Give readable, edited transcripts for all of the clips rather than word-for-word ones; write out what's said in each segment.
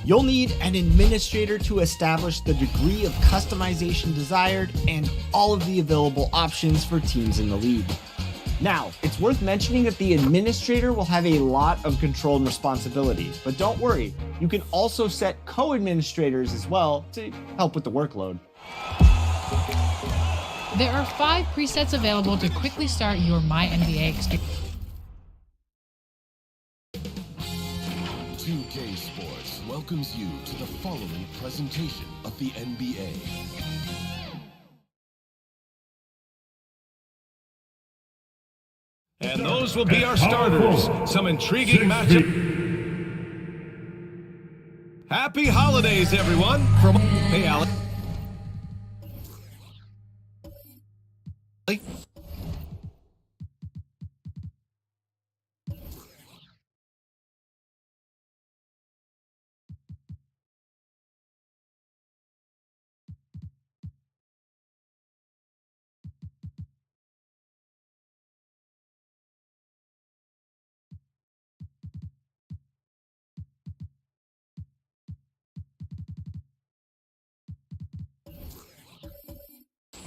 You'll need an administrator to establish the degree of customization desired and all of the available options for teams in the league. Now, it's worth mentioning that the administrator will have a lot of control and responsibility, but don't worry, you can also set co-administrators as well to help with the workload. There are 5 presets available to quickly start your MyNBA experience. 2K Sports welcomes you to the following presentation of the NBA. And those will be our starters. Some intriguing matchup. Happy holidays, everyone. Hey, Alex.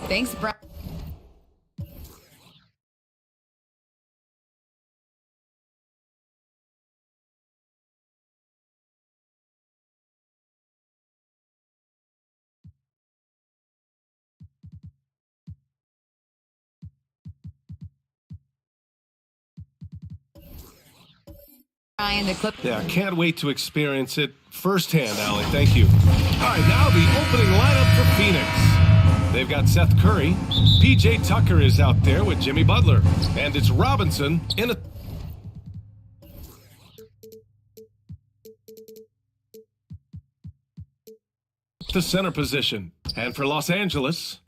Thanks, Brad. Ryan, the clip. Yeah, can't wait to experience it firsthand, Allie. Thank you. All right, now the opening lineup for Phoenix. They've got Seth Curry. P.J. Tucker is out there with Jimmy Butler. And it's Robinson in a... the center position. And for Los Angeles...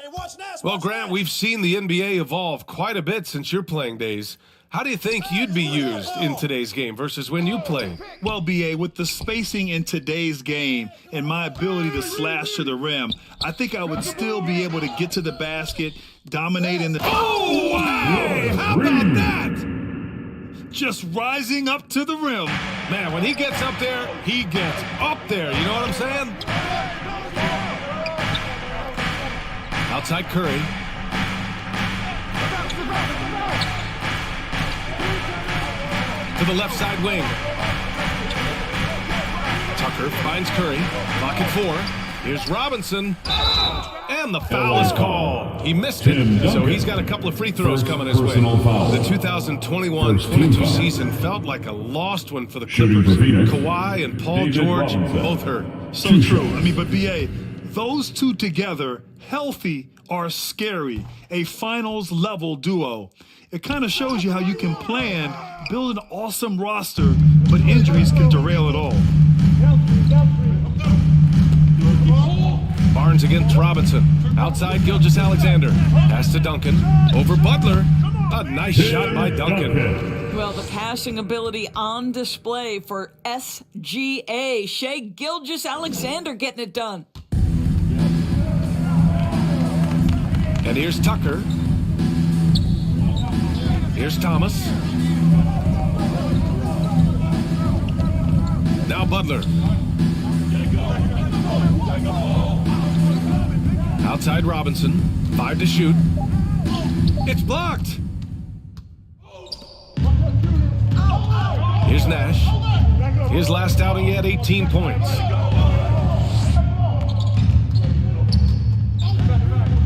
well, Grant, we've seen the NBA evolve quite a bit since your playing days. How do you think you'd be used in today's game versus when you played? Well, B.A., with the spacing in today's game and my ability to slash to the rim, I think I would still be able to get to the basket, dominate in the... Oh, wow! How about that? Just rising up to the rim. Man, when he gets up there, he gets up there. You know what I'm saying? Outside Curry. To the left side wing. Tucker finds Curry. Clock at 4. Here's Robinson. And the foul is called. He missed it, so he's got a couple of free throws coming his way. The 2021-22 season felt like a lost one for the Clippers. Kawhi and Paul George both hurt. So true. I mean, but B.A., those two together, healthy, are scary. A finals-level duo. It kind of shows you how you can plan, build an awesome roster, but injuries can derail it all. Barnes against Robinson. Outside Gilgeous-Alexander. Pass to Duncan. Over Butler. A nice shot by Duncan. Well, the passing ability on display for SGA. Shai Gilgeous-Alexander getting it done. And here's Tucker. Here's Thomas. Now Butler. Outside Robinson. 5 to shoot. It's blocked. Here's Nash. His last outing, he had 18 points.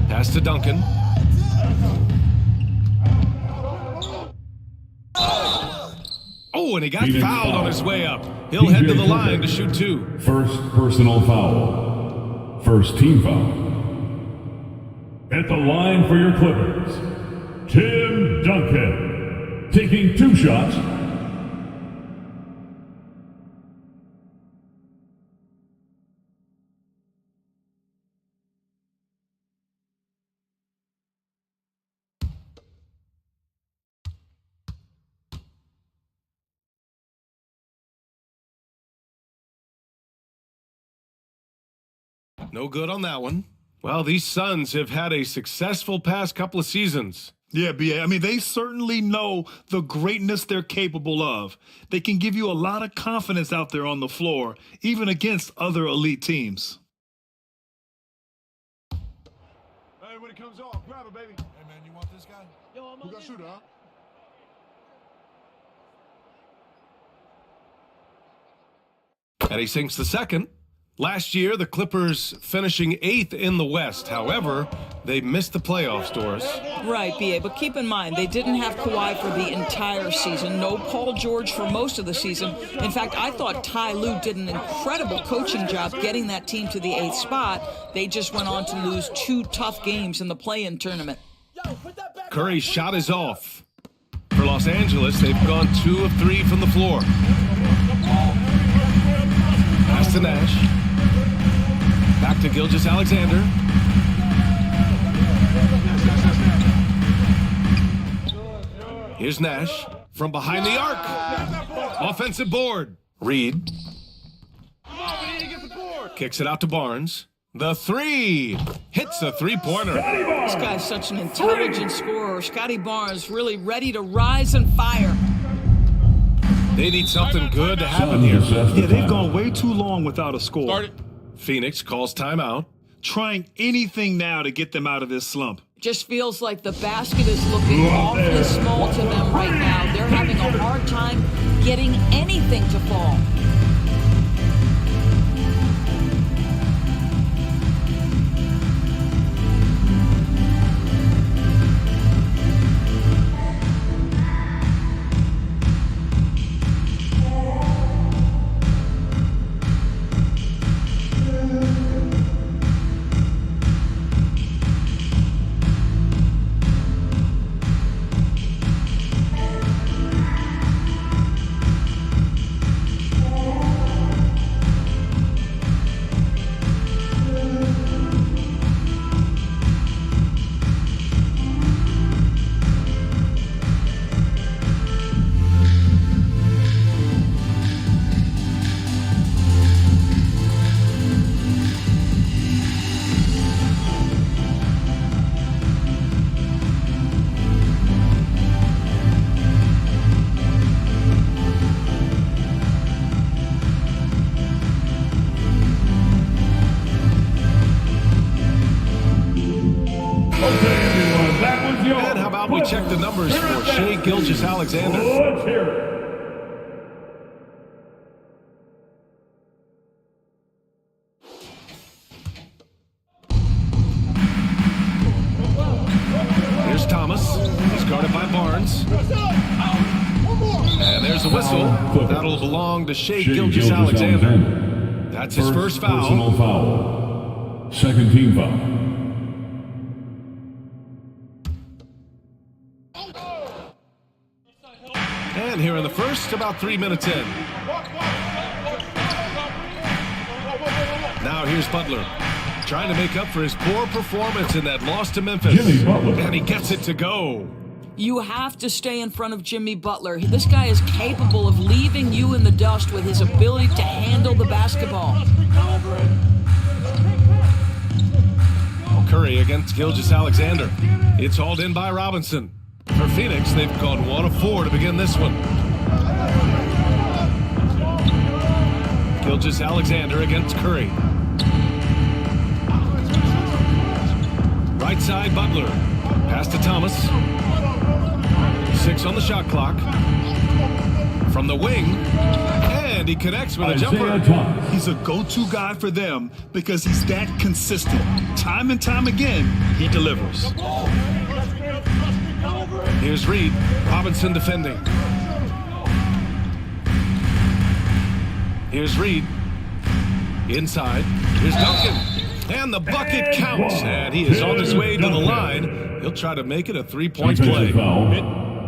Pass to Duncan. Oh, and he got fouled on his way up. He'll head to the line to shoot 2. First personal foul. First team foul. At the line for your Clippers, Tim Duncan, taking 2 shots. No good on that one. Well, these Suns have had a successful past couple of seasons. Yeah, B.A. I mean, they certainly know the greatness they're capable of. They can give you a lot of confidence out there on the floor, even against other elite teams. Hey, when it comes off, grab it, baby. Hey, man, you want this guy? Yo, I'm on. Who got shooter, huh? And he sinks the second. Last year, the Clippers finishing 8th in the West. However, they missed the playoffs, Doris. Right, B.A., but keep in mind, they didn't have Kawhi for the entire season. No Paul George for most of the season. In fact, I thought Ty Lue did an incredible coaching job getting that team to the 8th spot. They just went on to lose 2 tough games in the play-in tournament. Curry's shot is off. For Los Angeles, they've gone 2 of 3 from the floor. Pass to Nash. Back to Gilgeous-Alexander. Here's Nash from behind the arc. Offensive board. Reed. Kicks it out to Barnes. The 3. Hits a 3-pointer. This guy's such an intelligent scorer. Scotty Barnes really ready to rise and fire. They need something good to happen here. Yeah, they've gone way too long without a score. Phoenix calls timeout. Trying anything now to get them out of this slump. Just feels like the basket is looking awfully small to them right now. They're having a hard time getting anything to fall. the numbers for Shai Gilgeous-Alexander. Let's hear it. Here's Thomas. He's guarded by Barnes. And there's a whistle. That'll belong to Shai Gilgeous-Alexander. That's his first foul. Personal foul. Second team foul. And here in the first, about 3 minutes in. Now here's Butler, trying to make up for his poor performance in that loss to Memphis. Jimmy Butler. And he gets it to go. You have to stay in front of Jimmy Butler. This guy is capable of leaving you in the dust with his ability to handle the basketball. Curry against Gilgeous-Alexander. It's hauled in by Robinson. For Phoenix, they've gone 1 of 4 to begin this one. Gilgeous-Alexander against Curry. Right side, Butler. Pass to Thomas. 6 on the shot clock. From the wing. And he connects with a jumper. He's a go-to guy for them because he's that consistent. Time and time again, he delivers. Here's Reed. Robinson defending. Here's Reed. Inside. Here's Duncan. And the bucket counts. And he is on his way to the line. He'll try to make it a three-point play. Foul.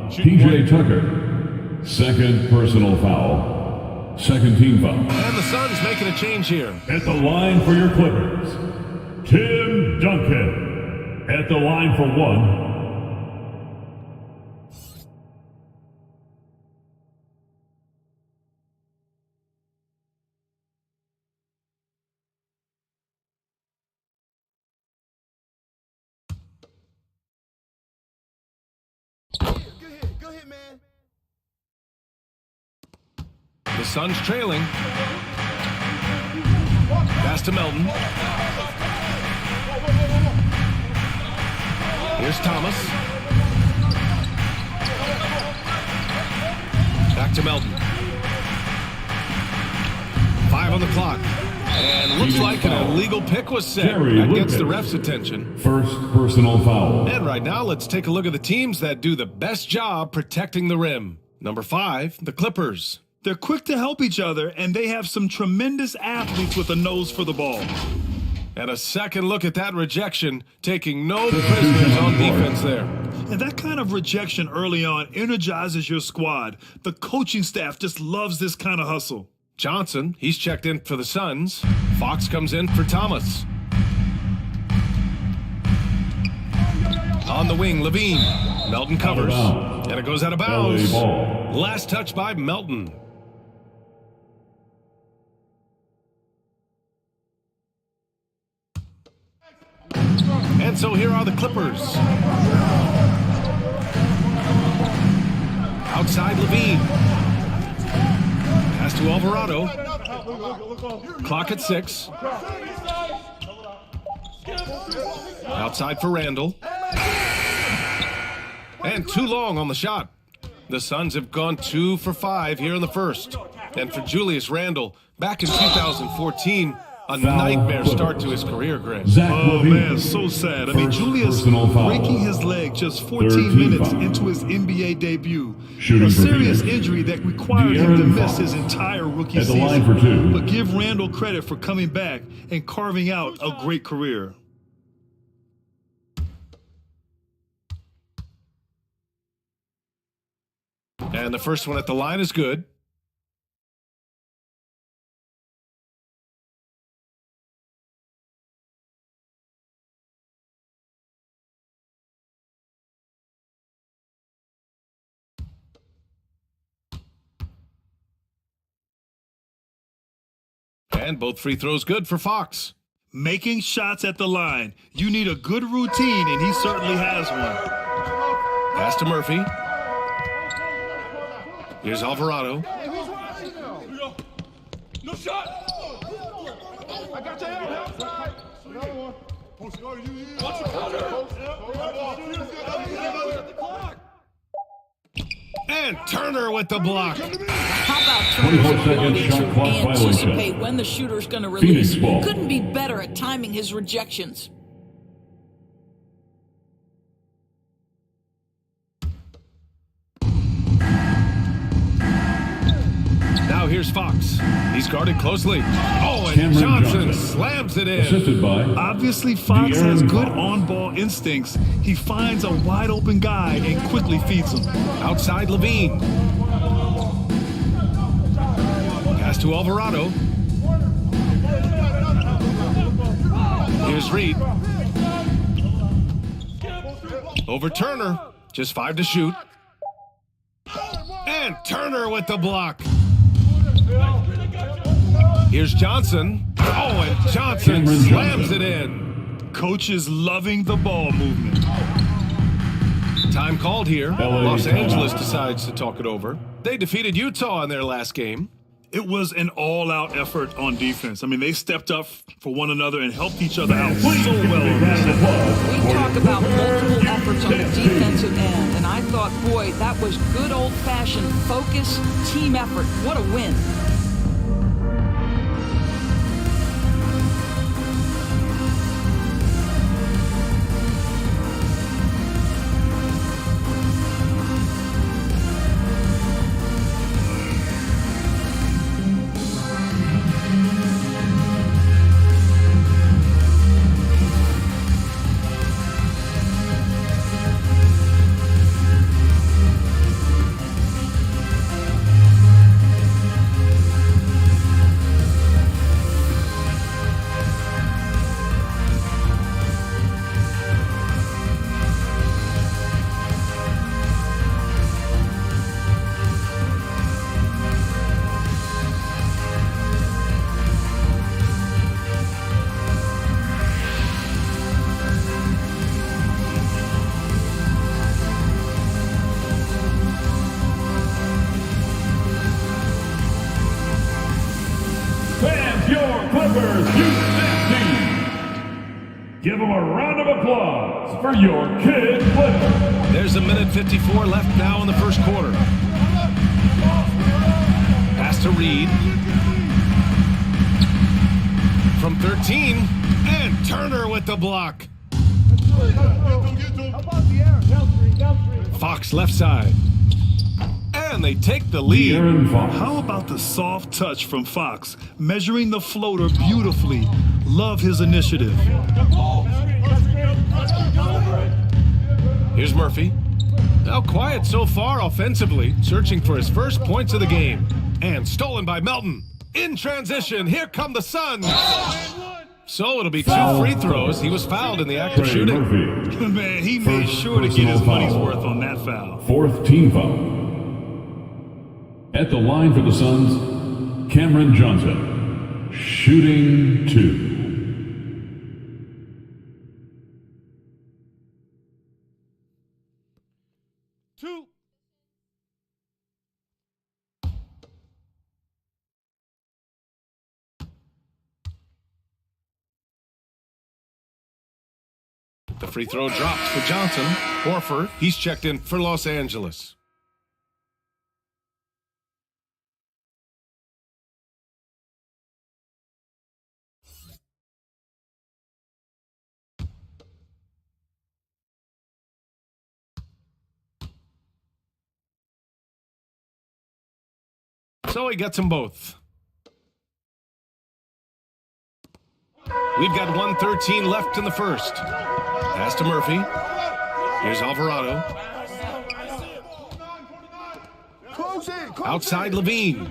PJ Tucker. Second personal foul. Second team foul. And the Suns making a change here. At the line for your Clippers, Tim Duncan. At the line for 1. Go ahead, man. The Suns trailing. Pass to Melton. Here's Thomas. Back to Melton. 5 on the clock. And looks like an illegal pick was set. That gets the ref's attention. First personal foul. And right now, let's take a look at the teams that do the best job protecting the rim. Number 5, the Clippers. They're quick to help each other, and they have some tremendous athletes with a nose for the ball. And a second look at that rejection, taking no prisoners on defense there. And that kind of rejection early on energizes your squad. The coaching staff just loves this kind of hustle. Johnson, he's checked in for the Suns. Fox comes in for Thomas. On the wing, Levine. Melton covers. And it goes out of bounds. Last touch by Melton. And so here are the Clippers. Outside Levine. Pass to Alvarado. Clock at 6. Outside for Randall. And too long on the shot. The Suns have gone 2 for 5 here in the first. And for Julius Randle, back in 2014, a nightmare start to his career, Greg. Oh, man, so sad. I mean, Julius breaking his leg just 14 minutes into his NBA debut. A serious injury that required him to miss his entire rookie season. But give Randall credit for coming back and carving out a great career. And the first one at the line is good. And both free throws good for Fox. Making shots at the line. You need a good routine, and he certainly has one. Pass to Murphy. Here's Alvarado. No shot. I got your hand outside. Another one. And Turner with the block. How about Turner's 24-second ability shot to clock anticipate violation. when the shooter's going to Phoenix release? ball. Couldn't be better at timing his rejections. Now here's Fox. He's guarded closely. Oh, and Cameron Johnson Johnson. slams it in. Assisted by Obviously, Fox has De'Aaron good Fox. on-ball instincts. He finds a wide-open guy and quickly feeds him. Outside Levine. Pass to Alvarado. Here's Reed. Over Turner. Just 5 to shoot. And Turner with the block. Here's Johnson. Oh, and Johnson Cameron slams Johnson. it in. Coach is loving the ball movement. Time called here. LA Los Angeles timeout. decides to talk it over. They defeated Utah in their last game. It was an all-out effort on defense. I mean, they stepped up for one another and helped each other out so well. We talk about multiple efforts on the defensive end, and I thought, boy, that was good old-fashioned focus, team effort. What a win. Fans, your Clippers Houston team. Give them a round of applause for your kid Clippers. There's a minute 54 left now in the first quarter. Pass to Reed. From 13, and Turner with the block. Fox left side. And they take the lead. De'Aaron Fox. How about the soft touch from Fox? Measuring the floater beautifully. Love his initiative. Here's Murphy. Now quiet so far offensively, searching for his first points of the game. And stolen by Melton. In transition, here come the Suns. So it'll be 2 free throws. He was fouled in the act of Trey shooting. Murphy. Man, he made First sure to get his personal money's foul. worth on that foul. 4th team foul. At the line for the Suns, Cameron Johnson. Shooting 2. The free throw drops for Johnson. Horford, he's checked in for Los Angeles. So he gets them both. We've got 1:13 left in the first. Pass to Murphy. Here's Alvarado. Outside Levine.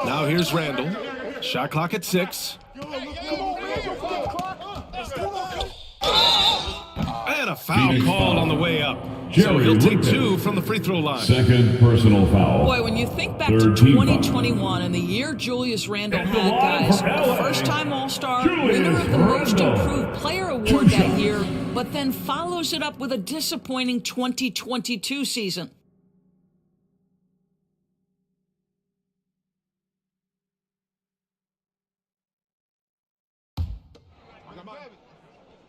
Now here's Randall. Shot clock at 6. And a foul Phoenix called foul. on the way up. So Jerry he'll take Rippon. 2 from the free throw line. 2nd personal foul. Boy, when you think back to 3rd team foul. 2021 and the year Julius Randle And the had, line guys, for LA, first-time All-Star, Julius winner of the Most Randle. Improved Player Award 2 that shots. year, but then follows it up with a disappointing 2022 season.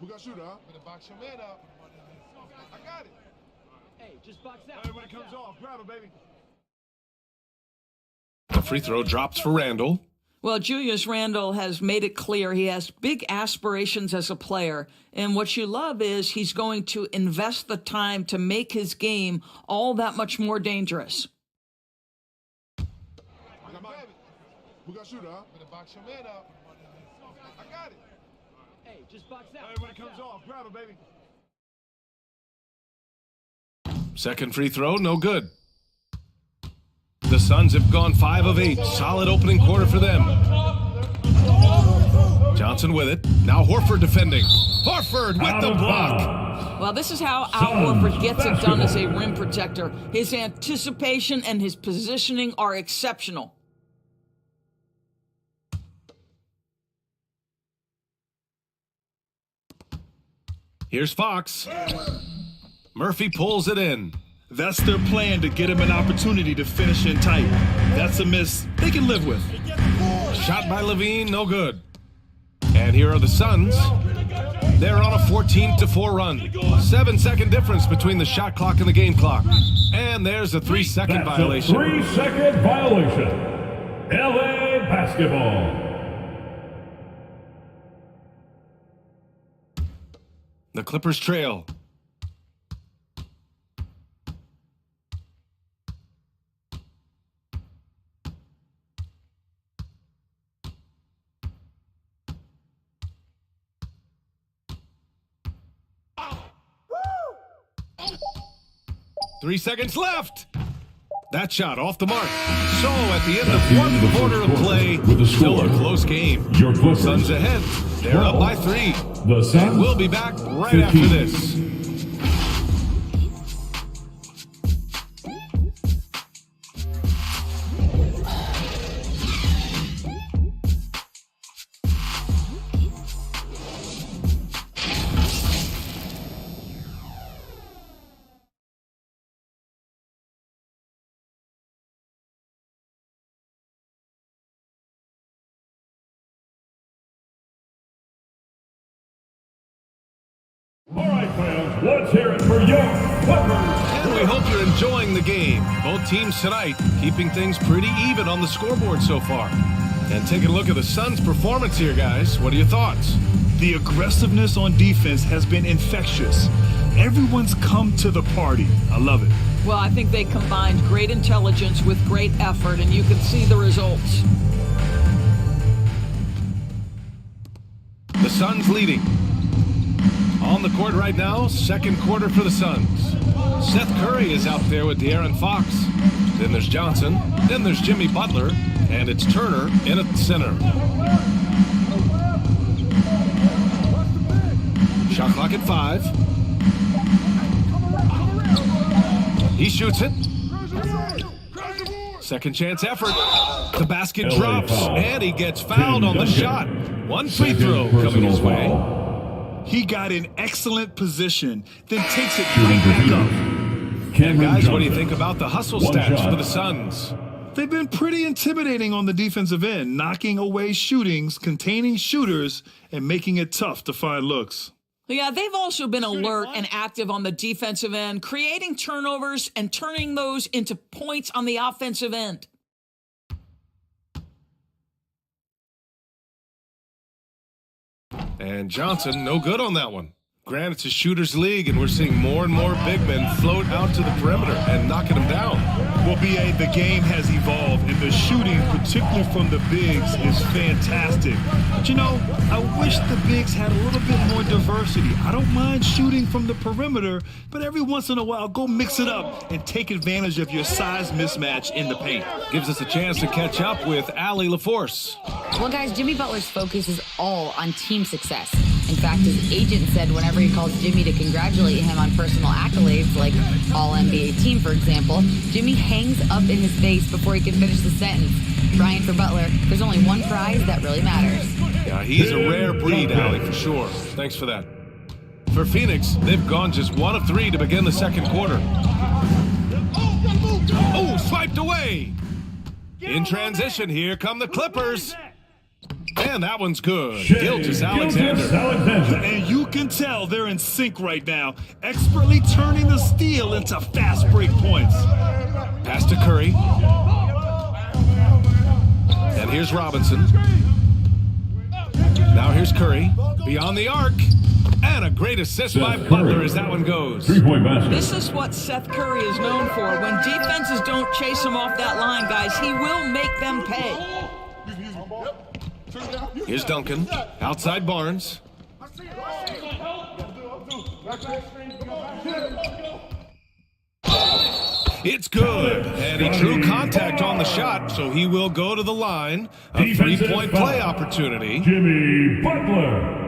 We got shooter, huh? Better box your man up. got it. Hey, just box out. Hey, when it comes off, grab it, baby. The free throw drops for Randall. Well, Julius Randle has made it clear he has big aspirations as a player. And what you love is he's going to invest the time to make his game all that much more dangerous. Who got shooter, huh? Better box your man out. I got it. Hey, just box out. Hey, when it comes off, grab it, baby. Second free throw, no good. The Suns have gone 5 of 8. Solid opening quarter for them. Johnson with it. Now Horford defending. Horford with the block. Well, this is how Al Horford gets it done as a rim protector. His anticipation and his positioning are exceptional. Here's Fox. Murphy pulls it in. That's their plan, to get him an opportunity to finish in tight. That's a miss they can live with. Shot by Levine, no good. And here are the Suns. They're on a 14-4 run. 7-second difference between the shot clock and the game clock. And there's a 3-second violation. 3-second violation. LA basketball. The Clippers trail. Three seconds left. That shot off the mark. So at the end of one quarter of play, still a close game. Your Clippers. Suns ahead. They're up by 3. The Suns. And we'll be back right 15. after this. All right, fans, let's hear it for your Clippers. And we hope you're enjoying the game. Both teams tonight keeping things pretty even on the scoreboard so far. And taking a look at the Suns' performance here, guys. What are your thoughts? The aggressiveness on defense has been infectious. Everyone's come to the party. I love it. Well, I think they combined great intelligence with great effort, and you can see the results. The Suns leading. On the court right now, second quarter for the Suns. Seth Curry is out there with De'Aaron Fox. Then there's Johnson. Then there's Jimmy Butler. And it's Turner in at the center. Shot clock at 5. He shoots it. Second chance effort. The basket drops. And he gets fouled on the shot. One free throw coming his way. He got in excellent position, then takes it right back up. And guys, what do you think about the hustle stats for the Suns? They've been pretty intimidating on the defensive end, knocking away shootings, containing shooters, and making it tough to find looks. Yeah, they've also been alert and active on the defensive end, creating turnovers and turning those into points on the offensive end. And Johnson, no good on that one. Granted, it's a shooter's league, and we're seeing more and more big men float out to the perimeter and knocking them down. Well, B.A., the game has evolved, and the shooting, particularly from the bigs, is fantastic. But, you know, I wish the bigs had a little bit more diversity. I don't mind shooting from the perimeter, but every once in a while, go mix it up and take advantage of your size mismatch in the paint. Gives us a chance to catch up with Allie LaForce. Well, guys, Jimmy Butler's focus is all on team success. In fact, his agent said whenever he calls Jimmy to congratulate him on personal accolades, like All-NBA team, for example, Jimmy hangs up in his face before he can finish the sentence. Ryan, for Butler, there's only one prize that really matters. Yeah, he's a rare breed, Allie, for sure. Thanks for that. For Phoenix, they've gone just 1 of 3 to begin the second quarter. Oh, swiped away. In transition, here come the Clippers. And that one's good. Gilgeous-Alexander. And you can tell they're in sync right now, expertly turning the steal into fast break points. Pass to Curry. And here's Robinson. Now here's Curry. Beyond the arc. And a great assist by Butler as that one goes. 3-point basket. This is what Seth Curry is known for. When defenses don't chase him off that line, guys, he will make them pay. Here's Duncan. Outside Barnes. It's good. And he drew contact on the shot, so he will go to the line. A three-point play opportunity. Jimmy Butler.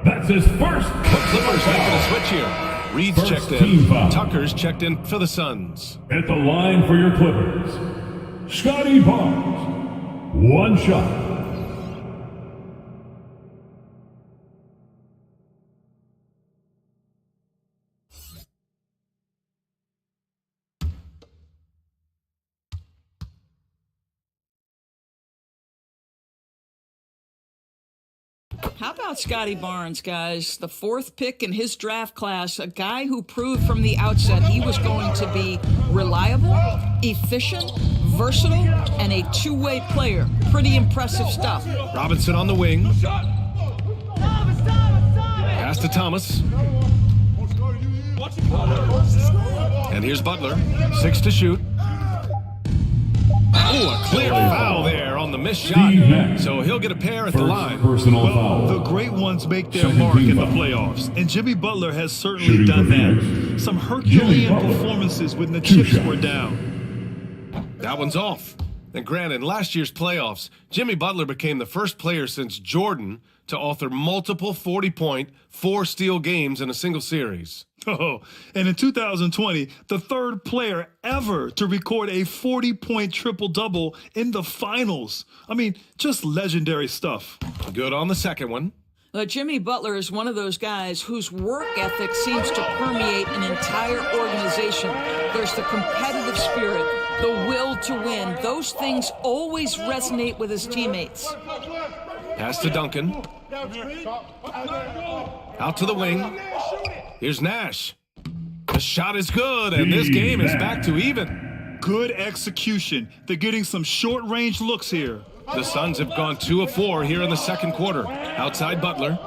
That's his first. The Clippers making a switch here. Reed's checked in. Tucker's checked in for the Suns. At the line for your Clippers, Scotty Barnes. One shot. How about Scotty Barnes, guys? The 4th pick in his draft class, a guy who proved from the outset he was going to be reliable, efficient, versatile, and a two-way player. Pretty impressive stuff. Robinson on the wing. Pass to Thomas. And here's Butler. 6 to shoot. Oh, a clear foul there on the missed shot. So he'll get a pair at the line. Personal foul. The great ones make their mark in the playoffs, and Jimmy Butler has certainly done that. Some Herculean performances when the chips were down. That one's off. And granted, in last year's playoffs, Jimmy Butler became the first player since Jordan to author multiple 40-point, 4-steal games in a single series. Oh, and in 2020, the 3rd player ever to record a 40-point triple-double in the finals. I mean, just legendary stuff. Good on the second one. Jimmy Butler is one of those guys whose work ethic seems to permeate an entire organization. There's the competitive spirit, the will to win. Those things always resonate with his teammates. Pass to Duncan. Out to the wing. Here's Nash. The shot is good, and this game is back to even. Good execution. They're getting some short-range looks here. The Suns have gone 2 of 4 here in the second quarter. Outside Butler.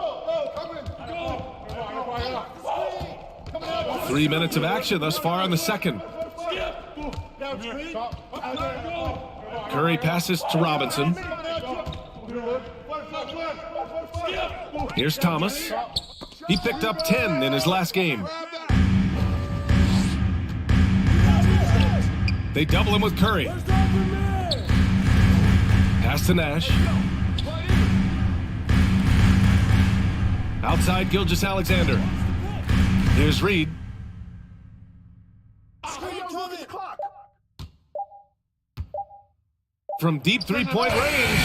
3 minutes of action thus far in the second. Curry passes to Robinson. Here's Thomas. He picked up 10 in his last game. They double him with Curry. Pass to Nash. Outside Gilgeous-Alexander. Here's Reed. From deep three-point range.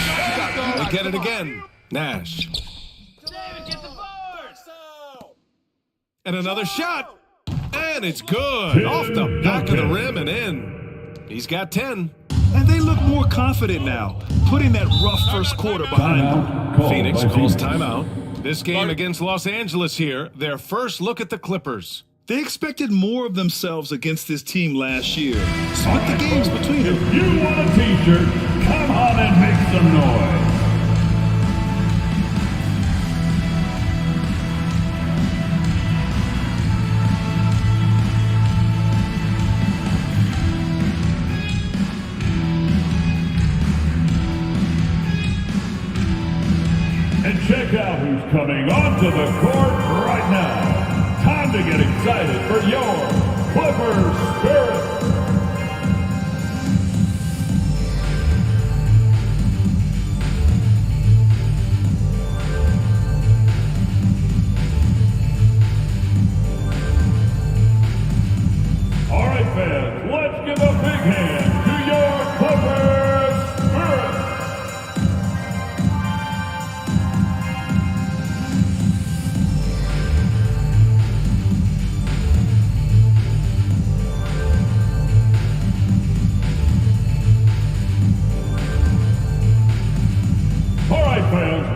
They get it again. Nash. And another shot. And it's good. Off the back of the rim and in. He's got 10. And they look more confident now, putting that rough first quarter behind them. Phoenix calls timeout. This game against Los Angeles here, their first look at the Clippers. They expected more of themselves against this team last year. Split the games between them. If you want a t-shirt, come on and make some noise. And check out who's coming onto the court right now. Time to get excited for your Clippers Spirit. All right, fans, let's give a big hand to your Clippers Spirit.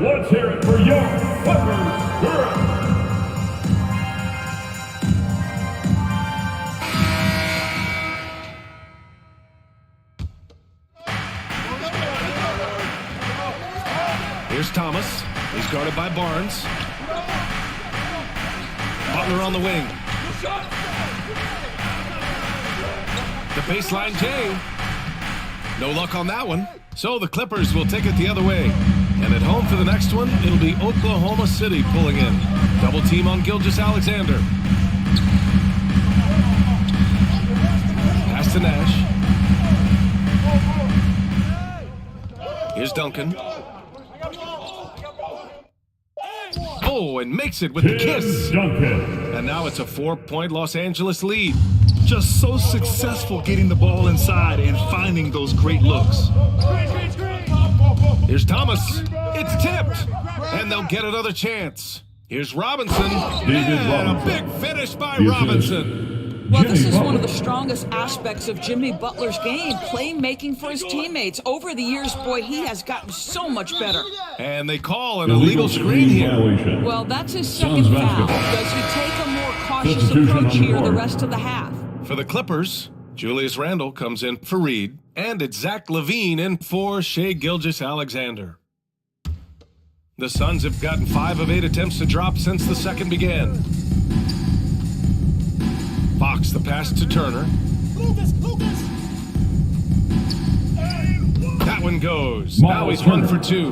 let's hear it for your Clippers. Here's Thomas. He's guarded by Barnes. Butler on the wing. The baseline J. No luck on that one. So the Clippers will take it the other way. And at home for the next one, it'll be Oklahoma City pulling in. Double team on Gilgeous-Alexander. Pass to Nash. Here's Duncan. Oh, and makes it with the kiss. Duncan. And now it's a 4-point Los Angeles lead. Just so successful getting the ball inside and finding those great looks. Here's Thomas. It's tipped. And they'll get another chance. Here's Robinson. And a big finish by Robinson. Well, this is one of the strongest aspects of Jimmy Butler's game, playmaking for his teammates. Over the years, boy, he has gotten so much better. And they call an illegal screen here. Well, that's his second foul. Does he take a more cautious approach here the rest of the half? For the Clippers, Julius Randle comes in for Reed. And it's Zach LaVine in for Shai Gilgeous-Alexander. The Suns have gotten 5 of 8 attempts to drop since the second began. Fox the pass to Turner. That one goes. Now he's 1 for 2.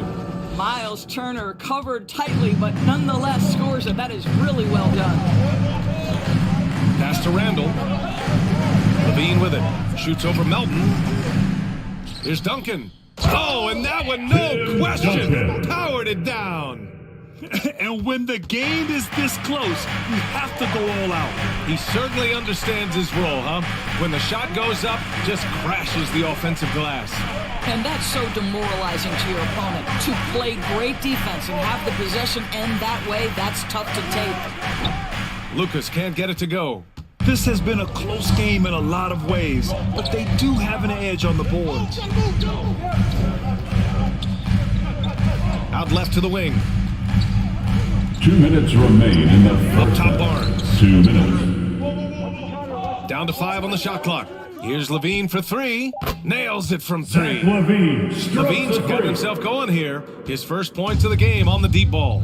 Miles Turner covered tightly, but nonetheless scores it. That is really well done. Pass to Randle. LaVine with it. Shoots over Melton. Here's Duncan. Oh, and that one, no question, powered it down. And when the game is this close, you have to go all out. He certainly understands his role, huh? When the shot goes up, just crashes the offensive glass. And that's so demoralizing to your opponent. To play great defense and have the possession end that way, that's tough to take. Lucas can't get it to go. This has been a close game in a lot of ways, but they do have an edge on the boards. Out left to the wing. 2 minutes remain in the Up top Barnes. 2 minutes. Down to 5 on the shot clock. Here's LaVine for 3. Nails it from 3. LaVine's got himself going here. His first points of the game on the deep ball.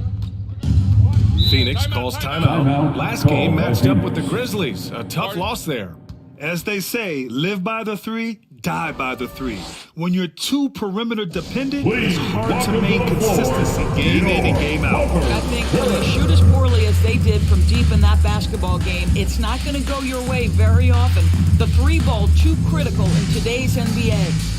Phoenix calls timeout. Last game matched up with the Grizzlies. A tough loss there. As they say, live by the 3, die by the 3. When you're too perimeter dependent, it's hard to make consistency game in and game out. I think when you shoot as poorly as they did from deep in that basketball game, it's not going to go your way very often. The 3 ball too critical in today's NBA.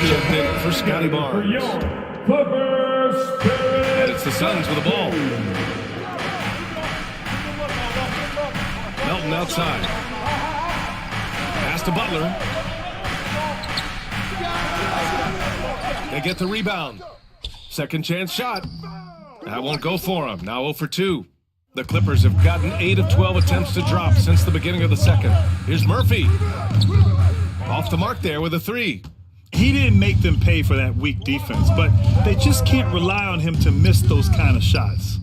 Checked in for Scotty Barnes. And it's the Suns with the ball. Melton outside. Pass to Butler. They get the rebound. Second chance shot. That won't go for him. Now 0 for 2. The Clippers have gotten 8 of 12 attempts to drop since the beginning of the second. Here's Murphy. Off the mark there with a 3. He didn't make them pay for that weak defense, but they just can't rely on him to miss those kind of shots.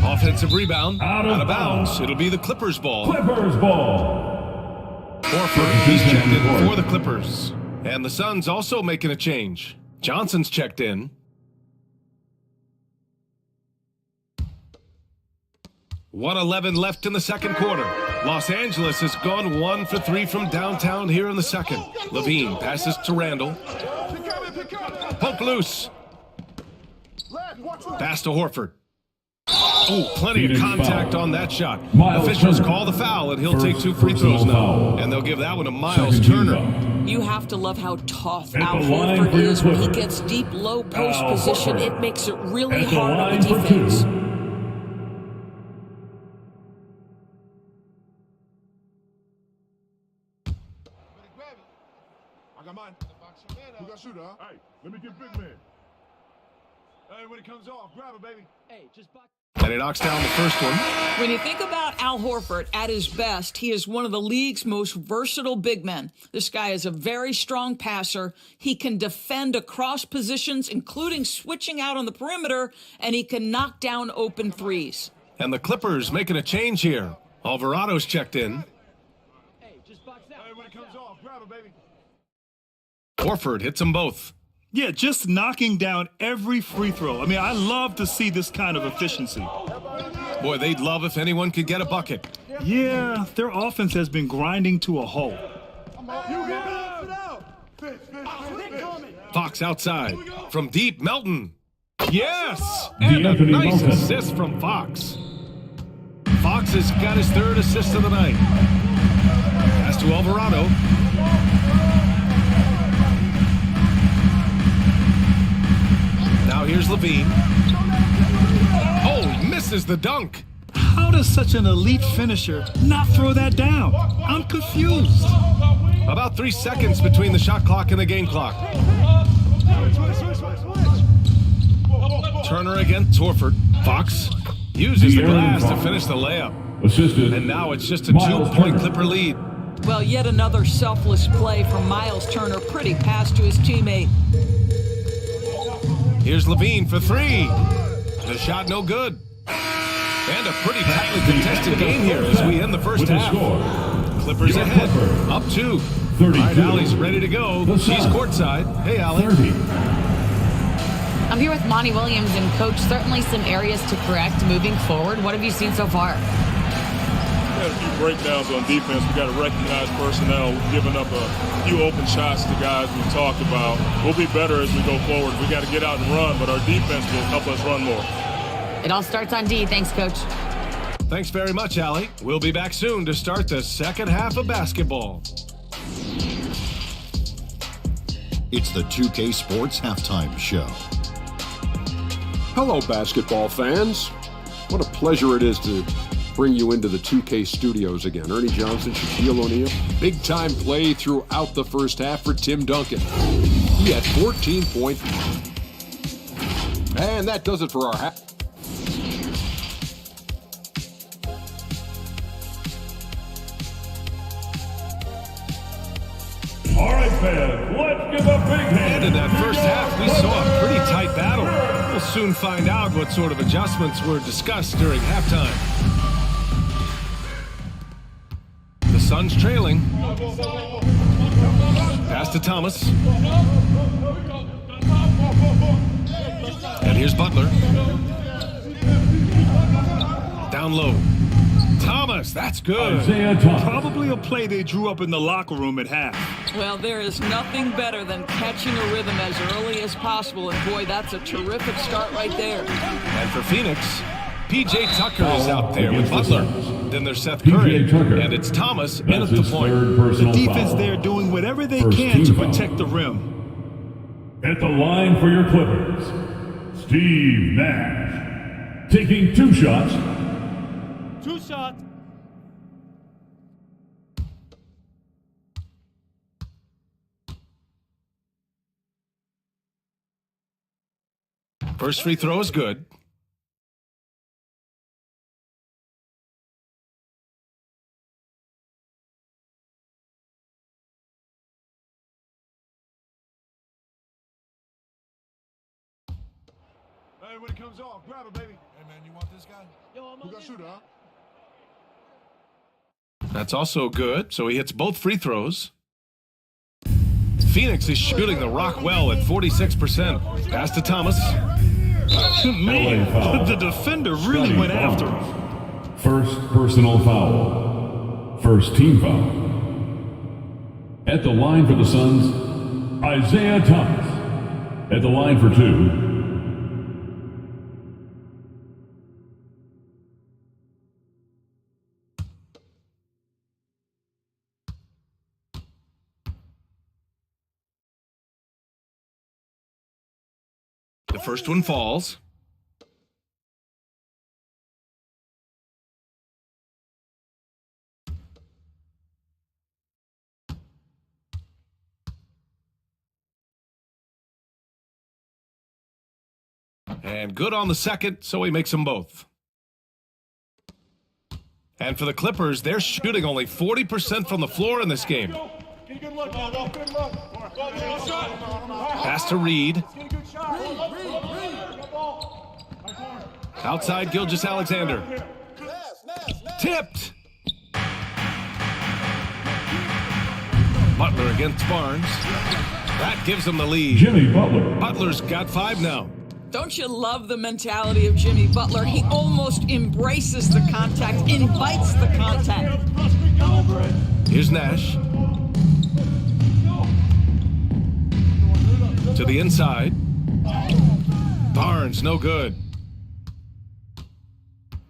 Offensive rebound. Out of bounds. It'll be the Clippers ball. Clippers ball. Horford, he's checked in for the Clippers. And the Suns also making a change. Johnson's checked in. .111 left in the second quarter. Los Angeles has gone 1 for 3 from downtown here in the second. LaVine passes to Randle. Poke loose. Pass to Horford. Oh, plenty of contact on that shot. Officials call the foul, and he'll take 2 free throws now. And they'll give that one to Miles Turner. You have to love how tough Al Horford is. When he gets deep, low post position, it makes it really hard on the defense. I got mine. Who got shooter, huh? Hey, let me get big man. Hey, when it comes off, grab it, baby. And he knocks down the first one. When you think about Al Horford at his best, he is one of the league's most versatile big men. This guy is a very strong passer. He can defend across positions, including switching out on the perimeter, and he can knock down open threes. And the Clippers making a change here. Alvarado's checked in. Hey, when it comes off, grab it, baby. Horford hits them both. Yeah, just knocking down every free throw. I mean, I love to see this kind of efficiency. Boy, they'd love if anyone could get a bucket. Yeah, their offense has been grinding to a halt. Fox outside. From deep, Melton. Yes! The And a Anthony nice Melton. assist from Fox. Fox has got his third assist of the night. Pass to Alvarado. Now here's Levine. Oh, he misses the dunk. How does such an elite finisher not throw that down? I'm confused. About 3 seconds between the shot clock and the game clock. Turner against Horford. Fox uses the glass to finish the layup. Assisted. And now it's just a Miles two-point Turner. Clipper lead. Well, yet another selfless play from Miles Turner. Pretty pass to his teammate. Here's Levine for three. The shot no good. And a pretty tightly contested game here as we end the first With the half. score. Clippers Your ahead, Clipper. up 2. 32. All right, Allie's ready to go. The She's Suns. courtside. Hey, Allie. 30. I'm here with Monty Williams, and Coach, certainly some areas to correct moving forward. What have you seen so far? We had a few breakdowns on defense. We got to recognize personnel. We've given up a few open shots to guys we talked about. We'll be better as we go forward. We got to get out and run, but our defense will help us run more. It all starts on D. Thanks, Coach. Thanks very much, Allie. We'll be back soon to start the second half of basketball. It's the 2K Sports Halftime Show. Hello, basketball fans. What a pleasure it is to bring you into the 2K studios again. Ernie Johnson, Shaquille O'Neal. Big time play throughout the first half for Tim Duncan. He had 14 points. And that does it for our half. All right, fans, let's give a big hand. And in that first half, we saw a pretty tight battle. We'll soon find out what sort of adjustments were discussed during halftime. The Suns trailing. Pass to Thomas. And here's Butler. Down low. Thomas, that's good. Isaiah Thomas. Probably a play they drew up in the locker room at half. Well, there is nothing better than catching a rhythm as early as possible. And boy, that's a terrific start right there. And for Phoenix, P.J. Tucker is out there with Against the Butler. Suns. Then there's Seth P.J. Curry. Tucker. And it's Thomas in That's at the his point. third The personal defense foul. there doing whatever they First can team to foul. protect the rim. At the line for your Clippers, Steve Nash. Taking 2 shots. 2 shots. First free throw is good. Hey, when it comes off, grab it, baby. Hey, man, you want this guy? Who got shooter, huh? That's also good. So he hits both free throws. Phoenix is shooting the rock well at 46%. Pass to Thomas. Man, foul. the defender really Scotty went after him. Barnes. First personal foul. First team foul. At the line for the Suns, Isaiah Thomas. At the line for 2. The first one falls. And good on the second, so he makes them both. And for the Clippers, they're shooting only 40% from the floor in this game. Pass to Reed. Outside Gilgeous-Alexander. Tipped. Butler against Barnes. That gives him the lead. Jimmy Butler. Butler's got 5 now. Don't you love the mentality of Jimmy Butler? He almost embraces the contact, invites the contact. Here's Nash. To the inside. Barnes, no good.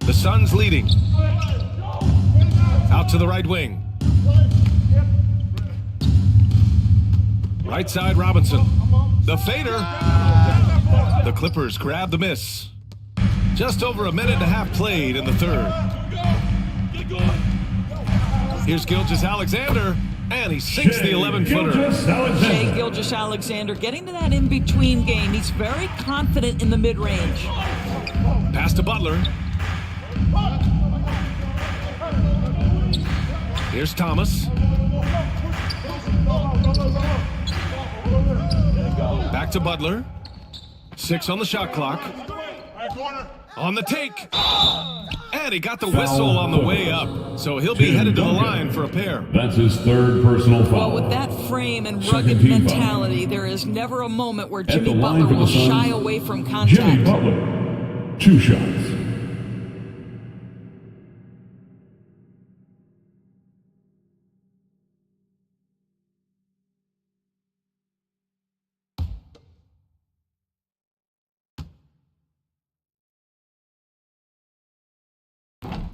The Suns leading. Out to the right wing. Right side, Robinson. The fader. The Clippers grab the miss. Just over a minute and a half played in the third. Here's Gilgeous-Alexander, and he sinks the 11-footer. Shai Gilgeous-Alexander getting to that in-between game. He's very confident in the mid-range. Pass to Butler. Here's Thomas. Back to Butler. 6 on the shot clock. On the take. And he got the whistle on the way up. So he'll be headed to the line for a pair. That's his third personal foul. Well, with that frame and rugged mentality, there is never a moment where Jimmy Butler will shy away from contact. Jimmy Butler, 2 shots.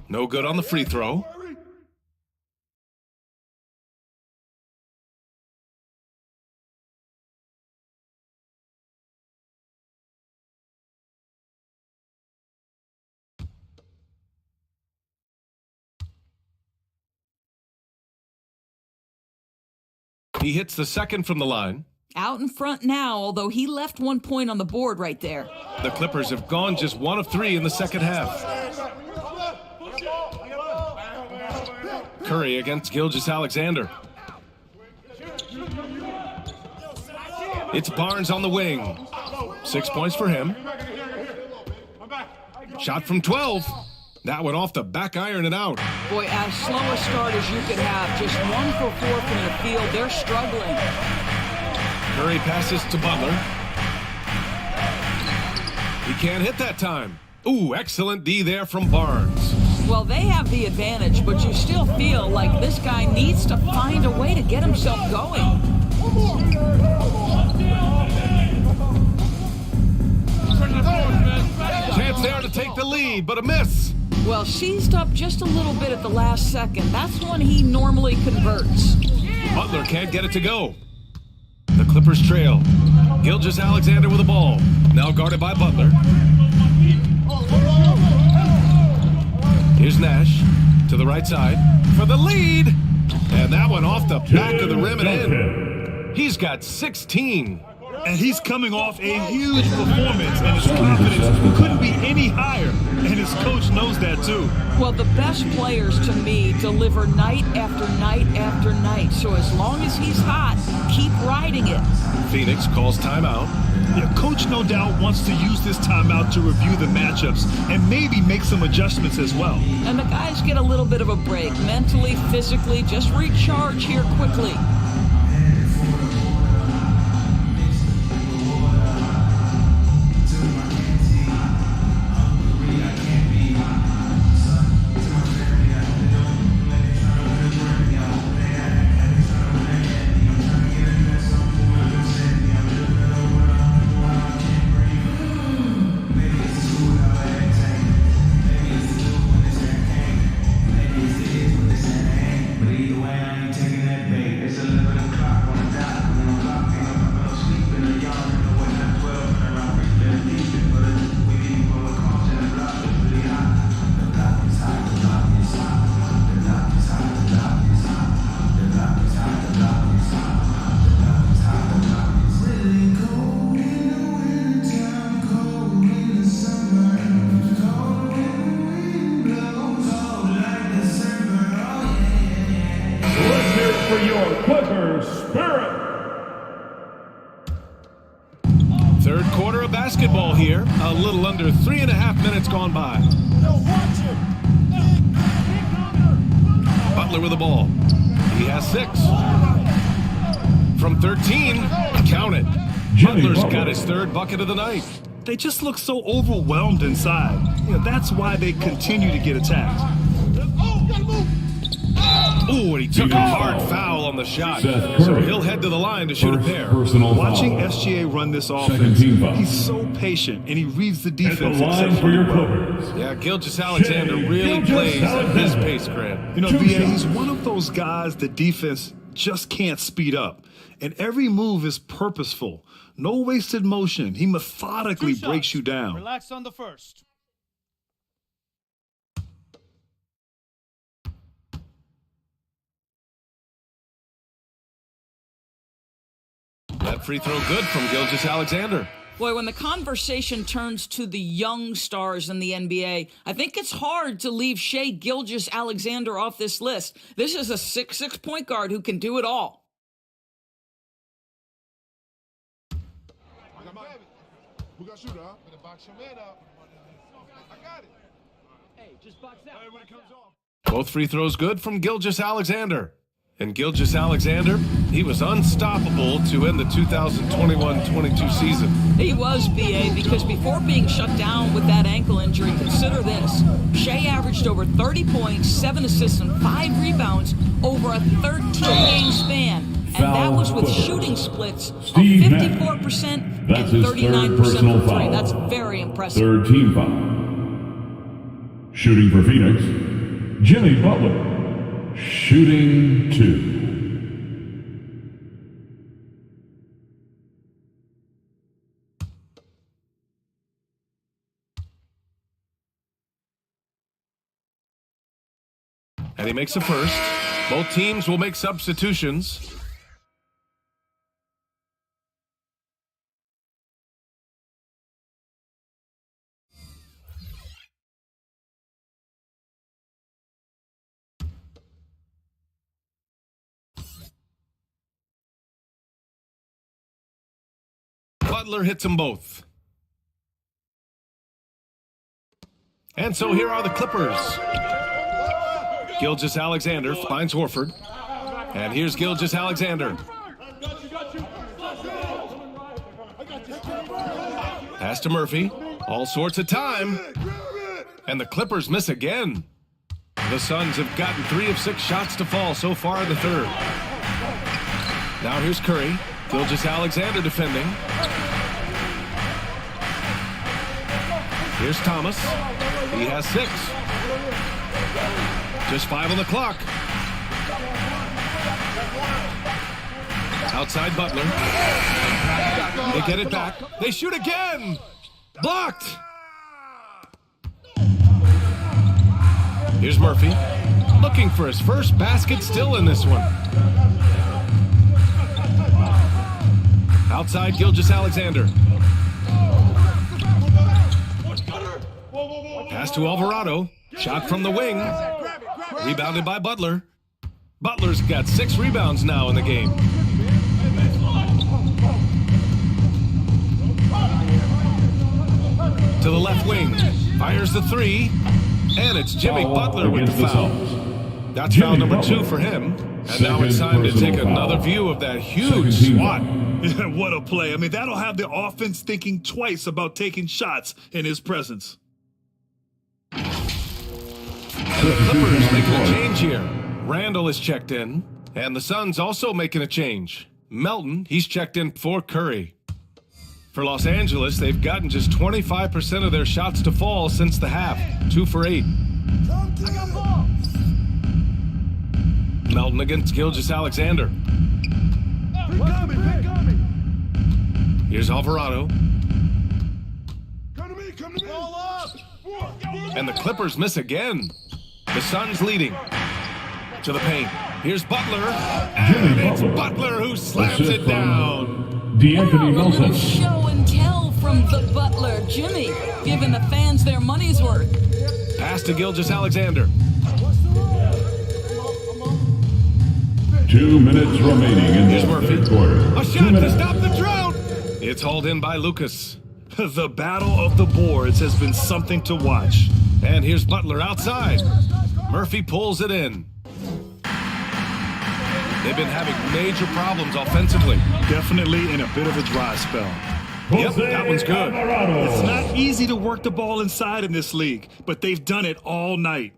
No good on the free throw. He hits the second from the line. Out in front now, although he left 1 point on the board right there. The Clippers have gone just 1 of 3 in the second half. Curry against Gilgeous-Alexander. It's Barnes on the wing. 6 points for him. Shot from 12. That went off the back iron and out. Boy, as slow a start as you could have. Just 1 for 4 from the field. They're struggling. Curry passes to Butler. He can't hit that time. Ooh, excellent D there from Barnes. Well, they have the advantage, but you still feel like this guy needs to find a way to get himself going. Chance there to take the lead, but a miss. Well, seized up just a little bit at the last second. That's when he normally converts. Butler can't get it to go. The Clippers trail. Gilgeous-Alexander with the ball. Now guarded by Butler. Here's Nash to the right side for the lead. And that one off the back of the rim and in. He's got 16. And he's coming off a huge performance, and his confidence couldn't be any higher. And his coach knows that too. Well, the best players to me deliver night after night after night. So as long as he's hot, keep riding it. Phoenix calls timeout. Yeah, coach no doubt wants to use this timeout to review the matchups and maybe make some adjustments as well. And the guys get a little bit of a break, mentally, physically, just recharge here quickly. But either way, I ain't taking that bait. It's a Third quarter of basketball here. A little under 3.5 minutes gone by. Butler with the ball. He has 6. From 13, count it. Butler's got his 3rd bucket of the night. They just look so overwhelmed inside. That's why they continue to get attacked. Ooh, and he took a hard foul on the shot. So he'll head to the line to shoot a pair. Watching SGA run this offense, he's so patient, and he reads the defense. Yeah, Gilgeous-Alexander really plays at his pace, Grant. VA, he's one of those guys the defense just can't speed up. And every move is purposeful. No wasted motion. He methodically breaks you down. Relax on the first. That free throw good from Gilgeous-Alexander. Boy, when the conversation turns to the young stars in the NBA, I think it's hard to leave Shai Gilgeous-Alexander off this list. This is a 6'6" point guard who can do it all. We got shooter, huh? Better box your man up. I got it. Hey, just box out. Hey, when it comes off. Both free throws good from Gilgeous-Alexander. And Gilgeous-Alexander, he was unstoppable to end the 2021-22 season. He was, BA, because before being shut down with that ankle injury, consider this. Shai averaged over 30 points, 7 assists, and 5 rebounds over a 13-game span. And that was with shooting splits of 54% and 39% for 3. That's very impressive. 3rd team foul. Shooting for Phoenix, Jimmy Butler. Shooting 2. And he makes a first. Both teams will make substitutions. Butler hits them both. And so here are the Clippers. Gilgeous-Alexander finds Horford. And here's Gilgeous-Alexander. Pass to Murphy. All sorts of time. And the Clippers miss again. The Suns have gotten 3 of 6 shots to fall so far in the 3rd. Now here's Curry. Gilgeous-Alexander defending. Here's Thomas. He has 6. Just 5 on the clock. Outside Butler. They get it back. They shoot again. Blocked. Here's Murphy. Looking for his first basket still in this one. Outside Gilgeous-Alexander. Pass to Alvarado. Shot from the wing. Rebounded by Butler. Butler's got 6 rebounds now in the game. To the left wing. Fires the 3. And it's Jimmy Butler with the foul. That's foul number 2 for him. And now it's time to take another view of that huge swat. What a play. I mean, that'll have the offense thinking twice about taking shots in his presence. And the Clippers making a change here. Randall is checked in. And the Suns also making a change. Melton, he's checked in for Curry. For Los Angeles, they've gotten just 25% of their shots to fall since the half. 2 for 8. Melton against Gilgeous-Alexander. Here's Alvarado. And the Clippers miss again. The Suns leading. To the paint. Here's Butler. And it's Butler who slams it down. DeAnthony Melton. Show and tell from the Butler. Jimmy giving the fans their money's worth. Pass to Gilgeous-Alexander. 2 minutes remaining in the 3rd quarter. A shot to stop the drought. It's hauled in by Lucas. The battle of the boards has been something to watch. And here's Butler outside. Murphy pulls it in. They've been having major problems offensively. Definitely in a bit of a dry spell. Yep, that one's good. It's not easy to work the ball inside in this league, but they've done it all night.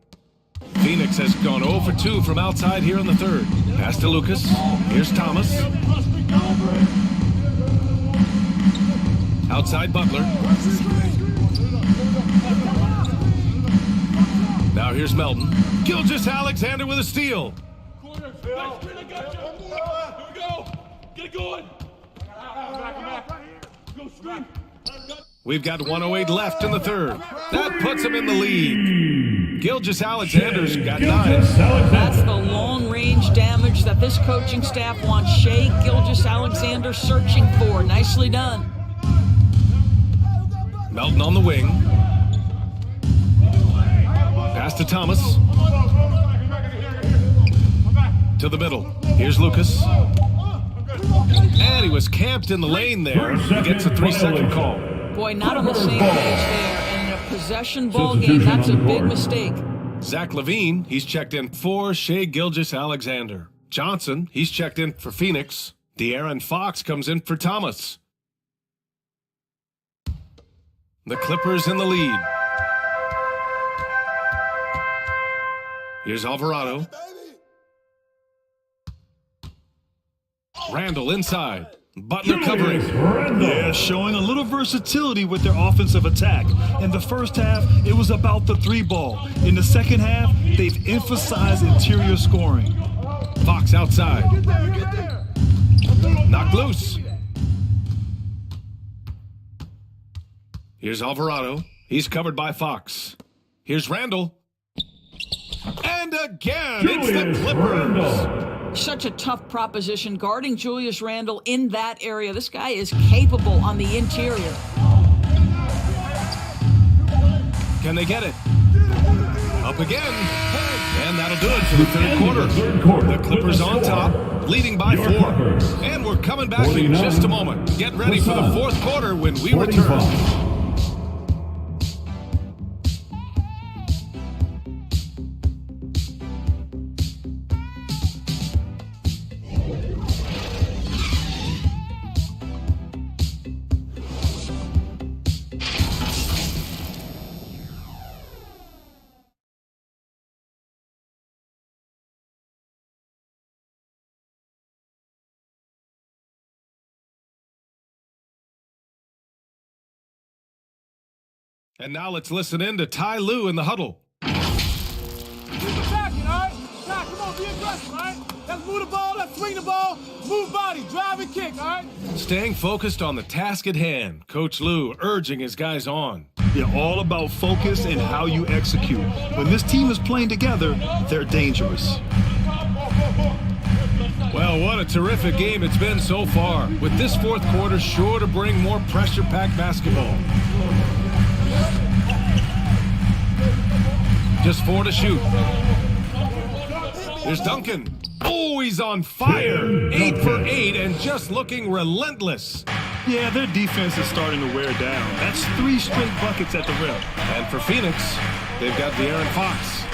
Phoenix has gone 0 for 2 from outside here in the third. Pass to Lucas. Here's Thomas. Outside Butler. Now here's Melton. Gilgeous-Alexander with a steal. We've got 1:08 left in the third. That puts him in the lead. Gilgeous-Alexander's got 9. That's the long-range damage that this coaching staff wants Shai Gilgeous-Alexander searching for. Nicely done. Melton on the wing. Pass to Thomas. To the middle. Here's Lucas. And he was camped in the lane there. He gets a 3-second call. Boy, not on the same page there. And in a possession ball game, that's a big mistake. Zach Levine, he's checked in for Shai Gilgeous-Alexander. Johnson, he's checked in for Phoenix. De'Aaron Fox comes in for Thomas. The Clippers in the lead. Here's Alvarado. Randall inside. Butler covering. Yeah, showing a little versatility with their offensive attack. In the first half, it was about the 3-ball. In the second half, they've emphasized interior scoring. Fox outside. Knocked loose. Here's Alvarado. He's covered by Fox. Here's Randall. And again, it's the Clippers. Such a tough proposition guarding Julius Randle in that area. This guy is capable on the interior. Can they get it? Up again. And that'll do it for the third quarter. The Clippers on top, leading by 4. And we're coming back in just a moment. Get ready for the fourth quarter when we return. And now let's listen in to Ty Lue in the huddle. Keep attacking, all right? Nah, come on, be aggressive, all right? Let's move the ball, let's swing the ball, move body, drive and kick, all right? Staying focused on the task at hand, Coach Lue urging his guys on. Yeah, all about focus and how you execute. When this team is playing together, they're dangerous. Well, what a terrific game it's been so far, with this fourth quarter sure to bring more pressure-packed basketball. Just 4 to shoot. Here's Duncan. Oh, he's on fire. 8 for 8 and just looking relentless. Yeah, their defense is starting to wear down. That's 3 straight buckets at the rim. And for Phoenix, they've got De'Aaron Fox.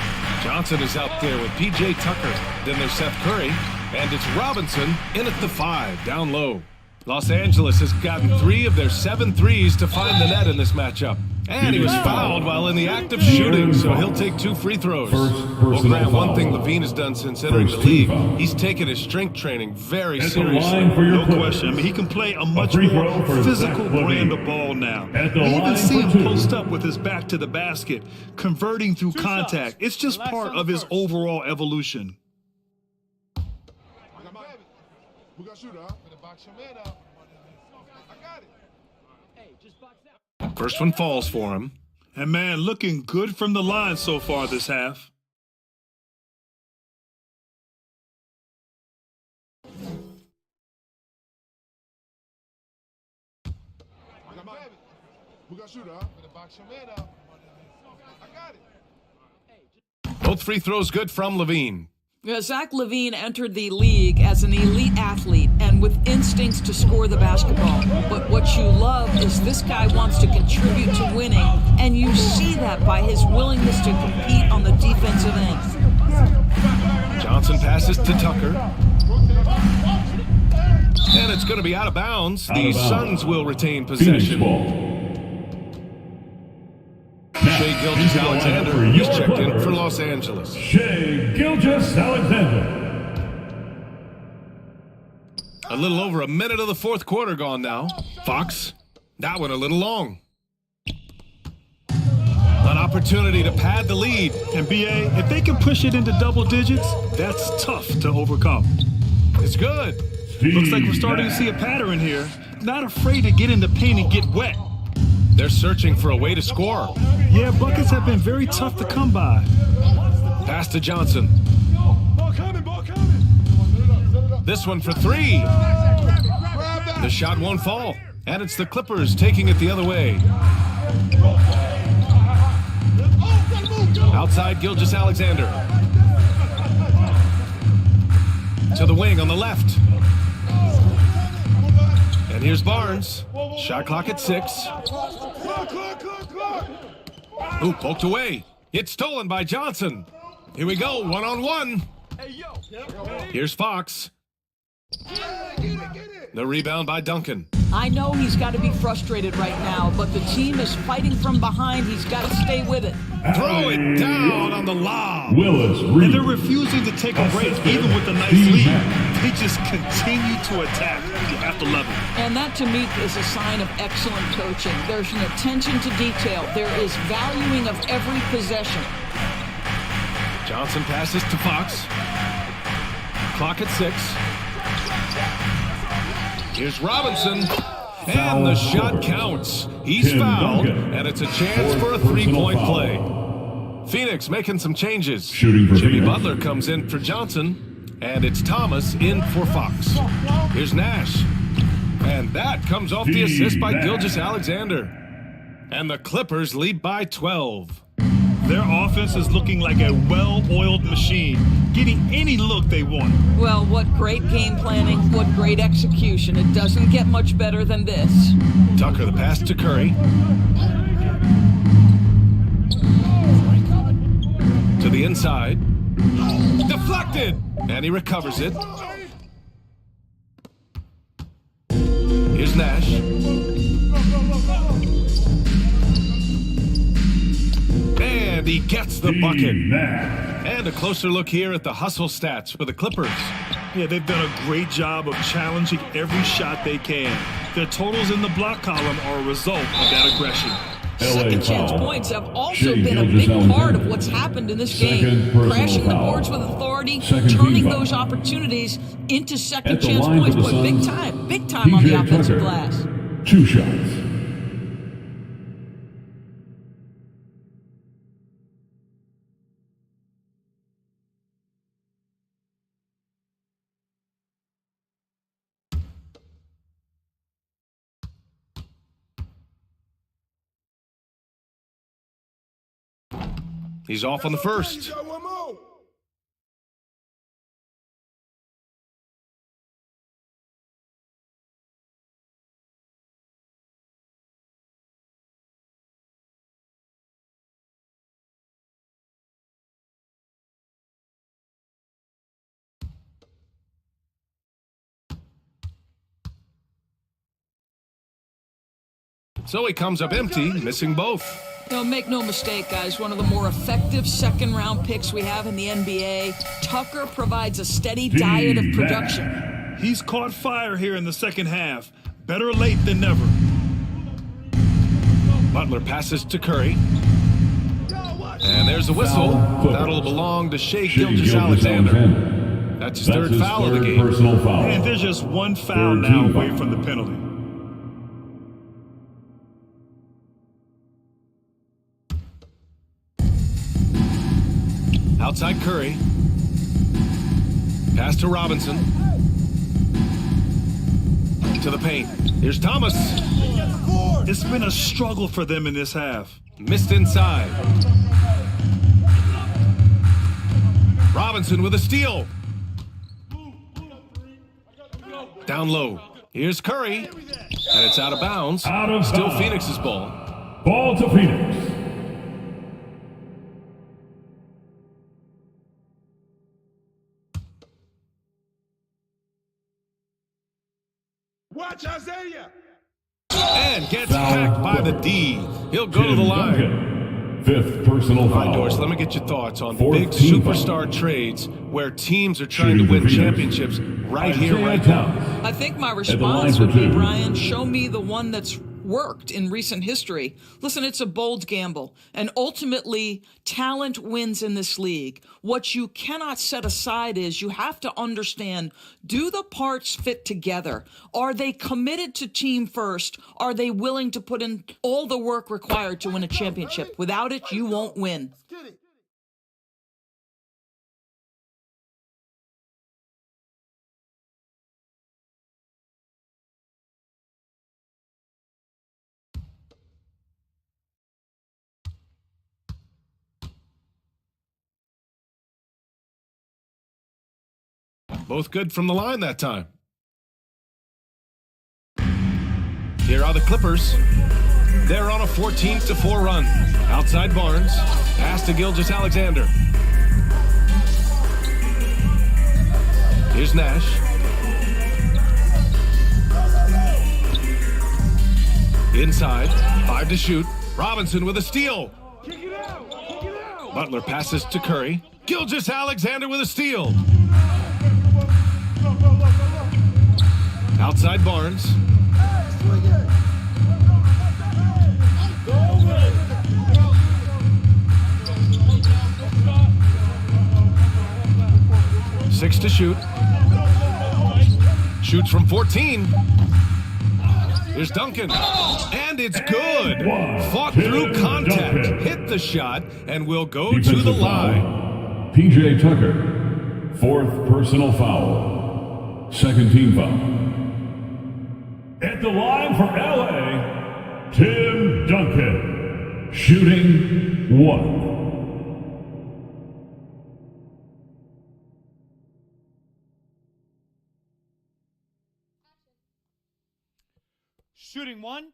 Johnson is out there with P.J. Tucker. Then there's Seth Curry. And it's Robinson in at the 5, down low. Los Angeles has gotten 3 of their 7 threes to find the net in this matchup. And he was fouled while in the act of shooting, so he'll take 2 free throws. Well, Grant, one thing Levine has done since entering the league, he's taken his strength training very seriously. No question. I mean, he can play a much more physical brand of ball now. We even see him post up with his back to the basket, converting through contact. It's just part of his overall evolution. We got shooter, huh? Better box your man out. I got it. Hey, just box out. First one falls for him. And man, looking good from the line so far this half. We got shooter, huh? Better box your man out. I got it. Both free throws good from Levine. Zach Levine entered the league as an elite athlete and with instincts to score the basketball. But what you love is this guy wants to contribute to winning, and you see that by his willingness to compete on the defensive end. Johnson passes to Tucker. And it's going to be out of bounds. The Suns will retain possession. Shai Gilgeous-Alexander, he's checked in for Los Angeles. Shai Gilgeous-Alexander. A little over a minute of the fourth quarter gone now. Fox, that one a little long. An opportunity to pad the lead. And BA, if they can push it into double digits, that's tough to overcome. It's good. Looks like we're starting to see a pattern here. Not afraid to get in the paint and get wet. They're searching for a way to score. Yeah, buckets have been very tough to come by. Pass to Johnson. This one for three. The shot won't fall. And it's the Clippers taking it the other way. Outside Gilgeous-Alexander. To the wing on the left. And here's Barnes. Shot clock at 6. Ooh, poked away. It's stolen by Johnson. Here we go, one-on-one. Here's Fox. The rebound by Duncan. I know he's got to be frustrated right now, but the team is fighting from behind. He's got to stay with it. Throw it down on the lob. Willis And Reed. they're refusing to take a break even with a nice lead. They just continue to attack. You have to love it. And that, to me, is a sign of excellent coaching. There's an attention to detail. There is valuing of every possession. Johnson passes to Fox. Clock at 6. Here's Robinson. And the shot counts. He's fouled, and it's a chance for a three-point play. Phoenix making some changes. Shooting for Jimmy Phoenix. Butler comes in for Johnson, and it's Thomas in for Fox. Here's Nash. And that comes off the assist by Gilgeous-Alexander. And the Clippers lead by 12. Their offense is looking like a well-oiled machine, getting any look they want. Well, what great game planning, what great execution. It doesn't get much better than this. Tucker, the pass to Curry. To the inside. Deflected! And he recovers it. Here's Nash. And he gets the bucket. And a closer look here at the hustle stats for the Clippers. Yeah, they've done a great job of challenging every shot they can. Their totals in the block column are a result of that aggression. Second chance points have also been a big part of what's happened in this game. Crashing the boards with authority, turning those opportunities into second chance points. Boy, big time on the offensive glass. 2 shots. He's off on the first. So he comes up empty, missing both. No, make no mistake, guys, one of the more effective second-round picks we have in the NBA. Tucker provides a steady diet of production. He's caught fire here in the second half. Better late than never. Butler passes to Curry. And there's a whistle. That'll belong to Shai Gilgeous-Alexander. That's his third foul of the game. Personal foul. And there's just one foul now away from the penalty. Outside Curry. Pass to Robinson. To the paint. Here's Thomas. It's been a struggle for them in this half. Missed inside. Robinson with a steal. Down low. Here's Curry. And it's out of bounds. Still bounds. Phoenix's ball. Ball to Phoenix. Watch Isaiah. And gets hacked by the D. He'll go to the line. Duncan, 5th personal foul. All right, Doris, let me get your thoughts on Fourth big team superstar foul. trades where teams are trying to Shooting win for Phoenix. championships right here, Isaiah right now. Thomas. I think my line response for would be, two. Brian, show me the one that's worked in recent history. Listen, it's a bold gamble, and ultimately, talent wins in this league. What you cannot set aside is you have to understand, do the parts fit together? Are they committed to team first? Are they willing to put in all the work required to win a championship? Without it, you won't win. Get it. Both good from the line that time. Here are the Clippers. They're on a 14-4 run. Outside Barnes. Pass to Gilgeous-Alexander. Here's Nash. Inside. 5 to shoot. Robinson with a steal. Butler passes to Curry. Gilgeous-Alexander with a steal. Outside Barnes. Six to shoot. Shoots from 14. Here's Duncan. And it's good. Fought through contact. Hit the shot and will go to the line. P.J. Tucker, 4th personal foul. 2nd team foul. At the line for LA, Tim Duncan, shooting 1. Shooting 1.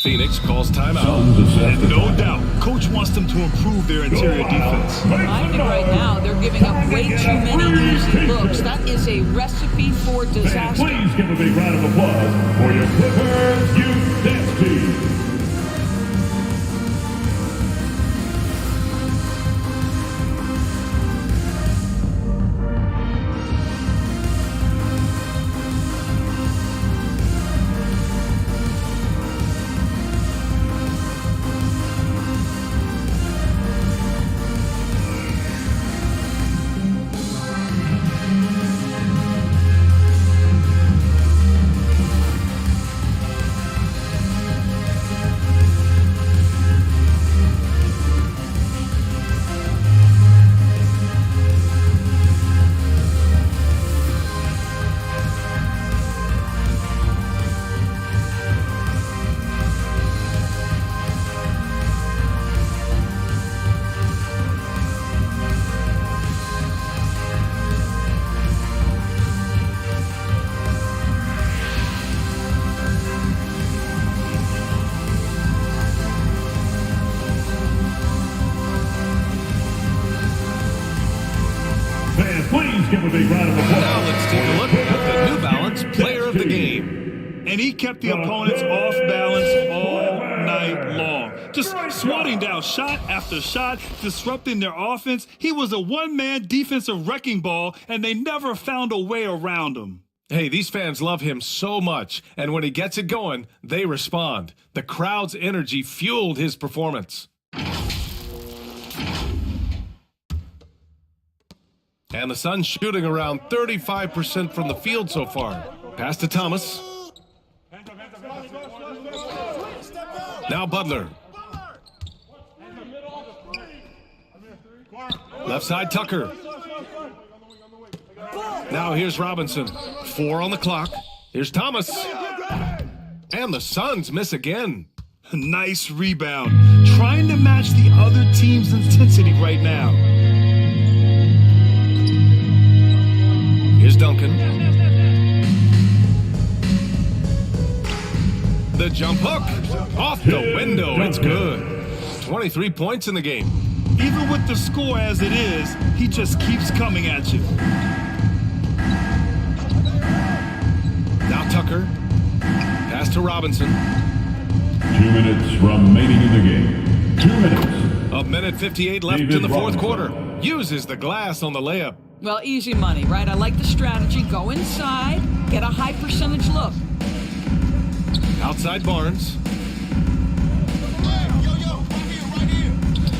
Phoenix calls timeout. And no doubt, coach wants them to improve their interior defense. I think right now they're giving up way too many easy looks. That is a recipe for disaster. Please give a big round of applause for your Clippers Youth Dance Team. Please give a big round of applause. Now let's take a look at the New Balance Player of the Game. And he kept the opponents off balance all night long. Just swatting down shot after shot, disrupting their offense. He was a one-man defensive wrecking ball, and they never found a way around him. Hey, these fans love him so much, and when he gets it going, they respond. The crowd's energy fueled his performance. And the Suns shooting around 35% from the field so far. Pass to Thomas. Now Butler. Left side Tucker. Now here's Robinson. 4 on the clock. Here's Thomas. And the Suns miss again. Nice rebound. Trying to match the other team's intensity right now. Here's Duncan. The jump hook. Off the window. It's good. 23 points in the game. Even with the score as it is, he just keeps coming at you. Now Tucker. Pass to Robinson. 2 minutes remaining in the game. 2 minutes. A minute 58 left in the fourth quarter. Uses the glass on the layup. Well, easy money, right? I like the strategy. Go inside, get a high percentage look. Outside Barnes.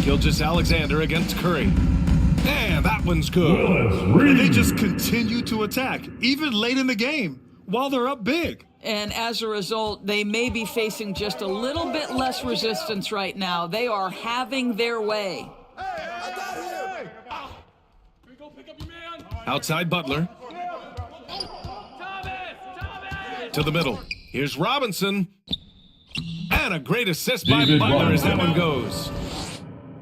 Gilgeous-Alexander against Curry. And that one's good. They just continue to attack, even late in the game, while they're up big. And as a result, they may be facing just a little bit less resistance right now. They are having their way. Outside Butler. To the middle. Here's Robinson. And a great assist by Butler as that one goes.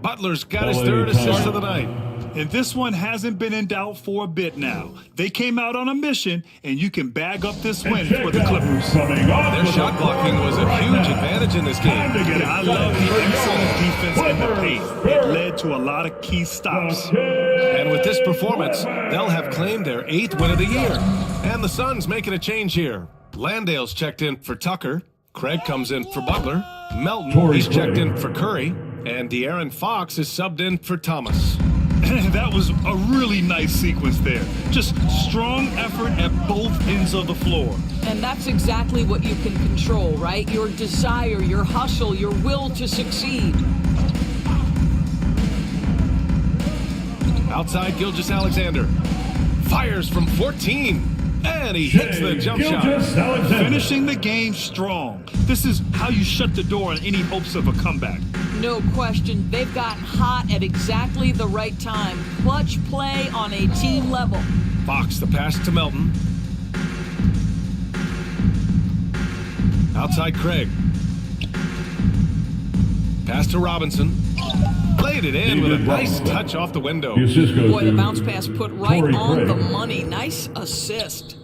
Butler's got his third assist of the night. And this one hasn't been in doubt for a bit now. They came out on a mission, and you can bag up this win for the Clippers. Their shot blocking was a huge advantage in this game. I love the excellent defense in the paint. It led to a lot of key stops. And with this performance, they'll have claimed their 8th win of the year. And the Suns making a change here. Landale's checked in for Tucker. Craig comes in for Butler. Melton, he's checked in for Curry. And De'Aaron Fox is subbed in for Thomas. That was a really nice sequence there. Just strong effort at both ends of the floor. And that's exactly what you can control, right? Your desire, your hustle, your will to succeed. Outside Gilgeous-Alexander. Fires from 14. And he hits the jump shot. Finishing the game strong. This is how you shut the door on any hopes of a comeback. No question. They've gotten hot at exactly the right time. Clutch play on a team level. Fox the pass to Melton. Outside Craig. Pass to Robinson. Played it in with a nice touch off the window. Boy, the bounce pass put right on the money. Nice assist.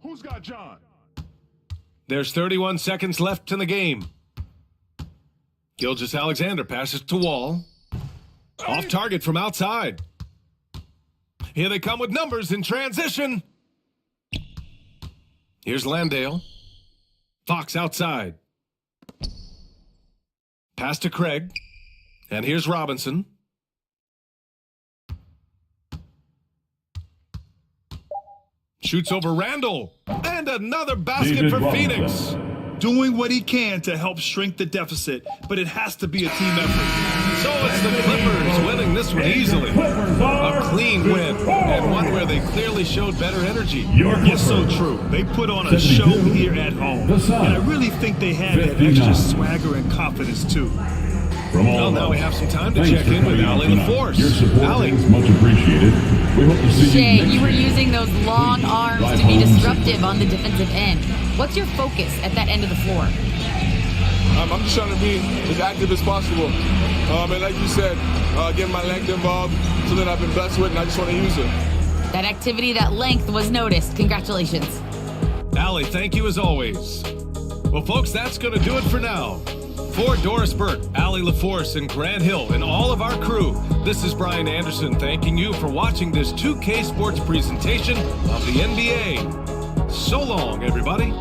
Who's got John? There's 31 seconds left in the game. Gilgeous-Alexander passes to Wall. Off target from outside. Here they come with numbers in transition. Here's Landale. Fox outside. Pass to Craig. And here's Robinson. Shoots over Randall. And another basket for Phoenix. Doing what he can to help shrink the deficit, but it has to be a team effort. So it's the Clippers winning this one easily. A clean win, and one where they clearly showed better energy. Yes, so true. They put on a show here at home, and I really think they had that extra swagger and confidence, too. Well, now we have some time to check in with Allie LaForce. Your support is much appreciated. We hope to see Jay, you you were using those long arms to be disruptive on the defensive end. What's your focus at that end of the floor? I'm just trying to be as active as possible. And like you said, get my length involved, something I've been blessed with, and I just want to use it. That activity, that length was noticed. Congratulations. Allie, thank you as always. Well, folks, that's going to do it for now. For Doris Burke, Allie LaForce, and Grant Hill, and all of our crew, this is Brian Anderson thanking you for watching this 2K Sports presentation of the NBA. So long, everybody.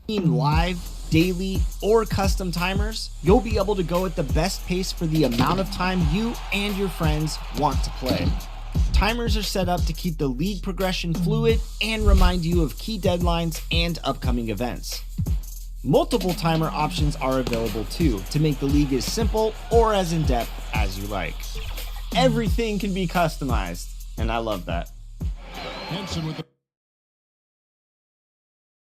Live, daily, or custom timers, you'll be able to go at the best pace for the amount of time you and your friends want to play. Timers are set up to keep the league progression fluid and remind you of key deadlines and upcoming events. Multiple timer options are available too, to make the league as simple or as in-depth as you like. Everything can be customized, and I love that.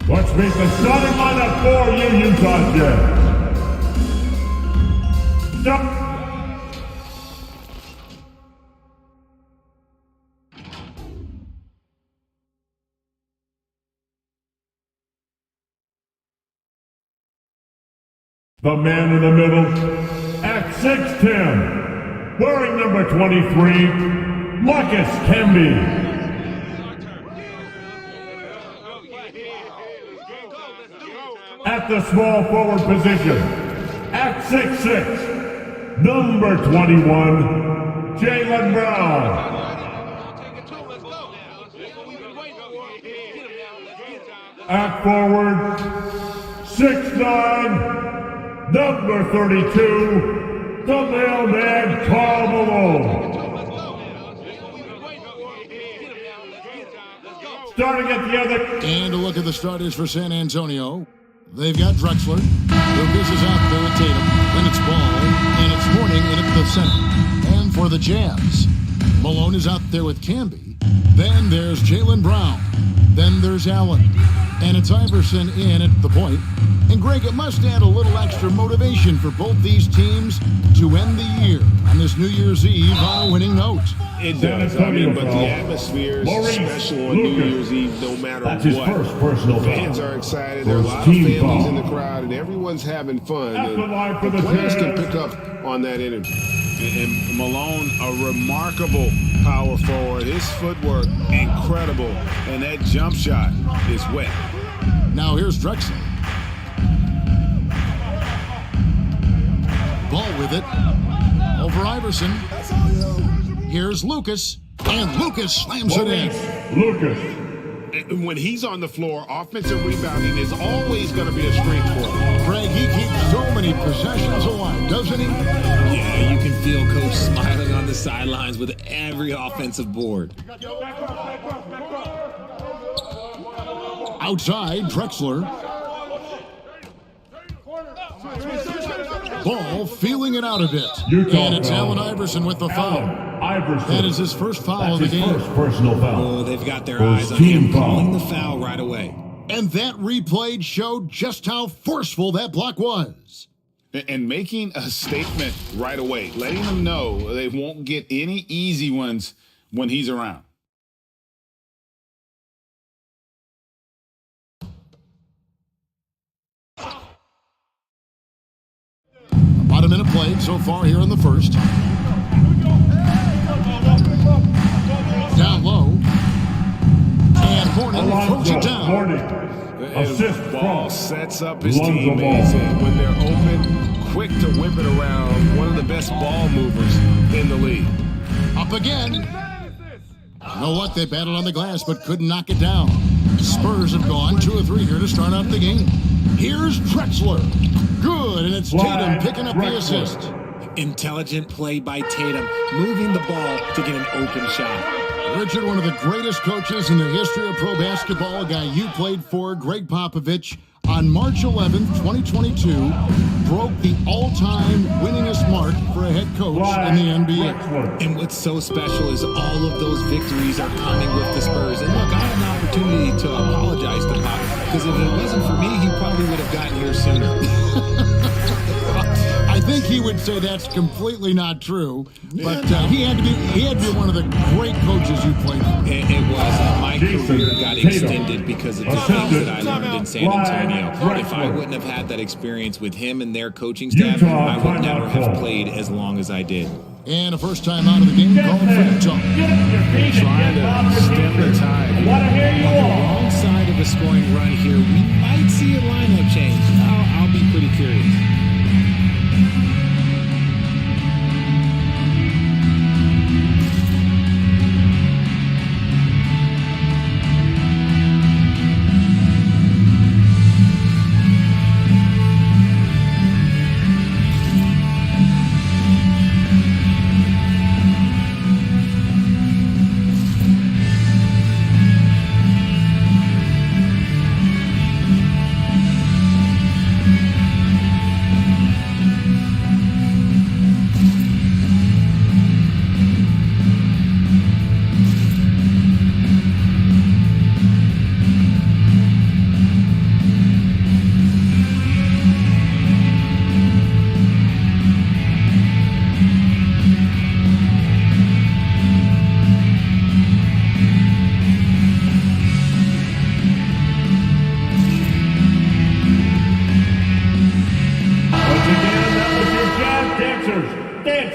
Let's meet the starting lineup for you, Utah Jazz. The man in the middle, at 6'10", wearing number 23, Marcus Camby. At the small forward position, at 6'6", number 21, Jaylen Brown. At forward, 6'9", number 32, the mailman, Karl Malone. Starting at the other. And a look at the starters for San Antonio. They've got Drexler. Lucas is out there with Tatum. Then it's Ball. And it's Mourning in at the center. And for the Jazz, Malone is out there with Camby. Then there's Jaylen Brown. Then there's Allen. And it's Iverson in at the point. And Greg, it must add a little extra motivation for both these teams to end the year on this New Year's Eve on a winning note. It does. I mean, but the atmosphere is special on New Year's Eve no matter what. Fans are excited. There are a lot of families in the crowd, and everyone's having fun. And the players can pick up on that energy. And Malone, a remarkable power forward. His footwork, incredible. And that jump shot is wet. Now here's Drexler. Ball with it. Over Iverson. Here's Lucas. And Lucas slams it in. Lucas. When he's on the floor, offensive rebounding is always going to be a strength for him. Greg, he keeps so many possessions alive, doesn't he? Yeah, you can feel Coach smiling on the sidelines with every offensive board. Outside, Drexler. Ball feeling it out a bit. And it's Allen Iverson with the foul. That is his first foul of the game. Personal foul. Oh, they've got their eyes on him calling the foul right away. And that replayed showed just how forceful that block was. And making a statement right away, letting them know they won't get any easy ones when he's around. About a minute played so far here in the first. Down low. And Mourning throws it down. Assist Ball sets up his teammates, and when they're open, quick to whip it around. One of the best ball movers in the league. Up again. You know what? They battled on the glass but couldn't knock it down. Spurs have gone 2 of 3 here to start out the game. Here's Drexler. Good, and it's Tatum picking up the assist. Intelligent play by Tatum, moving the ball to get an open shot. Richard, one of the greatest coaches in the history of pro basketball, a guy you played for, Greg Popovich, on March 11th, 2022, broke the all-time winningest mark for a head coach in the NBA. And what's so special is all of those victories are coming with the Spurs. And look, I had an opportunity to apologize to Pop, because if it wasn't for me, he probably would have gotten here sooner. I think he would say that's completely not true, but he had to be one of the great coaches you played for. It was. My career got extended because of the things that I learned in San Antonio. If I wouldn't have had that experience with him and their coaching staff, I would never have played as long as I did. And a first time out of the game called for Utah. Trying to stem the tide. On the wrong side of a scoring run here, we might see a lineup change. I'll be pretty curious.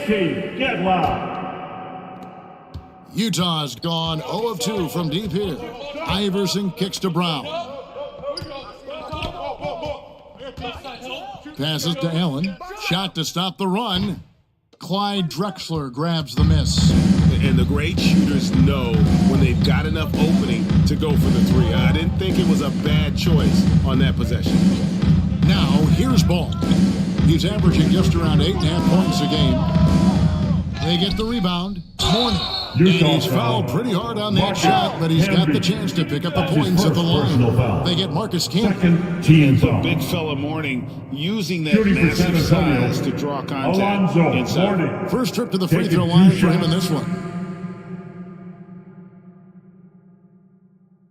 team, get loud. Utah's gone 0 of 2 from deep here. Iverson kicks to Brown. Passes to Allen. Shot to stop the run. Clyde Drexler grabs the miss. And the great shooters know when they've got enough opening to go for the three. I didn't think it was a bad choice on that possession. Now, here's Ball. He's averaging just around 8.5 points a game. They get the rebound. Mourning. And he's fouled pretty hard on that shot, but he's got the chance to pick up the points at the line. They get Marcus Camp. Big fella Mourning using that massive size to draw contact inside. First trip to the free throw line for him in this one.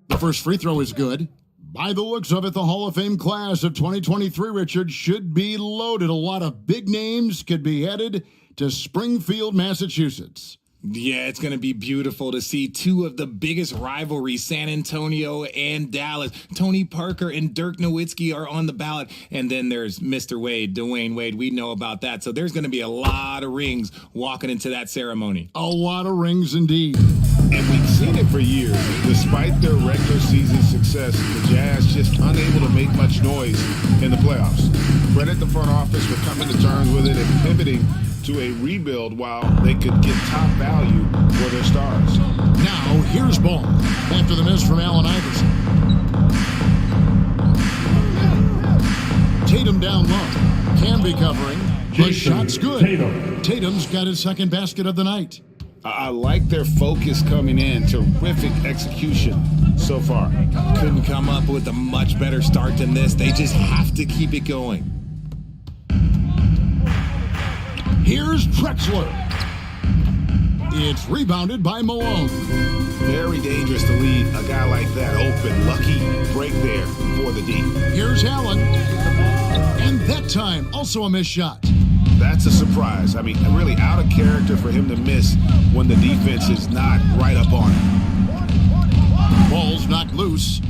The first free throw is good. By the looks of it, the Hall of Fame class of 2023, Richard, should be loaded. A lot of big names could be headed to Springfield, Massachusetts. Yeah, it's going to be beautiful to see two of the biggest rivalries, San Antonio and Dallas. Tony Parker and Dirk Nowitzki are on the ballot. And then there's Mr. Wade, Dwayne Wade. We know about that. So there's going to be a lot of rings walking into that ceremony. A lot of rings indeed. And we've seen it for years. Despite their regular season success, the Jazz just unable to make much noise in the playoffs. Credit the front office for coming to terms with it and pivoting to a rebuild while they could get top value for their stars. Now, here's Ball after the miss from Allen Iverson. Tatum down low. Can be covering. The shot's good. Tatum's got his second basket of the night. I like their focus coming in. Terrific execution so far. Couldn't come up with a much better start than this. They just have to keep it going. Here's Drexler. It's rebounded by Malone. Very dangerous to leave a guy like that open. Lucky break there for the D. Here's Allen. And that time, also a missed shot. That's a surprise. I mean, really out of character for him to miss when the defense is not right up on him. Ball's knocked loose.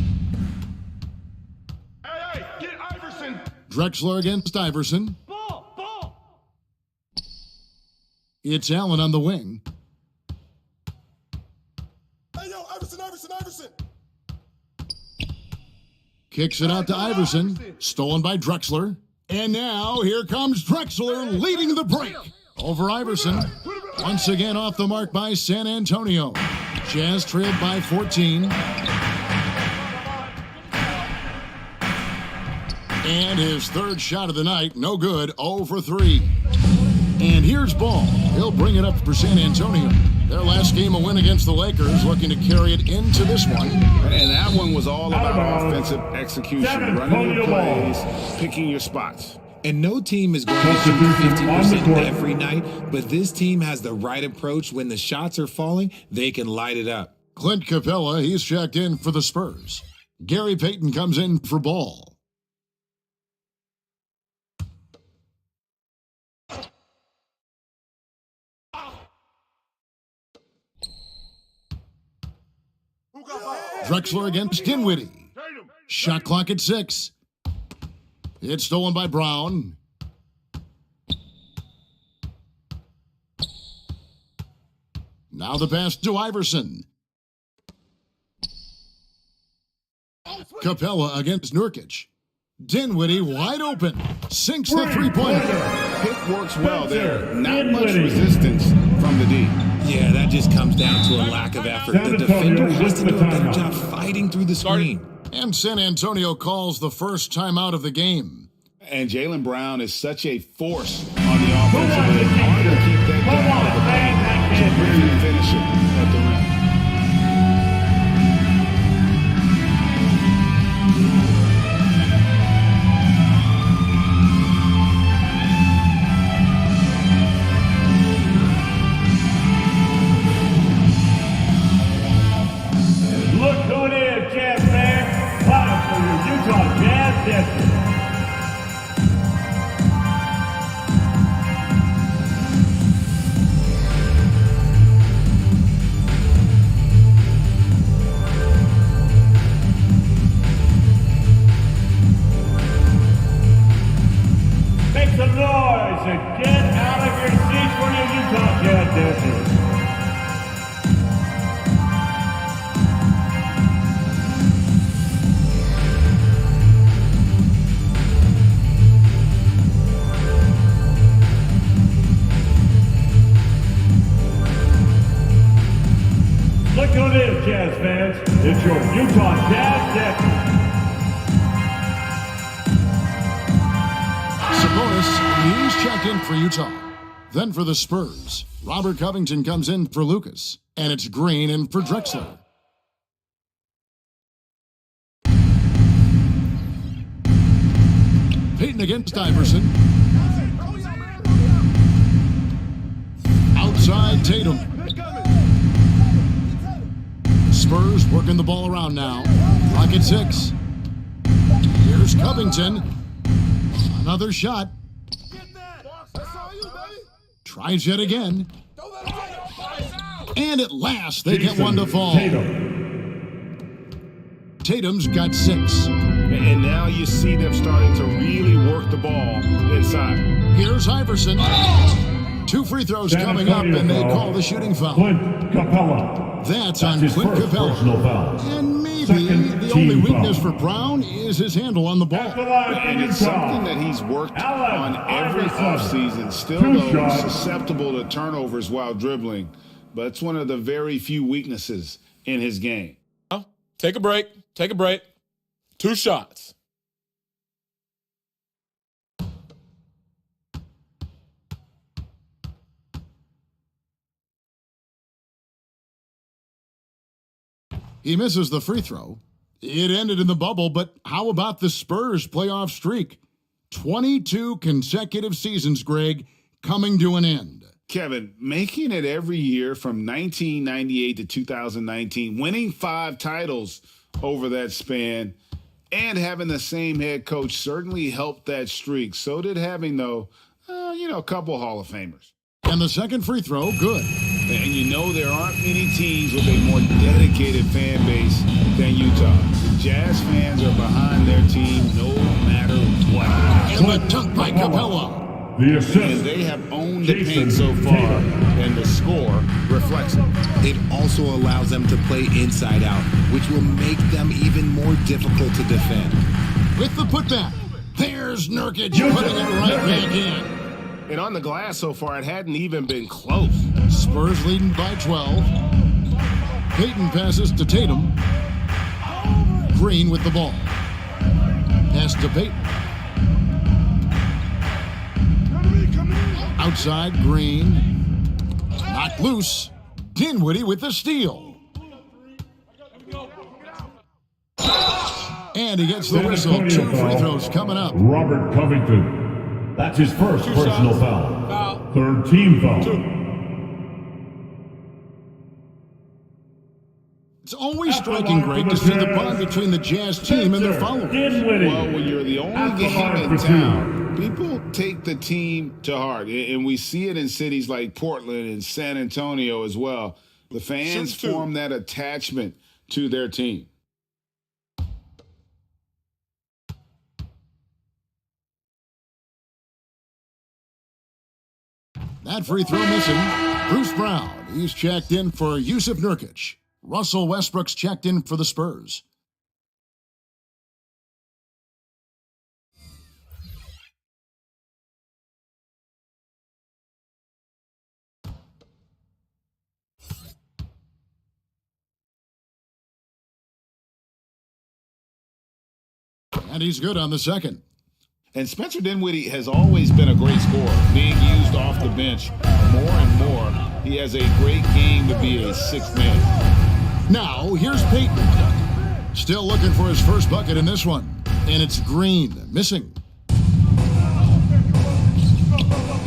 Hey, get Iverson. Drexler against Iverson. It's Allen on the wing. Hey, yo, Iverson. Kicks it out to Iverson. Stolen by Drexler. And now here comes Drexler leading the break. Over Iverson. Once again off the mark by San Antonio. Jazz trailed by 14. And his third shot of the night, no good, 0 for 3. And here's Ball. He'll bring it up for San Antonio. Their last game, a win against the Lakers, looking to carry it into this one. And that one was all about offensive execution, running your plays, picking your spots. And no team is going to shoot 50% every night, but this team has the right approach. When the shots are falling, they can light it up. Clint Capella, he's checked in for the Spurs. Gary Payton comes in for Ball. Drexler against Dinwiddie. Shot clock at 6. It's stolen by Brown. Now the pass to Iverson. Capella against Nurkic. Dinwiddie wide open. Sinks the three-pointer. Pick works well there. Not much resistance from the D. Yeah, that just comes down to a lack of effort. The defender has to do a better job fighting through the screen. And San Antonio calls the first timeout of the game. And Jaylen Brown is such a force on the offensive end. Hard to keep that guy out of the paint. To really finish it at the rim. Make some noise and get out of your seats for your Utah Jazz dancers. Look who it is, Jazz fans. It's your Utah Jazz dancers. Sabonis, he's checked in for Utah. Then for the Spurs, Robert Covington comes in for Lucas, and it's Green in for Drexler. Payton against Iverson. Outside Tatum. Spurs working the ball around now. Clock at 6. Here's Covington. Another shot. Tries yet again. And at last, they get one to fall. Tatum's got 6. And now you see them starting to really work the ball inside. Here's Iverson. 2 free throws coming up, and they call the shooting foul. Clint Capella. That's on Clint Capella. And maybe the only weakness for Brown is his handle on the ball. And it's something that he's worked on every offseason. Still, though, susceptible to turnovers while dribbling. But it's one of the very few weaknesses in his game. Take a break. Take a break. 2 shots. He misses the free throw. It ended in the bubble, but how about the Spurs playoff streak? 22 consecutive seasons, Greg, coming to an end. Kevin, making it every year from 1998 to 2019, winning 5 titles over that span, and having the same head coach certainly helped that streak. So did having, though, a couple Hall of Famers. And the second free throw, good. And you know there aren't many teams with a more dedicated fan base than Utah. The Jazz fans are behind their team no matter what. And the dunk by Capella. The assist. And they have owned the paint so far, and the score reflects it. It also allows them to play inside out, which will make them even more difficult to defend. With the putback, there's Nurkic putting it right back in. And on the glass so far, it hadn't even been close. Spurs leading by 12. Payton passes to Tatum. Green with the ball. Pass to Payton. Outside, Green. Knocked loose. Dinwiddie with the steal. And he gets the whistle. 2 free throws coming up. Robert Covington. That's his first personal foul. Third team foul. 2. It's always striking, Greg, to see the bond between the Jazz team and their followers. Well, when you're the only game in town, people take the team to heart. And we see it in cities like Portland and San Antonio as well. The fans form that attachment to their team. That free throw missing. Bruce Brown, he's checked in for Yusuf Nurkic. Russell Westbrook's checked in for the Spurs. And he's good on the second. And Spencer Dinwiddie has always been a great scorer, being used off the bench more and more. He has a great game to be a 6th man. Now, here's Payton. Still looking for his first bucket in this one. And it's Green, missing.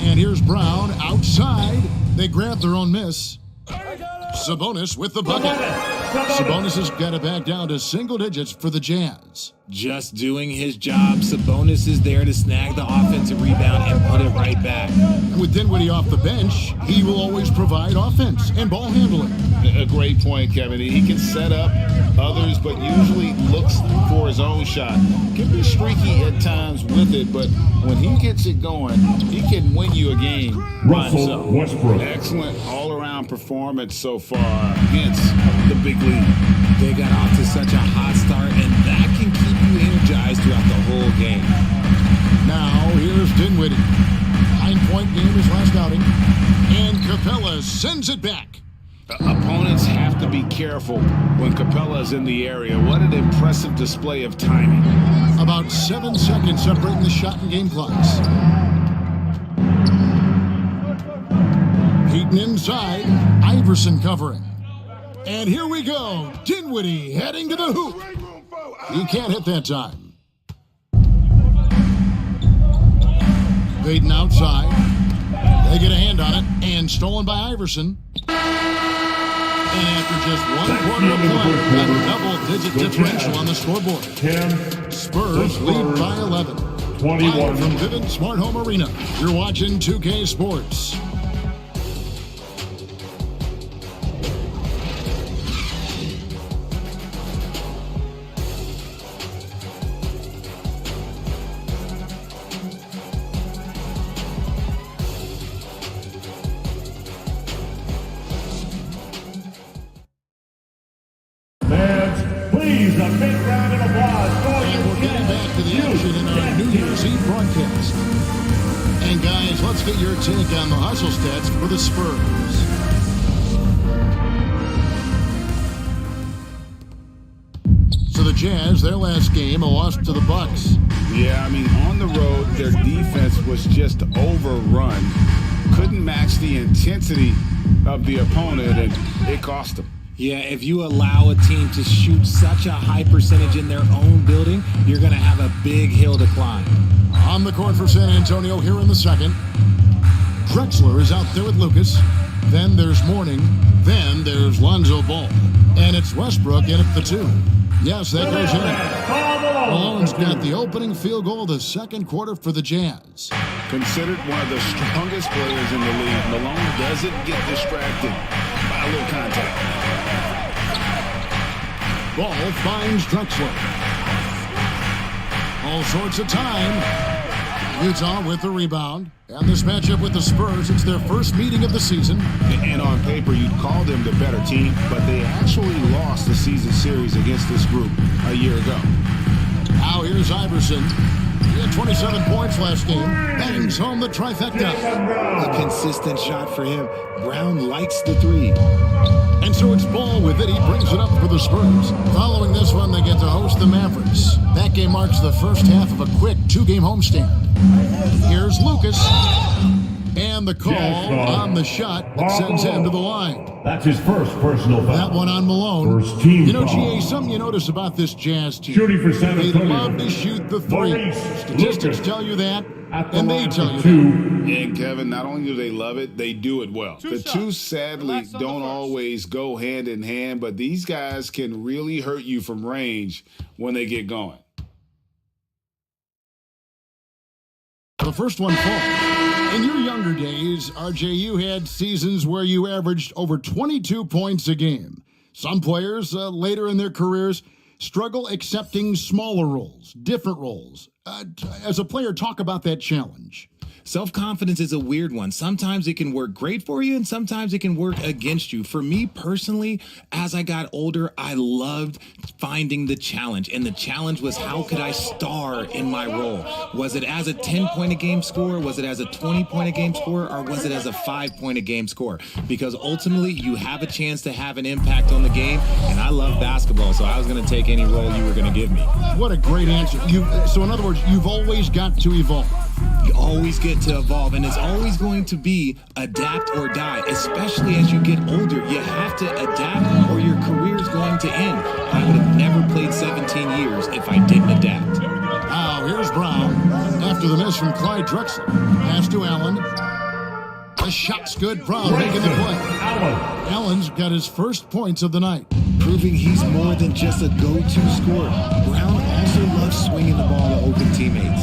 And here's Brown outside. They grab their own miss. Sabonis with the bucket. Sabonis has got it back down to single digits for the Jazz. Just doing his job. Sabonis is there to snag the offensive rebound and put it right back. With Dinwiddie off the bench, he will always provide offense and ball handling. A great point, Kevin. He can set up others, but usually looks for his own shot. Can be streaky at times with it, but when he gets it going, he can win you a game by himself. Westbrook. Excellent all-around performance so far against the big league. They got off to such a hot start, and that can keep you energized throughout the whole game. Now, here's Dinwiddie. 9-point game his last outing, and Capella sends it back. Opponents have to be careful when Capella is in the area. What an impressive display of timing. About 7 seconds separating the shot and game clocks. Heaton inside, Iverson covering. And here we go, Dinwiddie heading to the hoop. He can't hit that time. Baden outside. They get a hand on it, and stolen by Iverson. And after just 1 quarter of play, a double-digit differential on the scoreboard. Spurs lead by 11. 21. From Vivint Smart Home Arena, you're watching 2K Sports. Please, a big round of applause for you. We're getting back to the action in our New Year's Eve broadcast. And guys, let's get your take on the hustle stats for the Spurs. So the Jazz, their last game, a loss to the Bucks. Yeah, I mean, on the road, their defense was just overrun. Couldn't match the intensity of the opponent, and it cost them. Yeah, if you allow a team to shoot such a high percentage in their own building, you're going to have a big hill to climb. On the court for San Antonio here in the second. Drexler is out there with Lucas. Then there's Mourning. Then there's Lonzo Ball. And it's Westbrook in at the 2. Yes, that goes in. Malone's got the opening field goal of the second quarter for the Jazz. Considered one of the strongest players in the league, Malone doesn't get distracted by a little contact. Ball finds Drexler. All sorts of time. Utah with the rebound. And this matchup with the Spurs, it's their first meeting of the season. And on paper, you'd call them the better team, but they actually lost the season series against this group a year ago. Now here's Iverson. He had 27 points last game. Bangs home the trifecta. A consistent shot for him. Brown likes the 3. And so it's Ball with it. He brings it up for the Spurs. Following this one, they get to host the Mavericks. That game marks the first half of a quick 2-game homestand. Here's Lucas. And the call on the shot that sends him to the line. That's his first personal foul. That one on Malone. First team you know, foul. GA, something you notice about this Jazz team. Shooting for San Antonio. They love to shoot the 3. Statistics tell you that, and they tell you 2. that. And Kevin, not only do they love it, they do it well. The two sadly don't always go hand in hand, but these guys can really hurt you from range when they get going. The first one falls. In your younger days, RJ, you had seasons where you averaged over 22 points a game. Some players later in their careers struggle accepting smaller roles, different roles. As a player, talk about that challenge. Self-confidence is a weird one. Sometimes it can work great for you, and sometimes it can work against you. For me personally, as I got older, I loved finding the challenge. And the challenge was, how could I star in my role? Was it as a 10-point-a-game scorer? Was it as a 20-point-a-game scorer? Or was it as a 5-point-a-game scorer? Because ultimately, you have a chance to have an impact on the game. And I love basketball, so I was going to take any role you were going to give me. What a great answer. So in other words, you've always got to evolve. You always get to evolve, and it's always going to be adapt or die, especially as you get older. You have to adapt or your career is going to end. I would have never played 17 years if I didn't adapt. Now, here's Brown. After the miss from Clyde Drexler. Pass to Allen. The shot's good. Brown making the play. Allen's got his first points of the night. proving he's more than just a go-to scorer. Brown also loves swinging the ball to open teammates.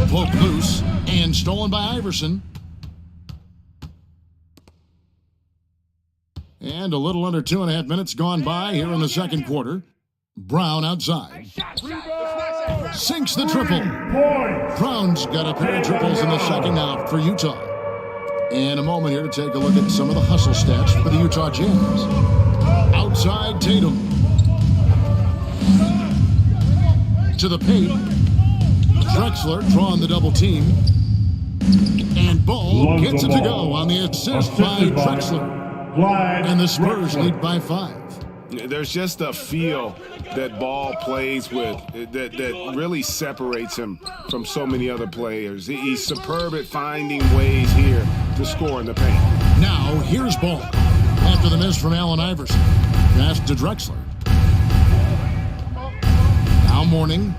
Poked loose and stolen by Iverson. And a little under 2.5 minutes gone by here in the second quarter. Brown outside. Sinks the triple. Brown's got a pair of triples in the second now for Utah. And a moment here to take a look at some of the hustle stats for the Utah Jazz. Outside Tatum. To the paint. Drexler drawing the double team. And Ball gets it to go on the assist by Drexler. And the Spurs lead by 5. There's just a feel that Ball plays with that really separates him from so many other players. He's superb at finding ways here to score in the paint. Now, here's Ball. After the miss from Allen Iverson. Pass to Drexler. Now Mourning.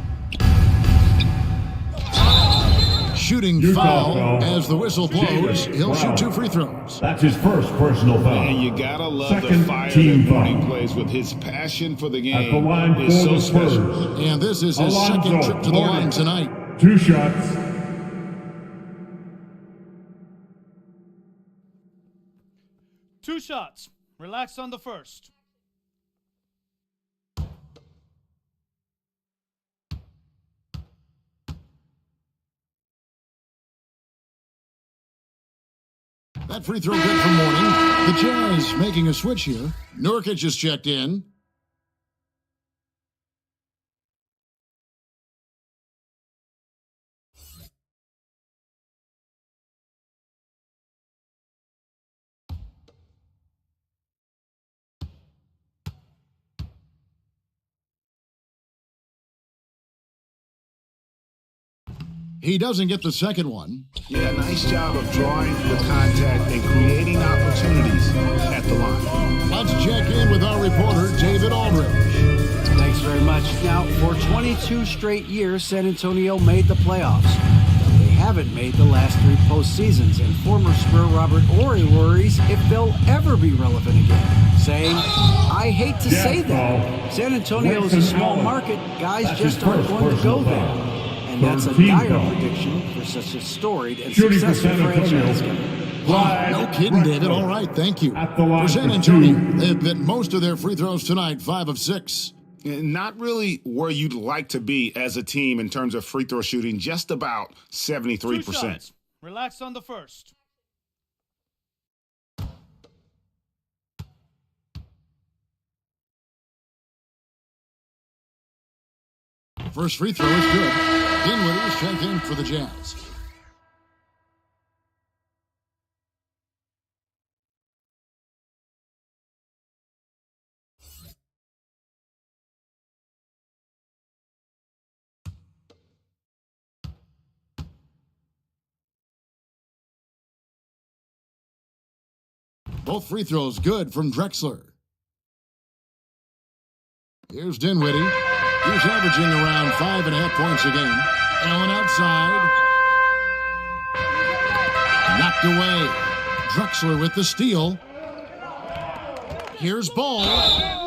Shooting foul as the whistle blows. He'll shoot 2 free throws. That's his first personal foul. And you gotta love the fire that Mourning plays with. His passion for the game is so special. And this is his second trip to the line tonight. 2 shots. Two shots. Relax on the first. That free throw good for Mourning. The Jazz making a switch here. Nurkic is checked in. He doesn't get the second one. Yeah, nice job of drawing the contact and creating opportunities at the line. Let's check in with our reporter, David Aldridge. Thanks very much. Now, for 22 straight years, San Antonio made the playoffs. They haven't made the last 3 postseasons, and former Spur Robert Horry worries if they'll ever be relevant again, saying, I hate to say that. San Antonio is a small market. Guys just aren't going to go there. And that's a dire prediction for such a storied and successful franchise. Wow, no kidding, David. All right, thank you. For San Antonio, they've hit most of their free throws tonight, 5 of 6. Not really where you'd like to be as a team in terms of free throw shooting, just about 73%. 2 shots. Relax on the first. First free throw is good. Dinwiddie is checked in for the Jazz. Both free throws good from Drexler. Here's Dinwiddie. He's averaging around 5.5 points a game. Allen outside. Knocked away. Drexler with the steal. Here's Ball.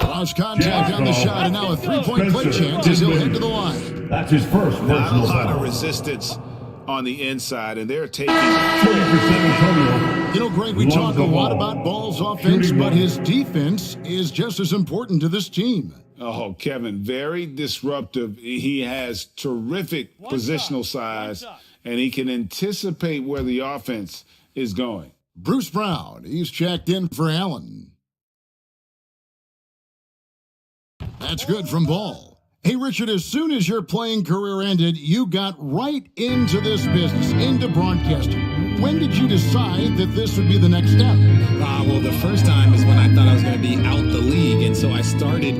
Lost contact on the shot, and now a 3-point play chance as he'll head to the line. That's his first personal Not a lot foul. of resistance on the inside, and they're taking. You know, Greg, we talk a lot about Ball's offense, but his defense is just as important to this team. Oh, Kevin, very disruptive. He has terrific positional size, and he can anticipate where the offense is going. Bruce Brown, he's checked in for Allen. That's good from Ball. Hey, Richard, as soon as your playing career ended, you got right into this business, into broadcasting. When did you decide that this would be the next step? Well, the first time is when I thought I was going to be out the league, and so I started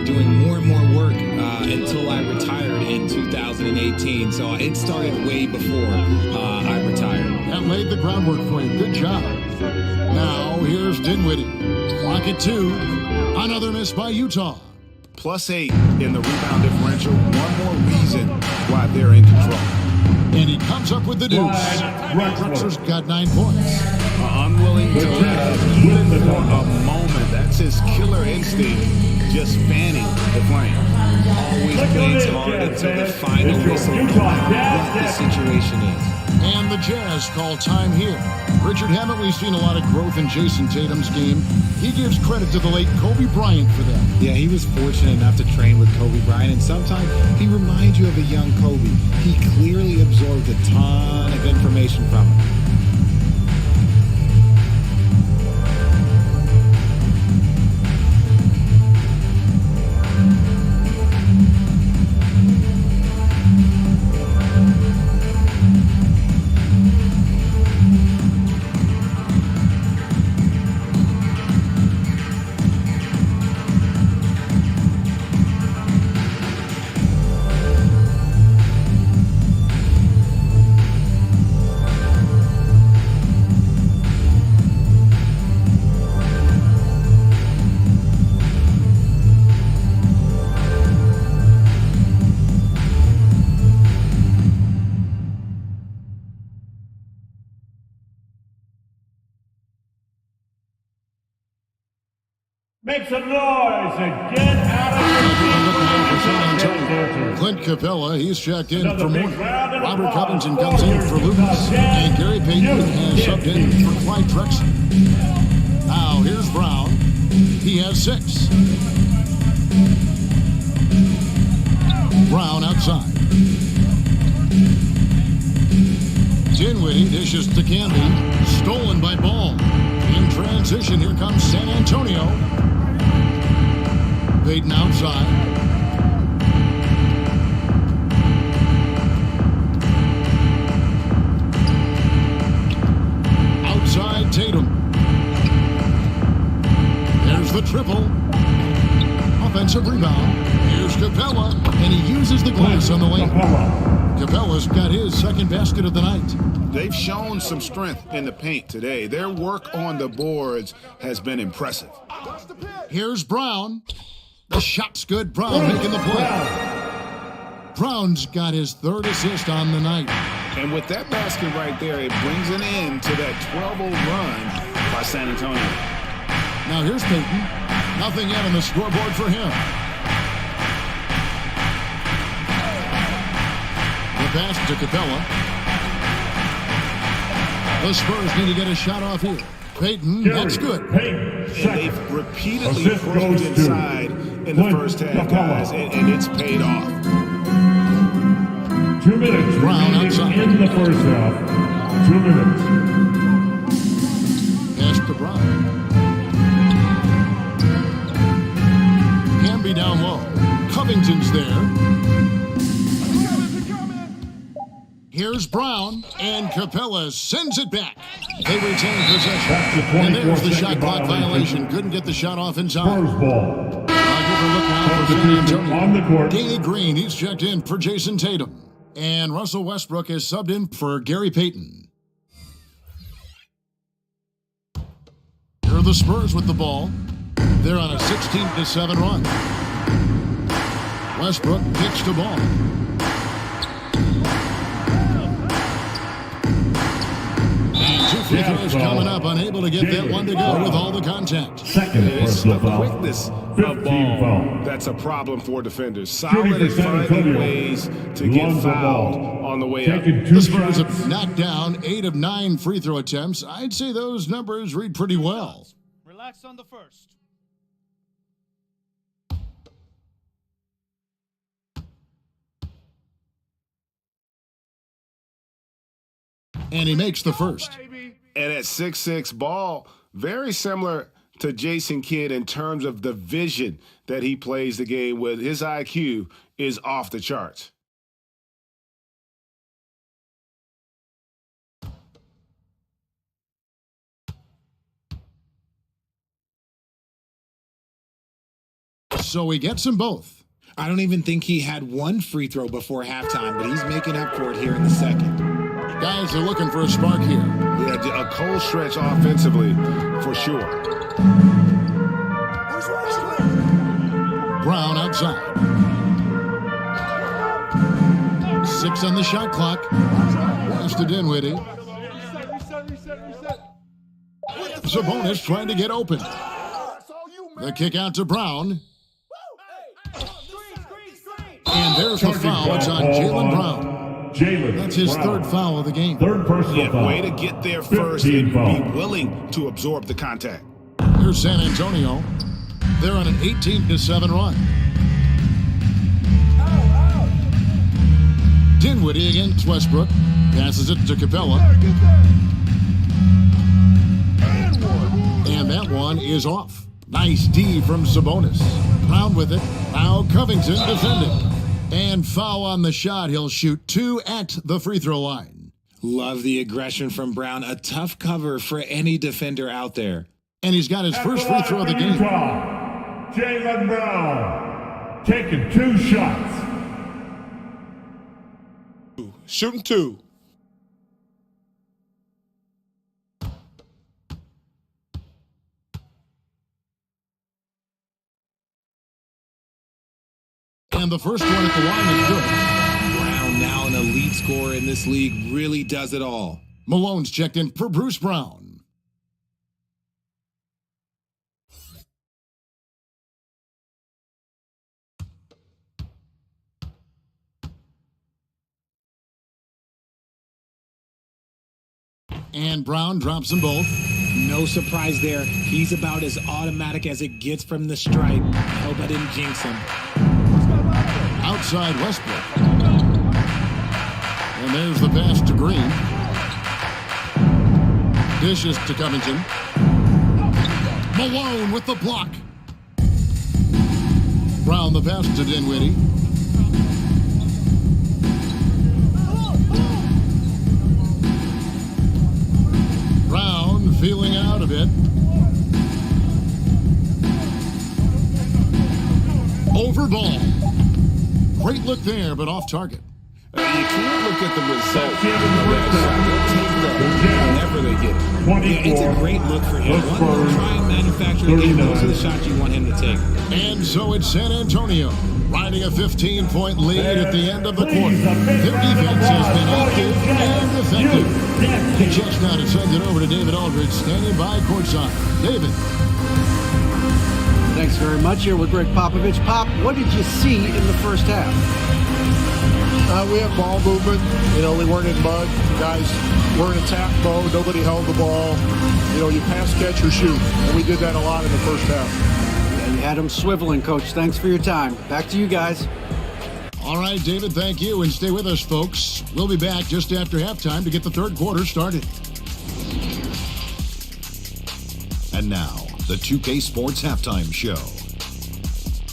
doing more and more work until I retired in 2018. So it started way before I retired. That laid the groundwork for you. Good job. Now, here's Dinwiddie. Clock at 2. Another miss by Utah. +8 in the rebound differential. One more reason why they're in control. And he comes up with the deuce. Drexler's got 9 points. Unwilling to let it even for a moment. That's his killer instinct, just fanning the flame. Always plays hard until the final whistle, no matter what the situation is. And the Jazz call time here. Richard, haven't we seen a lot of growth in Jason Tatum's game? He gives credit to the late Kobe Bryant for that. Yeah, he was fortunate enough to train with Kobe Bryant, and sometimes he reminds you of a young Kobe. He clearly absorbed a ton of information from him. Make some noise and get out of Clint Capella, he's checked in for Moore. Robert Covington comes in for Lucas. And Gary Payton has subbed in for Clyde Drexler. Now here's Brown. He has 6. Brown outside. Dinwiddie dishes to Canby. Stolen by Ball. In transition, here comes San Antonio. Payton outside. Outside Tatum. There's the triple. Offensive rebound. Here's Capella, and he uses the glass on the lane. Capella's got his second basket of the night. They've shown some strength in the paint today. Their work on the boards has been impressive. Here's Brown. The shot's good. Brown making the play. Brown's got his 3rd assist on the night. And with that basket right there, it brings an end to that 12-0 run by San Antonio. Now here's Payton. Nothing yet on the scoreboard for him. The pass to Capella. The Spurs need to get a shot off here. Payton, that's good. And they've repeatedly pushed inside in the first half, guys, and it's paid off. 2 minutes Brown outside. In the first half. 2 minutes. Pass to Brown. Canby down low. Covington's there. Here's Brown, and Capella sends it back. They retain possession. And there's the shot clock violation. Couldn't get the shot off in time. Spurs ball. On the court. Danny Green, he's checked in for Jason Tatum. And Russell Westbrook is subbed in for Gary Payton. Here are the Spurs with the ball. They're on a 16-7 run. Westbrook kicks the ball. Free throws coming up, unable to get that one to go with all the contact. It's the quickness of ball that's a problem for defenders. Solid at finding ways to get fouled on the way up. The Spurs have knocked down 8 of 9 free throw attempts. I'd say those numbers read pretty well. Relax on the first. And he makes the first. And at 6'6" ball, very similar to Jason Kidd in terms of the vision that he plays the game with. His IQ is off the charts. So he gets them both. I don't even think he had one free throw before halftime, but he's making up for it here in the second. Guys are looking for a spark here. Yeah, a cold stretch offensively, for sure. Brown outside. 6 on the shot clock. Pass to Dinwiddie. Reset. Sabonis trying to get open. The kick out to Brown. And there's the foul. It's on Jaylen Brown. That's his third foul of the game. Third personal foul. Way to get there first and be willing to absorb the contact. Here's San Antonio. They're on an 18-7 run. Dinwiddie against Westbrook. Passes it to Capella. And that one is off. Nice D from Sabonis. Brown with it. Now Covington defending. And foul on the shot. He'll shoot 2 at the free throw line. Love the aggression from Brown. A tough cover for any defender out there. And he's got his first free throw of the game. Jaylen Brown taking 2 shots. Shooting 2. And the first one at the line is good. Brown, now an elite scorer in this league, really does it all. Malone's checked in for Bruce Brown. And Brown drops them both. No surprise there. He's about as automatic as it gets from the stripe. Hope I didn't jinx him. Outside Westbrook. And there's the pass to Green. Dishes to Covington. Malone with the block. Brown the pass to Dinwiddie. Brown feeling out a bit. Over ball. Great look there, but off target. You can't look at the results. Whenever they get it. It's a great look for him. Try and manufacture a game. Those are the shots you want him to take. And so it's San Antonio riding a 15-point lead at the end of the quarter. Their defense has been active and effective. The Jets now to send it over to David Aldridge, standing by courtside. David. Thanks very much. Here with Greg Popovich. Pop, what did you see in the first half? We had ball movement. They weren't in mud. The guys were in attack mode. Nobody held the ball. You pass, catch, or shoot. And we did that a lot in the first half. Yeah, you had them swiveling, Coach. Thanks for your time. Back to you guys. All right, David, thank you. And stay with us, folks. We'll be back just after halftime to get the third quarter started. And now, the 2K Sports Halftime Show.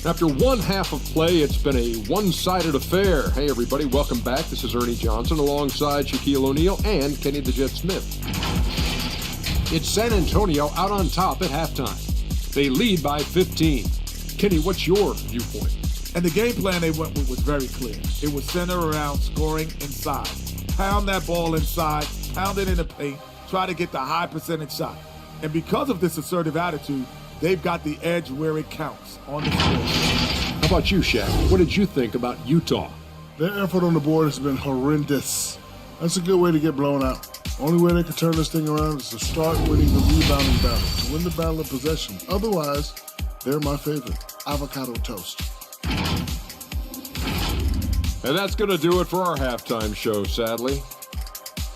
After one half of play, it's been a one-sided affair. Hey, everybody, welcome back. This is Ernie Johnson alongside Shaquille O'Neal and Kenny the Jet Smith. It's San Antonio out on top at halftime. They lead by 15. Kenny, what's your viewpoint? And the game plan they went with was very clear. It was centered around scoring inside. Pound that ball inside, pound it in the paint, try to get the high percentage shot. And because of this assertive attitude, they've got the edge where it counts on the field. How about you, Shaq? What did you think about Utah? Their effort on the board has been horrendous. That's a good way to get blown out. Only way they can turn this thing around is to start winning the rebounding battle, to win the battle of possession. Otherwise, they're my favorite. Avocado toast. And that's going to do it for our halftime show, sadly.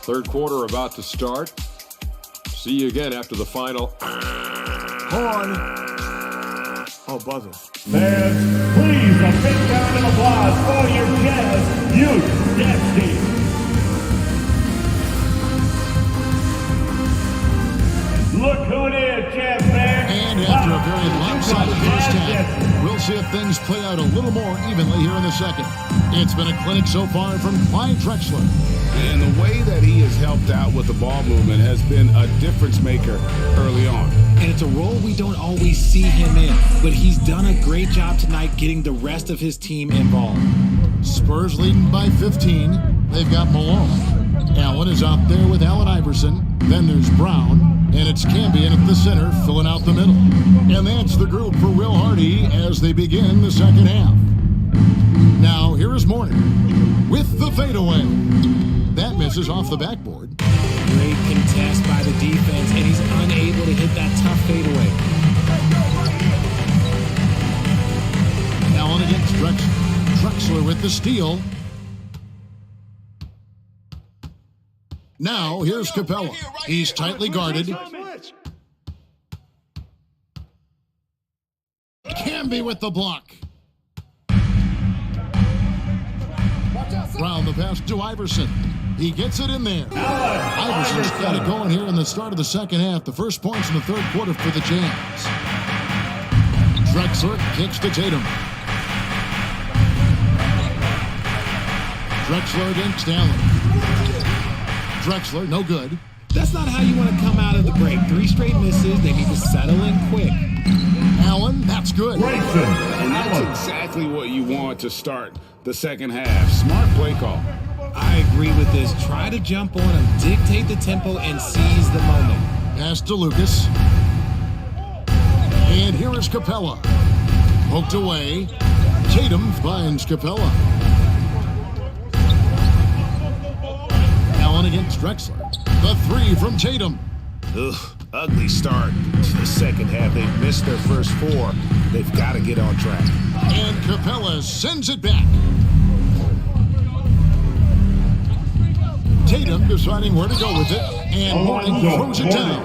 Third quarter about to start. See you again after the final. Horn. Oh, buzzer. Fans, please, a big round of applause for your Jazz Youth Dance Team. Look who it is, Jazz fans. And after a very lopsided first half, we'll see if things play out a little more evenly here in the second. It's been a clinic so far from Clyde Drexler. And the way that he has helped out with the ball movement has been a difference maker early on. And it's a role we don't always see him in, but he's done a great job tonight getting the rest of his team involved. Spurs leading by 15. They've got Malone. Allen is out there with Allen Iverson. Then there's Brown, and it's Cambion at the center, filling out the middle. And that's the group for Will Hardy as they begin the second half. Now, here is Mourning with the fadeaway. That misses off the backboard. Great contest by the defense, and he's unable to hit that tough fadeaway. Allen against Drexler. Drexler with the steal. Now, here's Capella. He's tightly guarded. Camby with the block. Brown the pass to Iverson. He gets it in there. Iverson's got it going here in the start of the second half. The first points in the third quarter for the Jams. Drexler kicks to Tatum. Drexler against Allen. Drexler, no good. That's not how you want to come out of the break. 3 straight misses. They need to settle in quick. Allen, that's good. And that's exactly what you want to start the second half. Smart play call. I agree with this. Try to jump on him, dictate the tempo, and seize the moment. Pass to Lucas. And here is Capella. Poked away. Tatum finds Capella. Allen against Drexler. The 3 from Tatum. Ugh, ugly start to the second half. They've missed their first 4. They've got to get on track. And Capella sends it back. Tatum deciding where to go with it, and Mourning throws it down.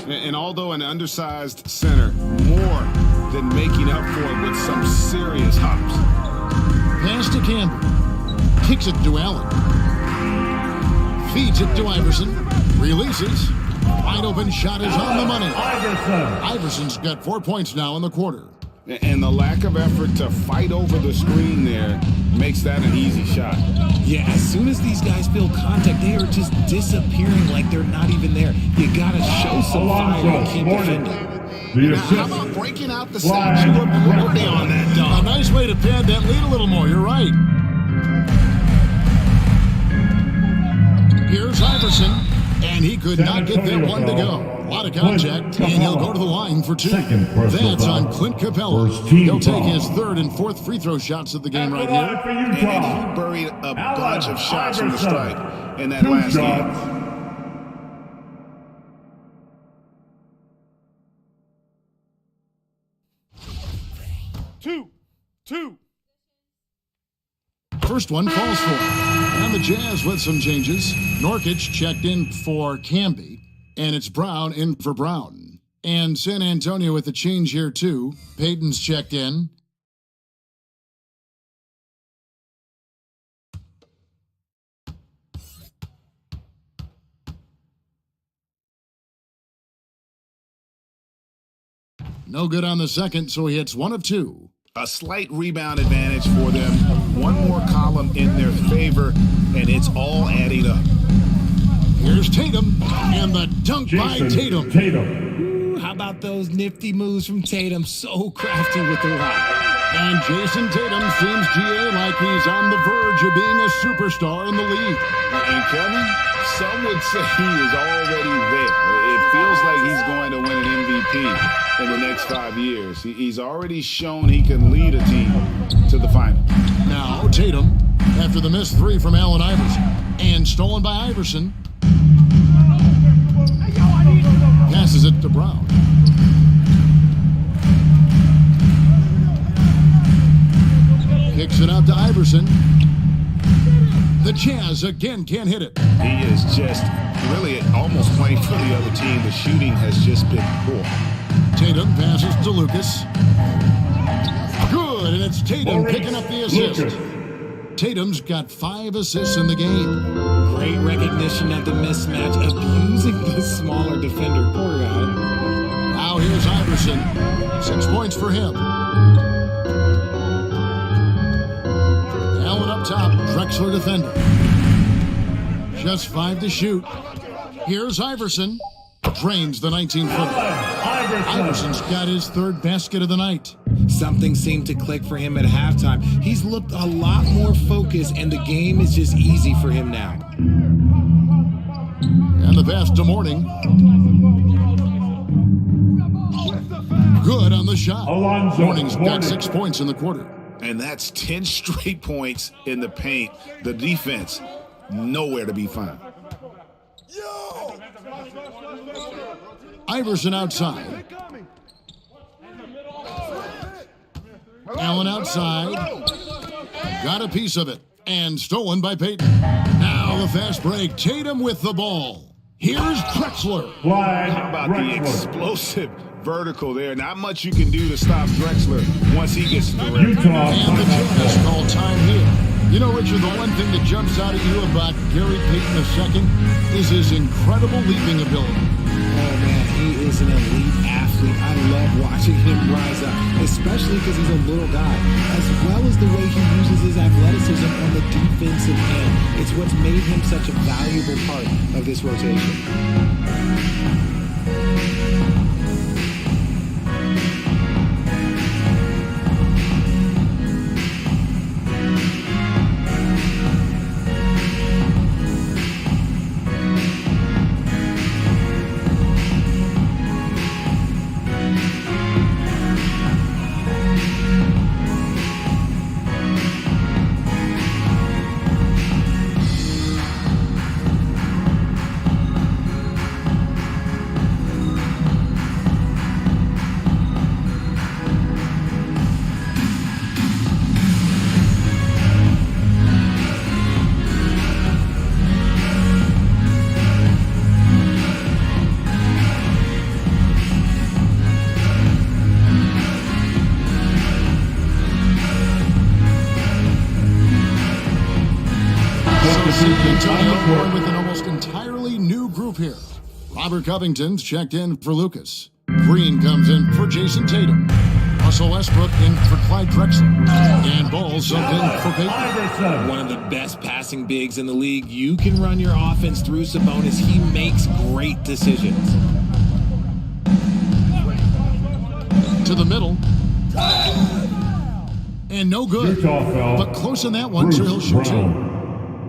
And although an undersized center, more than making up for it with some serious hops. Pass to Campbell. Kicks it to Allen. Feeds it to Iverson. Releases. Wide open shot is on the money. Iverson's got 4 points now in the quarter. And the lack of effort to fight over the screen there makes that an easy shot. Yeah, as soon as these guys feel contact, they are just disappearing like they're not even there. You gotta show some fire and keep defending. Now, how about breaking out the Statue of Liberty on that dunk? A nice way to pad that lead a little more, you're right. Here's Iverson, and he could not get that one to go. A lot of contact, and he'll go to the line for 2. That's on Clint Capella. He'll take his 3rd and 4th free throw shots of the game right here. And he buried a bunch of shots from the stripe in that last game. 2. First one falls for. And the Jazz with some changes. Nurkic checked in for Camby, and it's Brown in for Brown. And San Antonio with a change here too. Payton's checked in. No good on the second, so he hits 1 of 2. A slight rebound advantage for them. 1 more column in their favor, and it's all adding up. Here's Tatum, and the dunk by Tatum. Ooh, how about those nifty moves from Tatum? So crafty with the rock. And Jason Tatum seems, GA, like he's on the verge of being a superstar in the league. And Kevin, some would say he is already there. It feels like he's going to win an MVP in the next 5 years. He's already shown he can lead a team to the final. Now Tatum, after the missed 3 from Allen Iverson, and stolen by Iverson, passes it to Brown. Kicks it out to Iverson. The Jazz again can't hit it. He is just really almost playing for the other team. The shooting has just been poor. Tatum passes to Lucas. Good, and it's Tatum picking up the assist. Tatum's got 5 assists in the game. Great recognition of the mismatch, abusing the smaller defender. Poor guy. Now here's Iverson. 6 points for him. Allen up top, Drexler defender. Just 5 to shoot. Here's Iverson. Drains the 19-footer. Iverson's got his 3rd basket of the night. Something seemed to click for him at halftime. He's looked a lot more focused, and the game is just easy for him now. And the pass to Mourning. Good on the shot. Mourning's got 6 points in the quarter. And that's 10 straight points in the paint. The defense nowhere to be found. Iverson outside. Allen outside. Got a piece of it. And stolen by Payton. Now the fast break. Tatum with the ball. Here's Drexler. How about the explosive vertical there? Not much you can do to stop Drexler once he gets to the rim. And the Jazz call time here. You know, Richard, the one thing that jumps out at you about Gary Payton II is his incredible leaping ability. Oh, man, he is an elite athlete. I love watching him rise up, especially because he's a little guy, as well as the way he uses his athleticism on the defensive end. It's what's made him such a valuable part of this rotation. With an almost entirely new group here. Robert Covington's checked in for Lucas. Green comes in for Jason Tatum. Russell Westbrook in for Clyde Drexler. And Ball subbed in for Payton. One of the best passing bigs in the league. You can run your offense through Sabonis. He makes great decisions. To the middle. And no good. But close on that one, so he'll shoot two.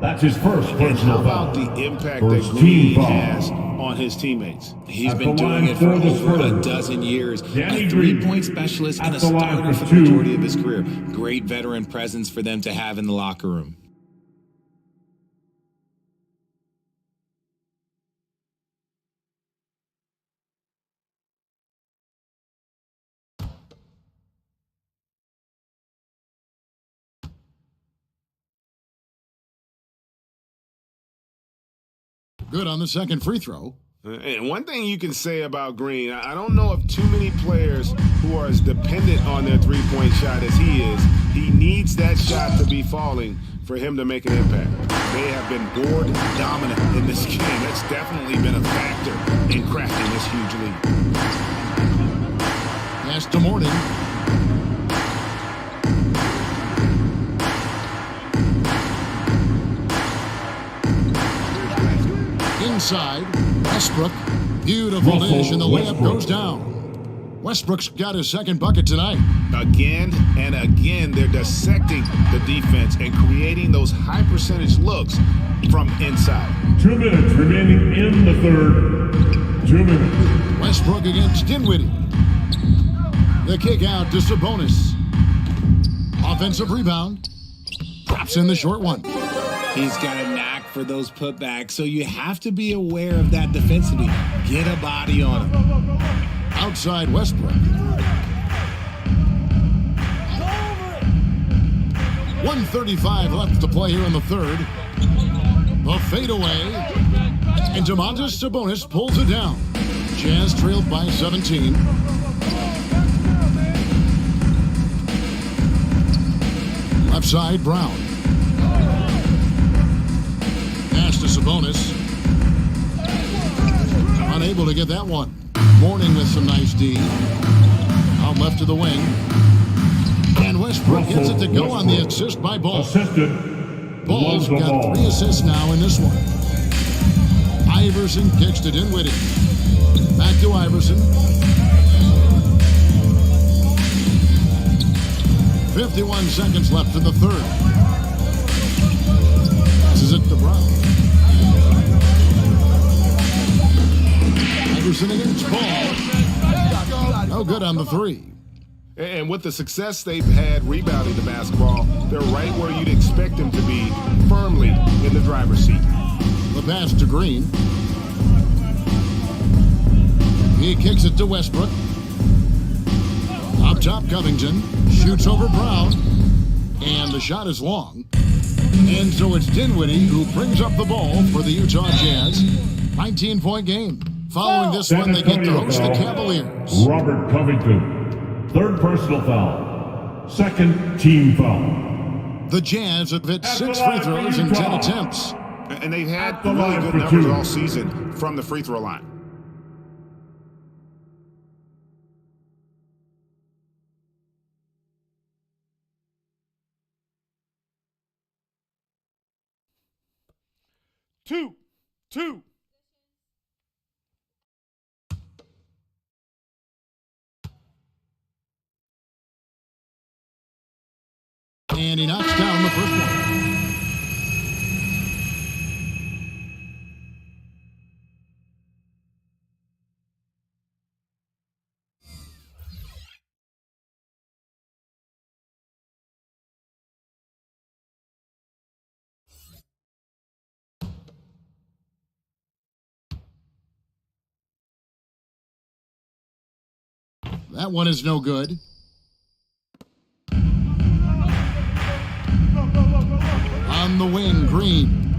That's his first personal foul. How about the impact that Green has on his teammates? He's been doing it for over a dozen years. A three-point specialist and a starter for the majority of his career. Great veteran presence for them to have in the locker room. Good on the second free throw. And one thing you can say about Green, I don't know of too many players who are as dependent on their three-point shot as he is. He needs that shot to be falling for him to make an impact. They have been board dominant in this game. That's definitely been a factor in cracking this huge lead. Pass to Morning. Inside, Westbrook. Beautiful dish, and the layup goes down. Westbrook's got his second bucket tonight. Again and again, they're dissecting the defense and creating those high-percentage looks from inside. 2 minutes remaining in the third. 2 minutes. Westbrook against Dinwiddie. The kick out to Sabonis. Offensive rebound. Drops in the short one. He's got a knack for those putbacks, so you have to be aware of that defensively. Get a body on him. Outside Westbrook. 1:35 left to play here in the third. The fadeaway. And Domantas Sabonis pulls it down. Jazz trailed by 17. Left side, Brown. Pass to Sabonis. Unable to get that one. Morning with some nice D. Out left to the wing. And Westbrook gets it to go on the assist by Ball. Ball's got 3 assists now in this one. Iverson kicks to Dinwiddie. Back to Iverson. 51 seconds left in the third. Passes it to Brown. Iverson against Ball. No good on the three. And with the success they've had rebounding the basketball, they're right where you'd expect them to be, firmly in the driver's seat. The pass to Green. He kicks it to Westbrook. Up top, Covington shoots over Brown, and the shot is long. And so it's Dinwiddie who brings up the ball for the Utah Jazz. 19-point game. Following this one, they get to host the Cavaliers. Robert Covington, third personal foul, second team foul. The Jazz have hit 6 free throws in 10 attempts. And they've had really good numbers all season from the free throw line. Two. And he knocks down the first one. That one is no good. On the wing, Green.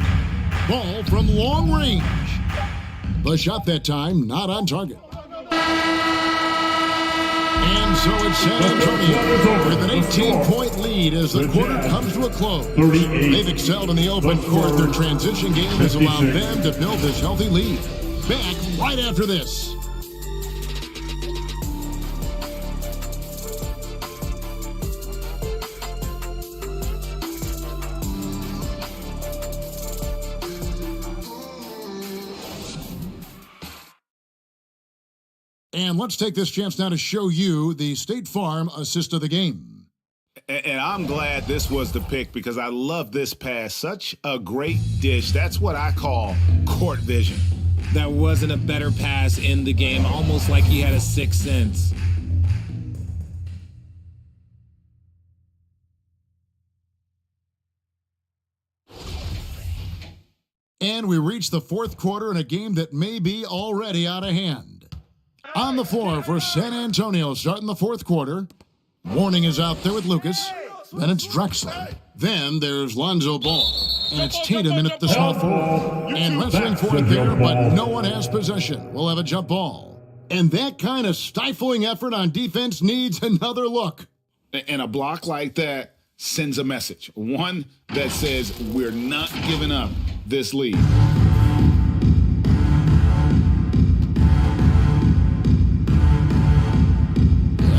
Ball from long range. The shot that time, not on target. And so it's San Antonio with an 18-point lead as the quarter comes to a close. They've excelled in the open court. Their transition game has allowed them to build this healthy lead. Back right after this. And let's take this chance now to show you the State Farm assist of the game. And I'm glad this was the pick because I love this pass. Such a great dish. That's what I call court vision. That wasn't a better pass in the game, almost like he had a sixth sense. And we reach the fourth quarter in a game that may be already out of hand. On the floor for San Antonio, starting the fourth quarter. Warning is out there with Lucas. Then it's Drexler. Then there's Lonzo Ball. And it's Tatum in at the small forward. And wrestling for it there, but no one has possession. We'll have a jump ball. And that kind of stifling effort on defense needs another look. And a block like that sends a message. One that says we're not giving up this lead.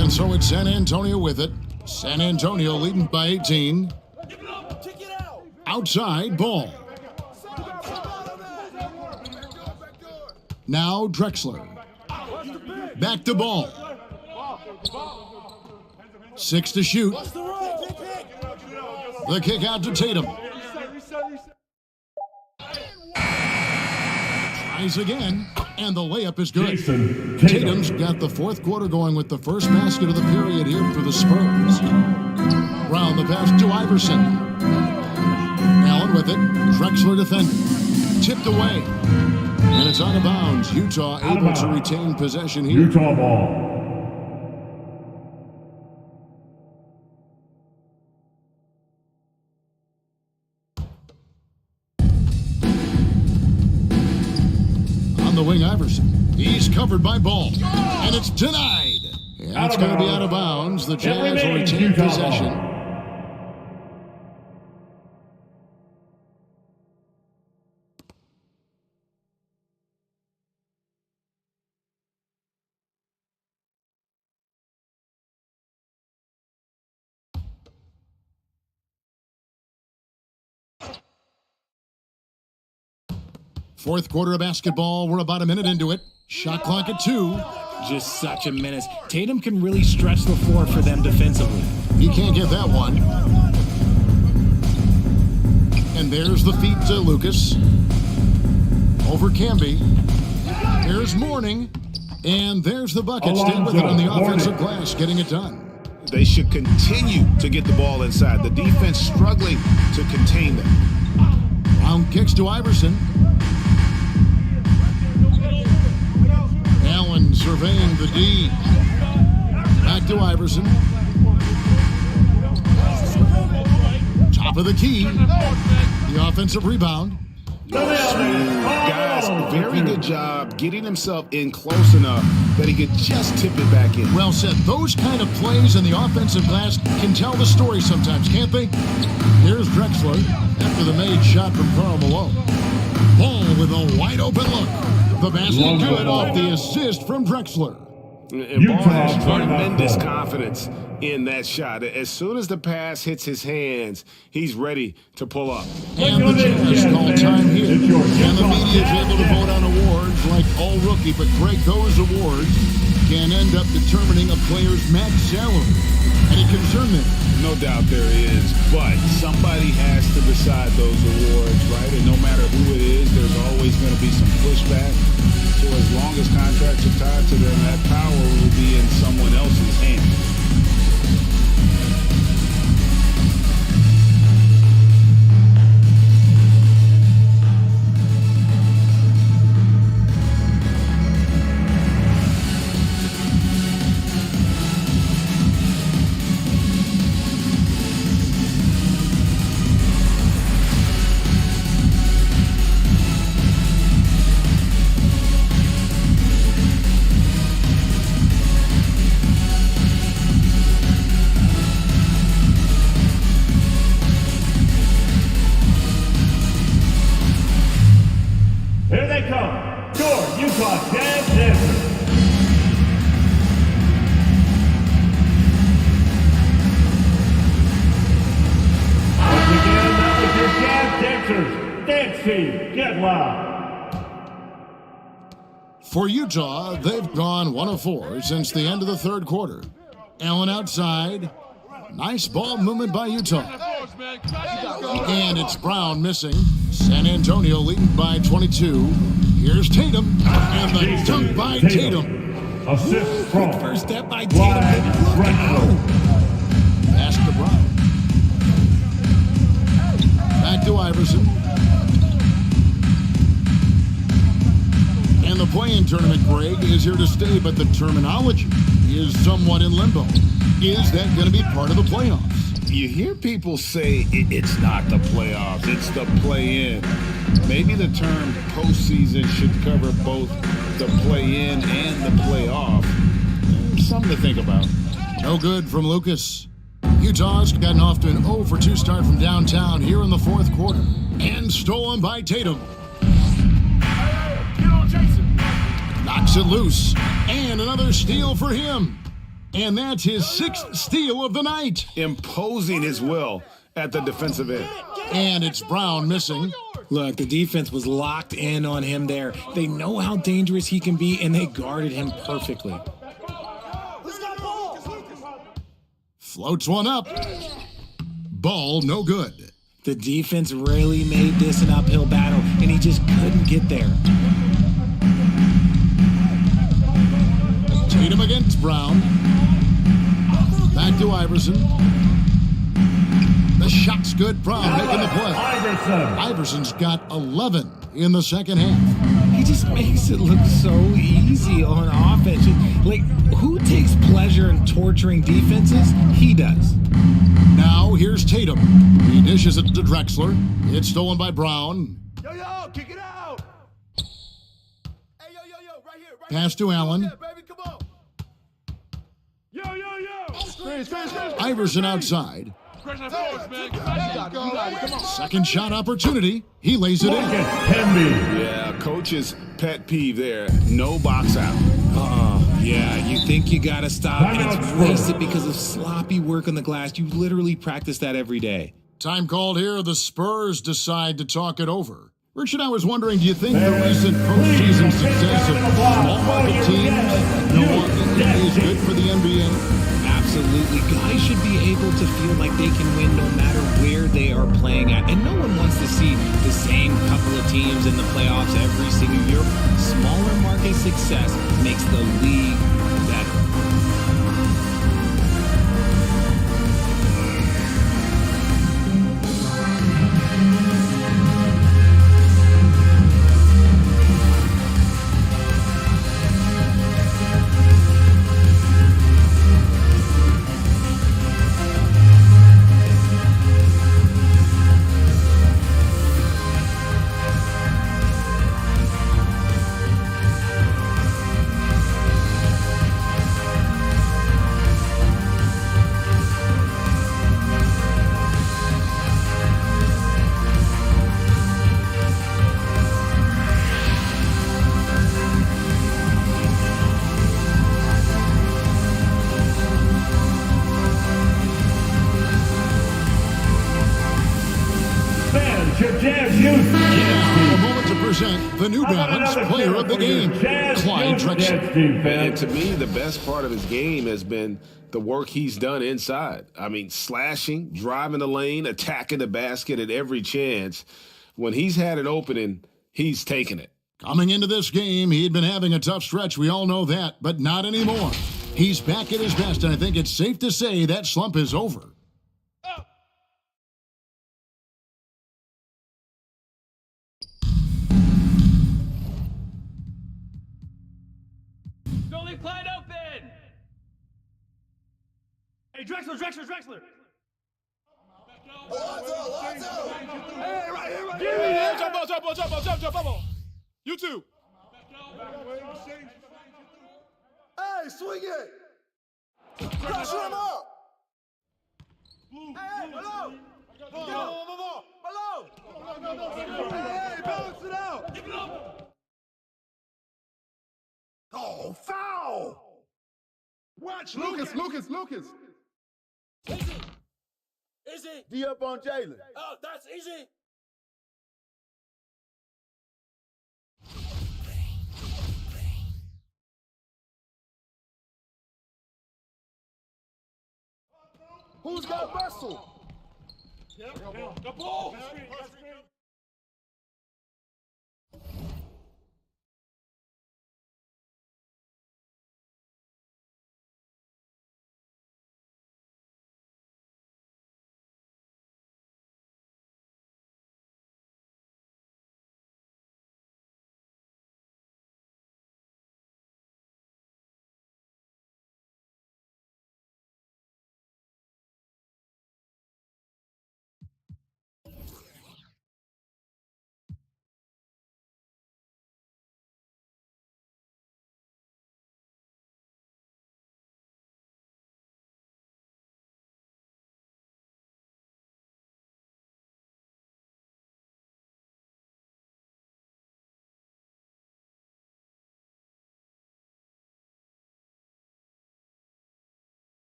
And so it's San Antonio with it. San Antonio leading by 18. Outside Ball. Now Drexler. Back to Ball. 6 to shoot. The kick out to Tatum. Tries again, and the layup is good. Tatum's got the fourth quarter going with the first basket of the period here for the Spurs. Round the pass to Iverson. Allen with it. Drexler defending. Tipped away. And it's out of bounds. Utah able to retain possession here. Utah ball. The wing, Iverson. He's covered by Ball. And it's denied. And it's going to be out of bounds. The Jazz will retain possession. Fourth quarter of basketball. We're about a minute into it. Shot clock at 2. Just such a menace. Tatum can really stretch the floor for them defensively. He can't get that one. And there's the feed to Lucas. Over Camby. There's Mourning. And there's the bucket. Stay with it on the offensive glass, getting it done. They should continue to get the ball inside. The defense struggling to contain them. Brown kicks to Iverson. Allen surveying the D. Back to Iverson. Top of the key. The offensive rebound. Guys, very good job getting himself in close enough that he could just tip it back in. Well said. Those kind of plays in the offensive glass can tell the story sometimes, can't they? Here's Drexler after the made shot from Karl Malone. Ball with a wide open look. The basket good off the assist from Drexler. And Ball has tremendous confidence in that shot. As soon as the pass hits his hands, he's ready to pull up. And the Jazz call time here. And the media is able to vote on awards like All Rookie, but Greg, those awards can end up determining a player's max salary. Any concern there? No doubt there is, but somebody has to decide those awards, right? And no matter who it is, there's always going to be some pushback. So as long as contracts are tied to them, that power will be in someone else's hands. For Utah, they've gone 1 of 4 since the end of the third quarter. Allen outside. Nice ball movement by Utah. And it's Brown missing. San Antonio leading by 22. Here's Tatum. And the dunk by Tatum. Assist from first step by Tatum. Pass to Brown. Back to Iverson. And the play-in tournament, Greg, is here to stay, but the terminology is somewhat in limbo. Is that going to be part of the playoffs? You hear people say it's not the playoffs, it's the play-in. Maybe the term postseason should cover both the play-in and the playoff. Something to think about. No good from Lucas. Utah's gotten off to an 0-for-2 start from downtown here in the fourth quarter. And stolen by Tatum. Knocks it loose. And another steal for him. And that's his 6th steal of the night. Imposing his will at the defensive end. And it's Brown missing. Look, the defense was locked in on him there. They know how dangerous he can be, and they guarded him perfectly. Floats one up. Ball no good. The defense really made this an uphill battle, and he just couldn't get there. Tatum against Brown. Back to Iverson. The shot's good. Brown making the play. Iverson's got 11 in the second half. He just makes it look so easy on offense. Like, who takes pleasure in torturing defenses? He does. Now, here's Tatum. He dishes it to Drexler. It's stolen by Brown. Yo, kick it out! Hey, yo, right here. Pass to Allen. Yeah, baby, come on. Yo! Iverson outside. Second shot opportunity. He lays it in. Yeah, coach's pet peeve there. No box out. Yeah, you think you gotta stop, and it's wasted because of sloppy work on the glass. You literally practice that every day. Time called here. The Spurs decide to talk it over. Richard, I was wondering, do you think the recent postseason success of small market teams like Milwaukee is good for the NBA? Absolutely. Guys should be able to feel like they can win no matter where they are playing at. And no one wants to see the same couple of teams in the playoffs every single year. Smaller market success makes the league better. Now, a moment to present the New Balance Player of the Game, Clyde Drexler. And to me, the best part of his game has been the work he's done inside. I mean, slashing, driving the lane, attacking the basket at every chance. When he's had an opening, he's taken it. Coming into this game, he'd been having a tough stretch. We all know that, but not anymore. He's back at his best, and I think it's safe to say that slump is over. Don't leave Clyde open! Hey, Drexler! Hey, right here. Jump ball. You too. Hey, swing it! Pressure him up! Hey, below! Below! Hey, balance it out! Oh, foul! Watch Lucas! Easy! D up on Jalen. Oh, that's easy! Who's got Russell? The ball!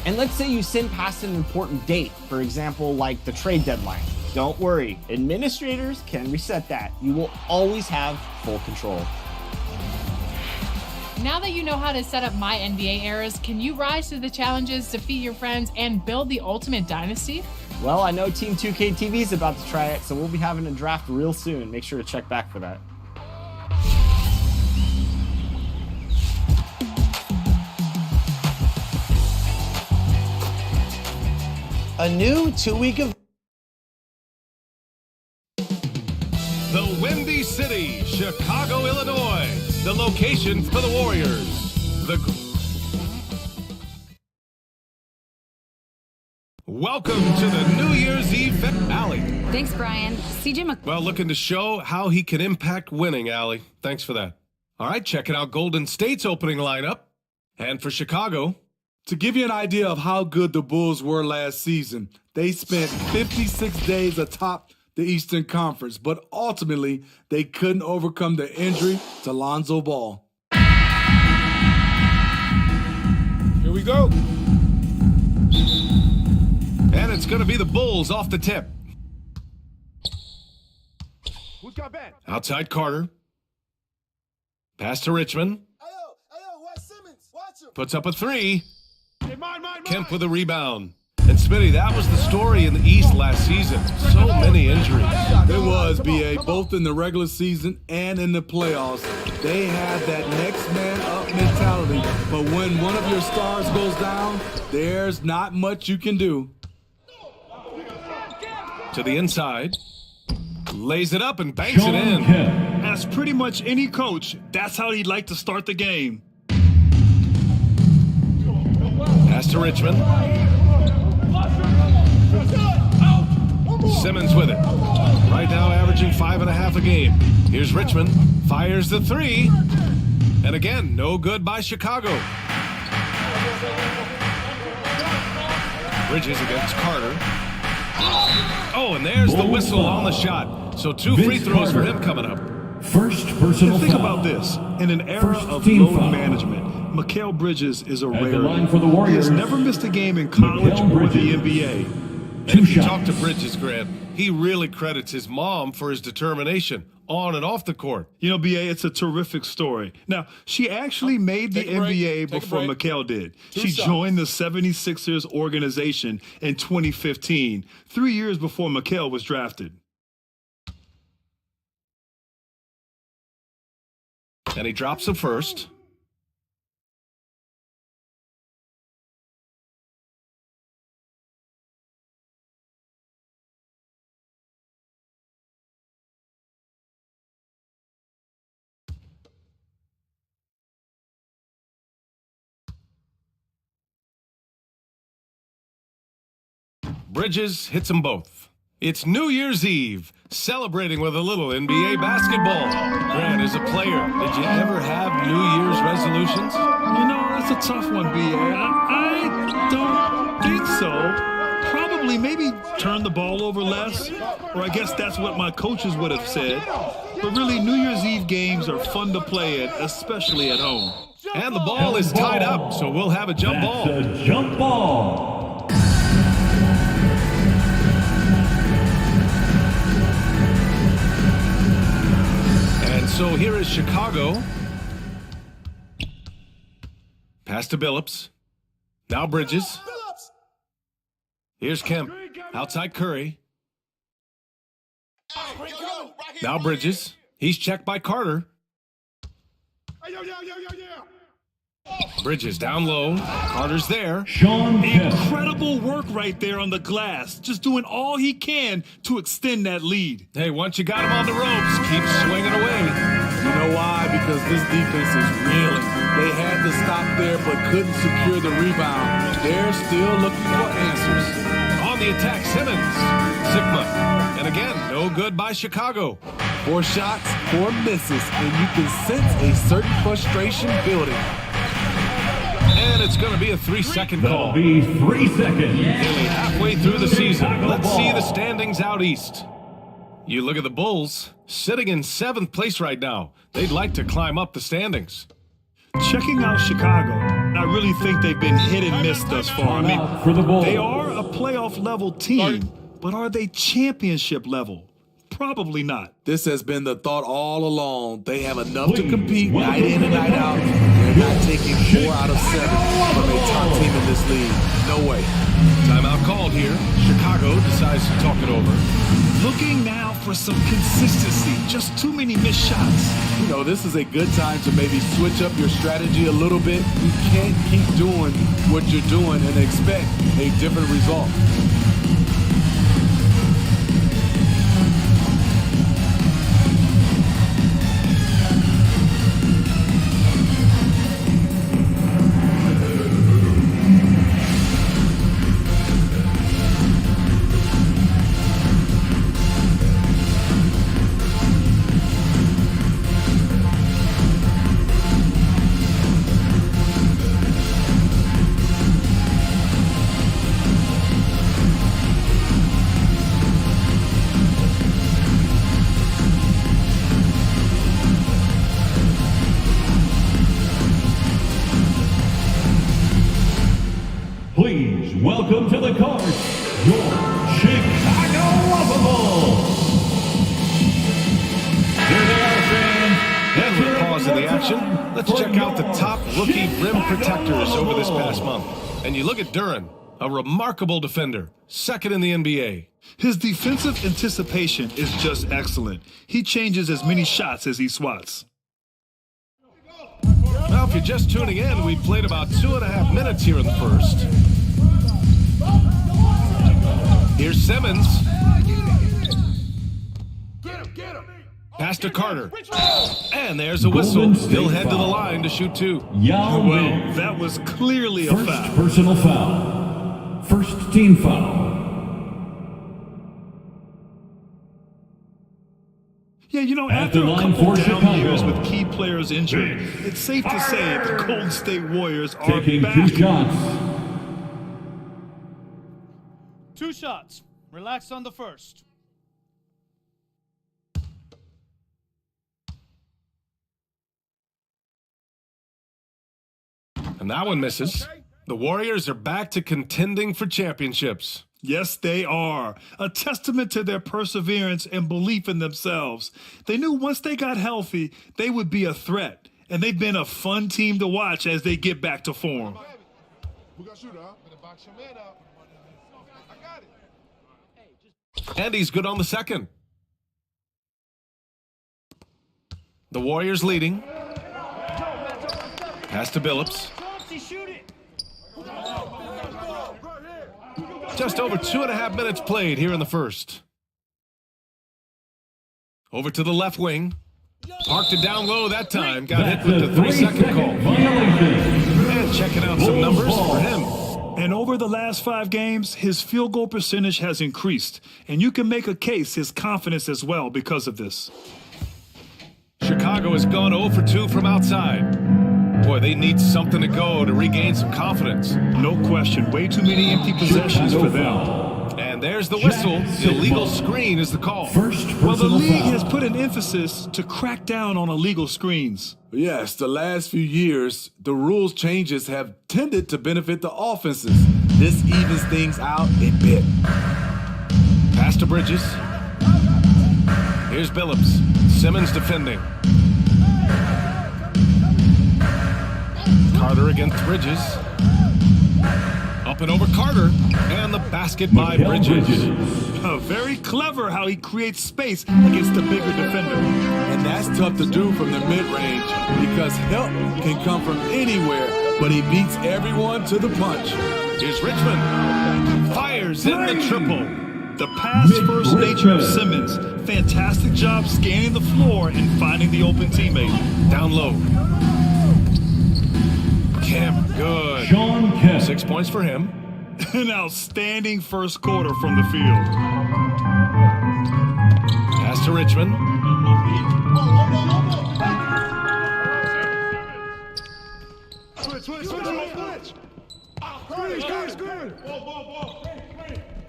And let's say you sin past an important date, for example, like the trade deadline. Don't worry, administrators can reset that. You will always have full control. Now that you know how to set up My NBA Eras, can you rise to the challenges, defeat your friends, and build the ultimate dynasty? Well, I know Team 2K TV is about to try it, so we'll be having a draft real soon. Make sure to check back for that. A new 2-week of The Windy City, Chicago, Illinois. The location for the Warriors. Welcome to the New Year's Eve Allie. Thanks, Brian. CJ Well, looking to show how he can impact winning, Allie. Thanks for that. All right, checking out Golden State's opening lineup. And for Chicago, to give you an idea of how good the Bulls were last season, they spent 56 days atop the Eastern Conference, but ultimately they couldn't overcome the injury to Lonzo Ball. Here we go. And it's going to be the Bulls off the tip. Who's got back? Outside Carter. Pass to Richmond. Wes Simmons, watch him. Puts up a three. Hey, mine. Kemp with a rebound. And Smitty, that was the story in the East last season. So many injuries. It was, B.A., both in the regular season and in the playoffs. They had that next man up mentality. But when one of your stars goes down, there's not much you can do. To the inside. Lays it up and banks it in. As pretty much any coach, that's how he'd like to start the game. Pass to Richmond. Simmons with it. Right now averaging 5.5 a game. Here's Richmond. Fires the three. And again, no good by Chicago. Bridges against Carter. Oh, and there's the whistle on the shot. So 2 free throws for him coming up. First personal Think foul. about this. In an era of team load foul. management, Mikal Bridges is a At the rarity. line for the He Warriors, has never missed a game in college Mikal or the Bridges. NBA. And if you talk to Bridges, Grant, he really credits his mom for his determination on and off the court. You know, B.A., it's a terrific story. Now, she actually made the Take a break. NBA Take a before break. Mikal did. Two She shots. joined the 76ers organization in 2015, 3 years before Mikal was drafted. And he drops the first. Bridges hits them both. It's New Year's Eve, celebrating with a little NBA basketball. Grant, as a player, did you ever have New Year's resolutions? You know, that's a tough one, B.A. I don't think so. Probably maybe turn the ball over less, or I guess that's what my coaches would have said. But really, New Year's Eve games are fun to play at, especially at home. And the ball is tied up, so we'll have a jump ball. That's a jump ball. here is Chicago. Pass to Billups. Now Bridges. Here's Kemp. Outside Curry. Now Bridges. He's checked by Carter. Bridges down low. Carter's there. Incredible work right there on the glass. Just doing all he can to extend that lead. Hey, once you got him on the ropes, keep swinging away. You know why? Because this defense is reeling. They had to stop there but couldn't secure the rebound. They're still looking for answers. On the attack, Simmons. Sigma. And again, no good by Chicago. 4 shots, 4 misses, and you can sense a certain frustration building. And it's going to be a 3-second call. That'll be 3 seconds. Nearly halfway through the season. Let's see the standings out east. You look at the Bulls, sitting in 7th place right now. They'd like to climb up the standings. Checking out Chicago, I really think they've been hit and miss thus far. I mean, they are a playoff level team, but are they championship level? Probably not. This has been the thought all along. They have enough to compete night in and night out. They're not taking 4 out of 7 from a top team in this league. No way. Timeout called here. Chicago decides to talk it over. Looking now for some consistency. Just too many missed shots. You know, this is a good time to maybe switch up your strategy a little bit. You can't keep doing what you're doing and expect a different result. Please welcome to the court, your Chicago Lovables. Here they are, fans. And with a pause in the action, let's check out the top rookie rim protectors over this past month. And you look at Duren, a remarkable defender, 2nd in the NBA. His defensive anticipation is just excellent. He changes as many shots as he swats. Well, if you're just tuning in, we played about 2.5 minutes here in the first. Here's Simmons. Pass to Carter. And there's a whistle. He'll head to the line to shoot 2. Well, that was clearly a foul. First personal foul. First team foul. Yeah, you know, after a couple down years with key players injured, it's safe to say the Golden State Warriors are taking back. 2 shots. 2 shots. Relax on the first. And that one misses. The Warriors are back to contending for championships. Yes, they are. A testament to their perseverance and belief in themselves. They knew once they got healthy, they would be a threat. And they've been a fun team to watch as they get back to form. And he's good on the second. The Warriors leading. Pass to Billups. Just over 2.5 minutes played here in the first. Over to the left wing. Parked it down low that time. Got hit with the 3-second call. And checking out some numbers for him. And over the last 5 games, his field goal percentage has increased. And you can make a case his confidence as well because of this. Chicago has gone 0 for 2 from outside. Boy, they need something to go to regain some confidence. No question. Way too many empty possessions for them. And there's the whistle. The illegal screen is the call. Well, the league has put an emphasis to crack down on illegal screens. Yes, the last few years, the rules changes have tended to benefit the offenses. This evens things out a bit. Pass to Bridges. Here's Billups. Simmons defending. Carter against Bridges. Up and over Carter, and the basket by Bridges. Very clever how he creates space against the bigger defender. And that's tough to do from the mid-range because help can come from anywhere, but he beats everyone to the punch. Here's Richmond. Fires in the triple. The pass-first nature of Simmons. Fantastic job scanning the floor and finding the open teammate. Down low. Kemp, good. Sean Kemp. 6 points for him. An outstanding first quarter from the field. Pass to Richmond. Switch.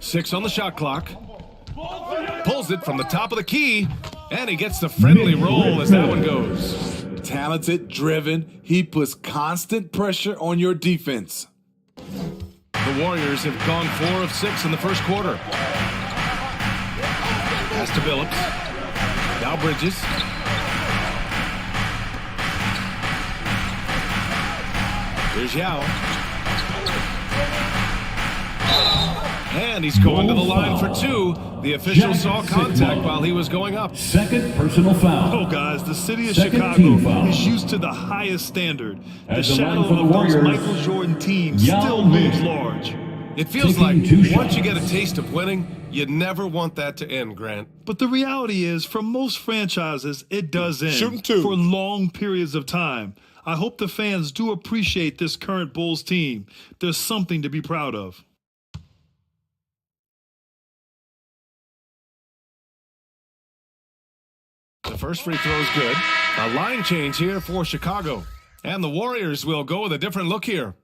6 on the shot clock. Pulls it from the top of the key, and he gets the friendly roll as that one goes. Talented, driven, he puts constant pressure on your defense. The Warriors have gone 4 of 6 in the first quarter. Pass to Billups. Now Bridges. Here's Yao. And he's going to the line for 2. The official saw contact while he was going up. Second personal foul. Oh, guys, the city of Chicago is used to the highest standard. The shadow of those Michael Jordan teams still looms large. It feels like once you get a taste of winning, you never want that to end, Grant. But the reality is, for most franchises, it does end Shooting 2 for long periods of time. I hope the fans do appreciate this current Bulls team. There's something to be proud of. The first free throw is good. A line change here for Chicago. And the Warriors will go with a different look here.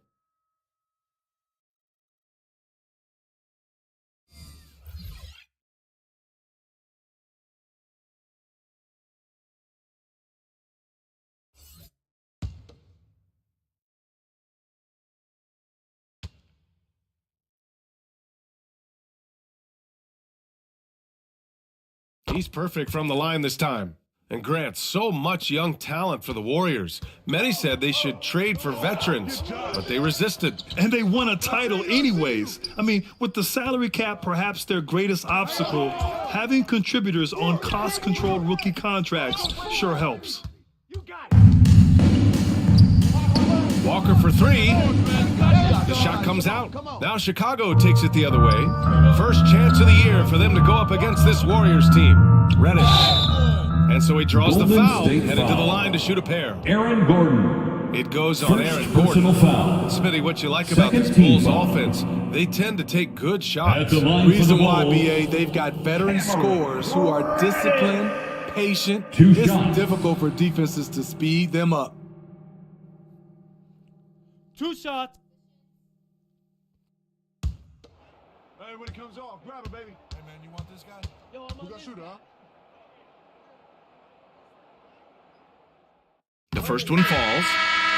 He's perfect from the line this time. And Grant, so much young talent for the Warriors. Many said they should trade for veterans, but they resisted. And they won a title anyways. I mean, with the salary cap perhaps their greatest obstacle, having contributors on cost-controlled rookie contracts sure helps. Walker for 3. The shot comes out. Now Chicago takes it the other way. First chance of the year for them to go up against this Warriors team. Reddish. And so he draws the foul, headed to the line to shoot a pair. Aaron Gordon. It goes on Aaron Personal Gordon. foul. Smitty, what you like about this Bulls offense, they tend to take good shots. Reason why, BA, they've got veteran scorers who are disciplined, patient. It's difficult for defenses to speed them up. 2 shots. Hey, when it comes off, grab it, baby. Hey, man, you want this guy? Yo, I'm gonna shoot, huh? The first one falls.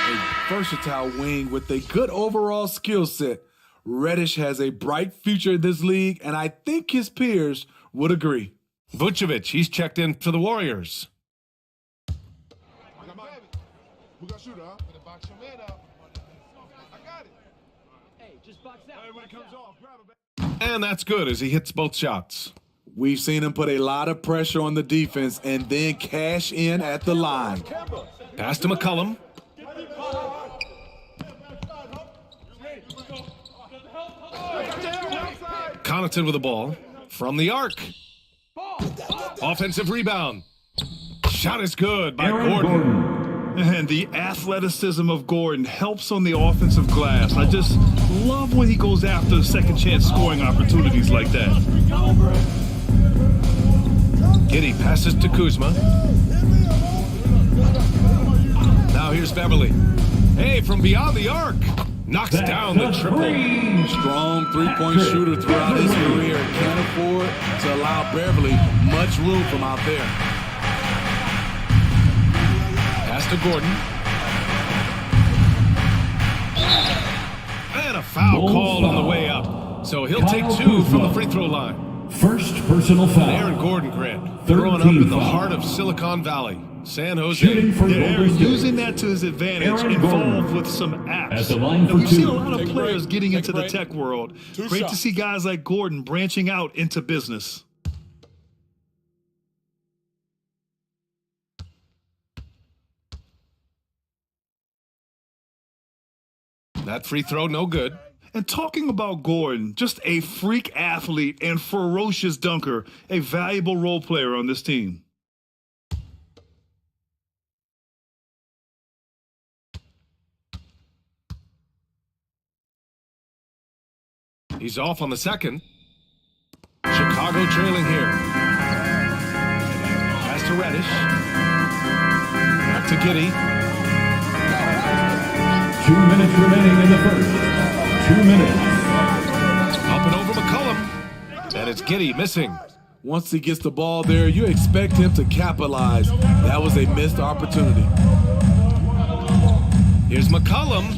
A versatile wing with a good overall skill set. Reddish has a bright future in this league, and I think his peers would agree. Vucevic, he's checked in for the Warriors. Who got shooter, huh? Gonna box your man up. I got it. Hey, just box out. Hey, when it comes off, grab it, baby. And that's good as he hits both shots. We've seen him put a lot of pressure on the defense and then cash in at the line. Pass to McCollum. Connaughton with the ball from the arc. Offensive rebound. Shot is good by Gordon. And the athleticism of Gordon helps on the offensive glass. I just love when he goes after second chance scoring opportunities like that. Giddey passes to Kuzma. Now here's Beverly. Hey, from beyond the arc. Knocks down the triple. Strong three-point shooter throughout his career. Can't afford to allow Beverly much room from out there. Pass to Gordon. And a foul called on the way up. So he'll take 2 from the free throw line. First personal foul. Aaron Gordon, Grant, growing up in the heart of Silicon Valley. San Jose. Shooting for Yeah, Golden State. using that to his advantage, Aaron involved Gordon. with some apps. At the line And for we've seen two. a lot of Take a players break. getting Take into a the break. tech world. Two Great to shots. see guys like Gordon branching out into business. That free throw, no good. And talking about Gordon, just a freak athlete and ferocious dunker, a valuable role player on this team. He's off on the second. Chicago trailing here. Pass to Reddish. Back to Giddey. 2 minutes remaining in the first. 2 minutes. Up and over McCollum. And it's Giddey missing. Once he gets the ball there, you expect him to capitalize. That was a missed opportunity. Here's McCollum.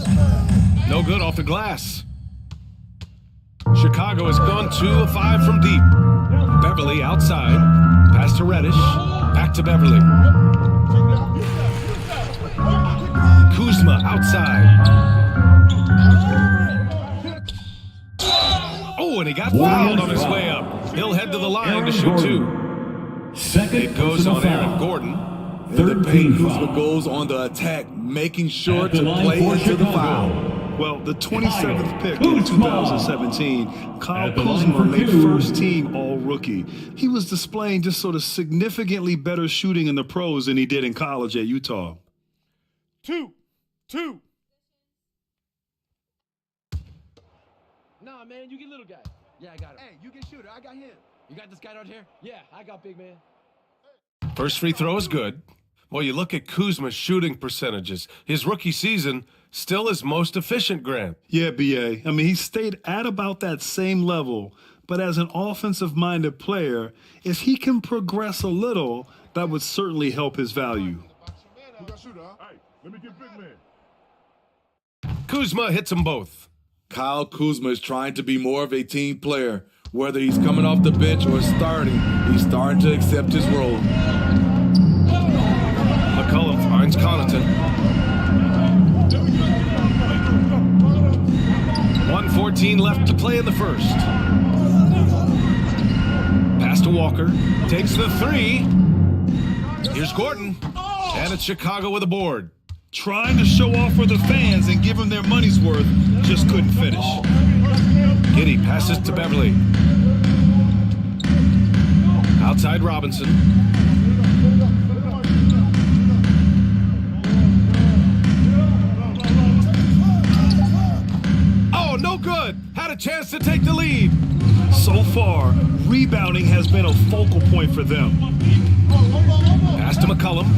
No good off the glass. Chicago has gone 2 of 5 from deep. Beverly outside. Pass to Reddish. Back to Beverly. Kuzma outside. Oh, and he got fouled on his way up. He'll head to the line to shoot 2. Second It goes on Aaron Gordon. In the paint, Kuzma goes on the attack, making sure to play into the foul. Well, the 27th pick in 2017, Kyle Kuzma made first team all-rookie. He was displaying just sort of significantly better shooting in the pros than he did in college at Utah. 2. Nah, man, you get little guy. Yeah, I got him. Hey, you get shooter. I got him. You got this guy out here? Yeah, I got big man. First free throw is good. Well, you look at Kuzma's shooting percentages. His rookie season still his most efficient, Grant. Yeah, B.A. I mean, he stayed at about that same level. But as an offensive-minded player, if he can progress a little, that would certainly help his value. Let me get big man. Kuzma hits them both. Kyle Kuzma is trying to be more of a team player. Whether he's coming off the bench or starting, he's starting to accept his role. McCollum finds Connaughton. 1:14 left to play in the first. Pass to Walker. Takes the 3. Here's Gordon. And it's Chicago with a board. Trying to show off for the fans and give them their money's worth, just couldn't finish. Giddey passes to Beverly. Outside Robinson. Oh, no good. Had a chance to take the lead. So far, rebounding has been a focal point for them. Pass to McCollum.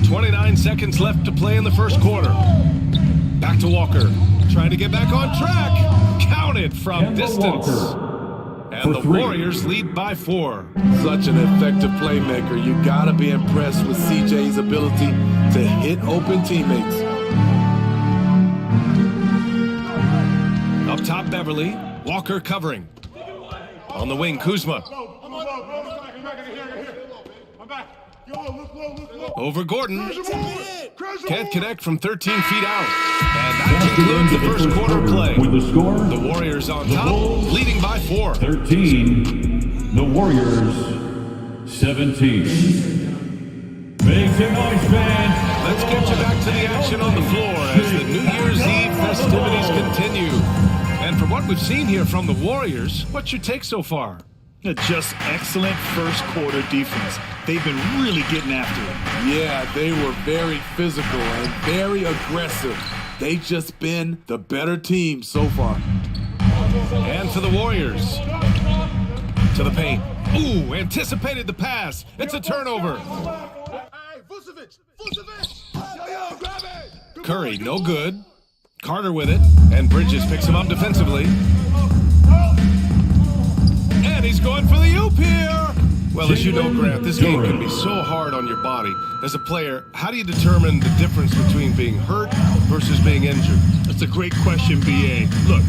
29 seconds left to play in the first quarter. Back to Walker. Trying to get back on track. Counted from distance. And the Warriors lead by 4. Such an effective playmaker. You gotta be impressed with CJ's ability to hit open teammates. Up top, Beverly. Walker covering. On the wing, Kuzma. Over Gordon. Can't connect from 13 feet out. And that concludes the first quarter play. With the score, the Warriors on top, leading by 4. 13. The Warriors 17. Make some noise, fans. Let's get you back to the action on the floor as the New Year's Eve festivities continue. And from what we've seen here from the Warriors, what's your take so far? Just excellent first quarter defense. They've been really getting after it. Yeah, they were very physical and very aggressive. They've just been the better team so far. And for the Warriors. To the paint. Ooh, anticipated the pass. It's a turnover. Curry, no good. Carter with it. And Bridges picks him up defensively. And he's going for the oop here. Well, as you know, Grant, this game can be so hard on your body. As a player, how do you determine the difference between being hurt versus being injured? That's a great question, B.A. Look,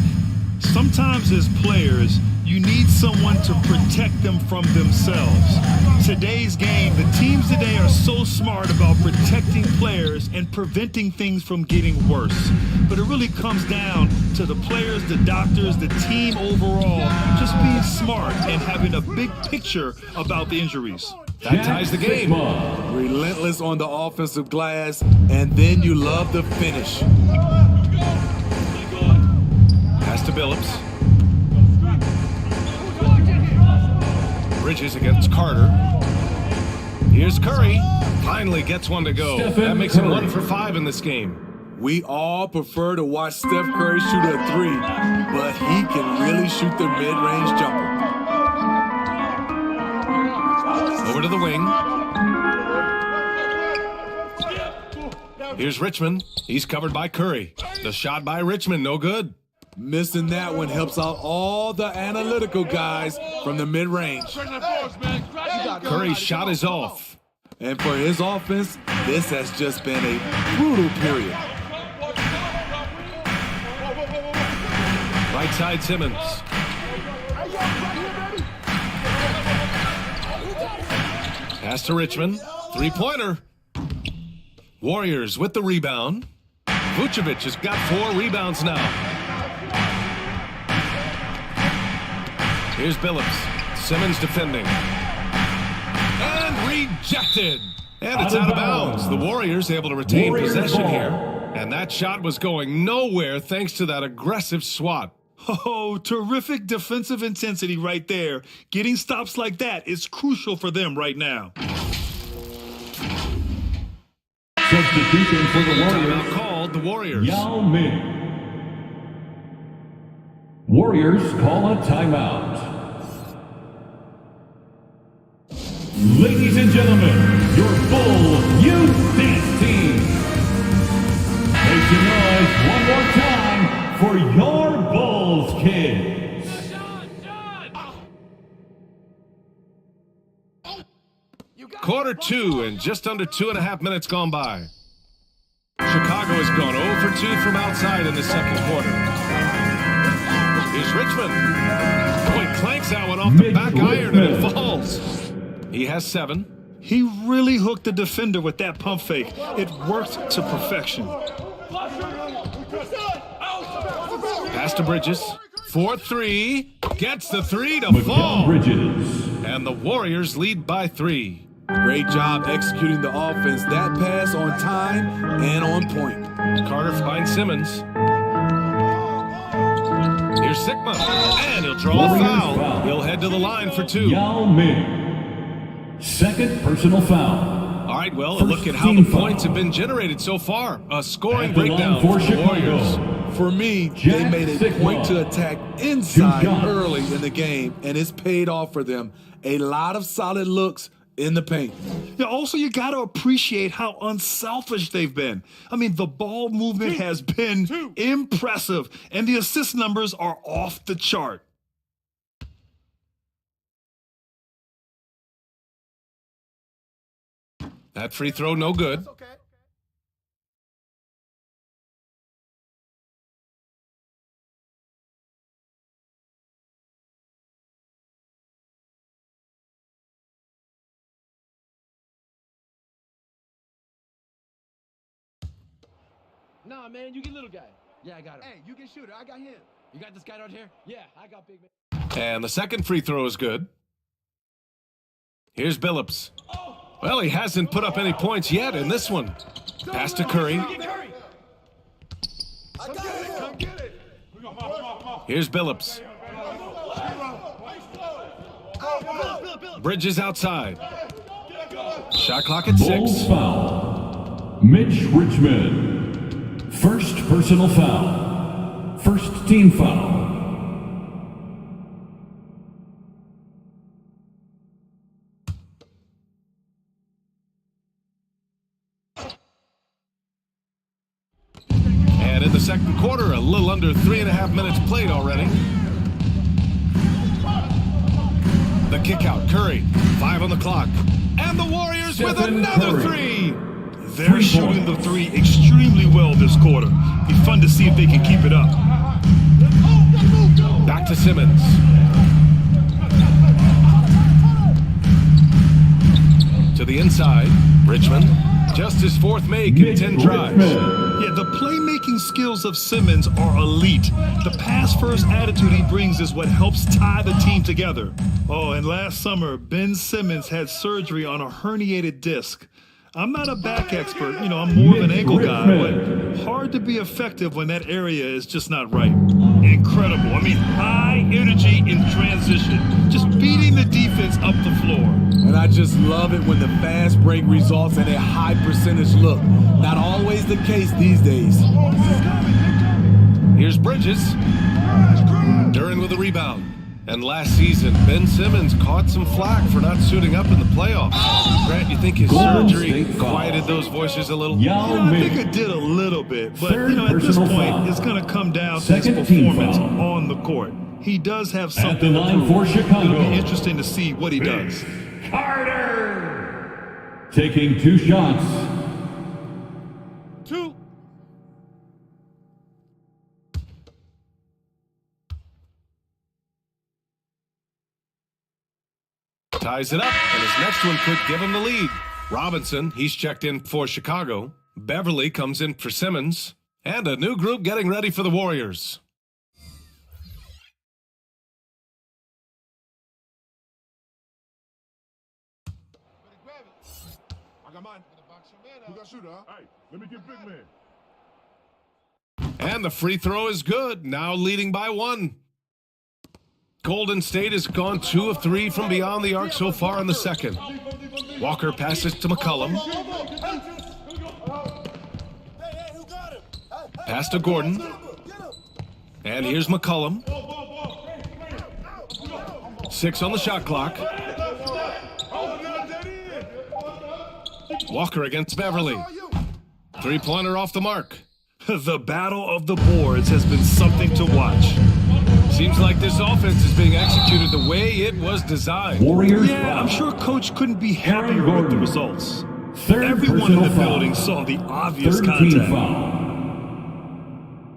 Sometimes as players, you need someone to protect them from themselves. Today's game, the teams today are so smart about protecting players and preventing things from getting worse. But it really comes down to the players, the doctors, the team overall, just being smart and having a big picture about the injuries. That ties the game. Relentless on the offensive glass, and then you love the finish. Pass to Billups. Bridges against Carter. Here's Curry. Finally gets one to go. That makes him 1 for 5 in this game. We all prefer to watch Steph Curry shoot a 3, but he can really shoot the mid-range jumper. Over to the wing. Here's Richmond. He's covered by Curry. The shot by Richmond, no good. Missing that one helps out all the analytical guys from the mid-range. Curry's shot is off. And for his offense, this has just been a brutal period. Right side Simmons. Pass to Richmond. Three-pointer. Warriors with the rebound. Vucevic has got 4 rebounds now. Here's Billups. Simmons defending. And rejected. And it's out of bounds. The Warriors able to retain possession here. And that shot was going nowhere thanks to that aggressive swat. Oh, terrific defensive intensity right there. Getting stops like that is crucial for them right now. Substitution for the Warriors. Timeout called the Warriors. Yao Ming. Warriors call a timeout. Ladies and gentlemen, your Bull Youth Dance Team. Make some noise one more time for your Bulls kids. Quarter 2 and just under 2.5 minutes gone by. Chicago has gone 0 for 2 from outside in the second quarter. Here's Richmond. Oh, he clanks that one off the back iron and it falls. He has 7. He really hooked the defender with that pump fake. It worked to perfection. Pass to Bridges. 4-3. Gets the 3 to fall. Bridges. And the Warriors lead by 3. Great job executing the offense. That pass on time and on point. Carter finds Simmons. Here's Sigma. And he'll draw a foul. He'll head to the line for 2. Yao Ming. Second personal foul. All right, well, look at how the points have been generated so far. A scoring breakdown for the Warriors. For me, they made a point to attack inside early in the game, and it's paid off for them. A lot of solid looks in the paint. Yeah, also, you got to appreciate how unselfish they've been. I mean, the ball movement has been impressive, and the assist numbers are off the chart. That free throw, no good. Nah, man, you get little guy. Yeah, I got him. Hey, you get shooter. I got him. You got this guy out here? Yeah, I got big man. And the second free throw is good. Here's Billups. Well, he hasn't put up any points yet in this one. Pass to Curry. Here's Billups. Bridges outside. Shot clock at 6. Bulls foul. Mitch Richmond. First personal foul. First team foul. And in the second quarter, a little under 3.5 minutes played already. The kick out, Curry, 5 on the clock. And the Warriors with another 3. They're shooting the 3 extremely well this quarter. Be fun to see if they can keep it up. to Simmons. To the inside, Richmond. Just his fourth make in 10 drives. Yeah, the playmaking skills of Simmons are elite. The pass-first attitude he brings is what helps tie the team together. Oh, and last summer, Ben Simmons had surgery on a herniated disc. I'm not a back expert, I'm more of an ankle guy, but hard to be effective when that area is just not right. Incredible. High energy in transition, just beating the defense up the floor. And I just love it when the fast break results in a high percentage look. Not always the case these days. Here's Bridges. Duran with a rebound. And last season, Ben Simmons caught some flack for not suiting up in the playoffs. Grant, you think his surgery quieted those voices a little? I think it did a little bit, but at this point, it's going to come down to his performance on the court. He does have something to prove. It'll be interesting to see what he does. Carter taking 2 shots. 2. Ties it up, and his next one could give him the lead. Robinson, he's checked in for Chicago. Beverly comes in for Simmons. And a new group getting ready for the Warriors. I got mine. Who got shooter, huh? Hey, let me get big man. And the free throw is good, now leading by 1. Golden State has gone 2 of 3 from beyond the arc so far in the second. Walker passes to McCollum. Pass to Gordon. And here's McCollum. 6 on the shot clock. Walker against Beverly. 3-pointer off the mark. The battle of the boards has been something to watch. Seems like this offense is being executed the way it was designed. Warriors. Yeah, I'm sure Coach couldn't be happier with the results. Everyone in the building saw the obvious contact. Foul.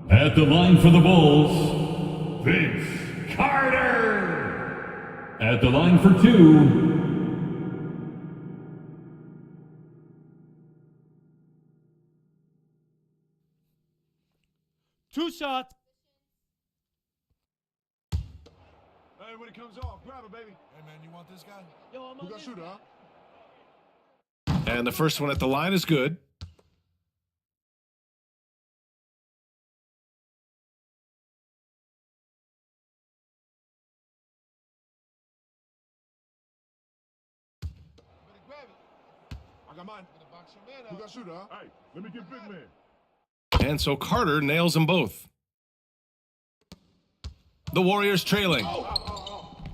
At the line for the Bulls, Vince Carter. At the line for 2. 2 shots. Hey, when it comes off, grab it, baby. Hey, man, you want this guy? Yo, who got shooter, huh? And the first one at the line is good. I got mine. Who got shooter, huh? Hey, let me get big man. And so Carter nails them both. The Warriors trailing.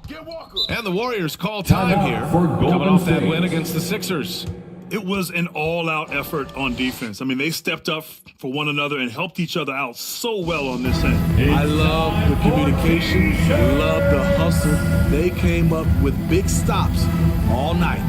Get Walker. And the Warriors call time here, coming off that win against the Sixers. It was an all-out effort on defense. I mean, they stepped up for one another and helped each other out so well on this end. I love the communication. I love the hustle. They came up with big stops all night.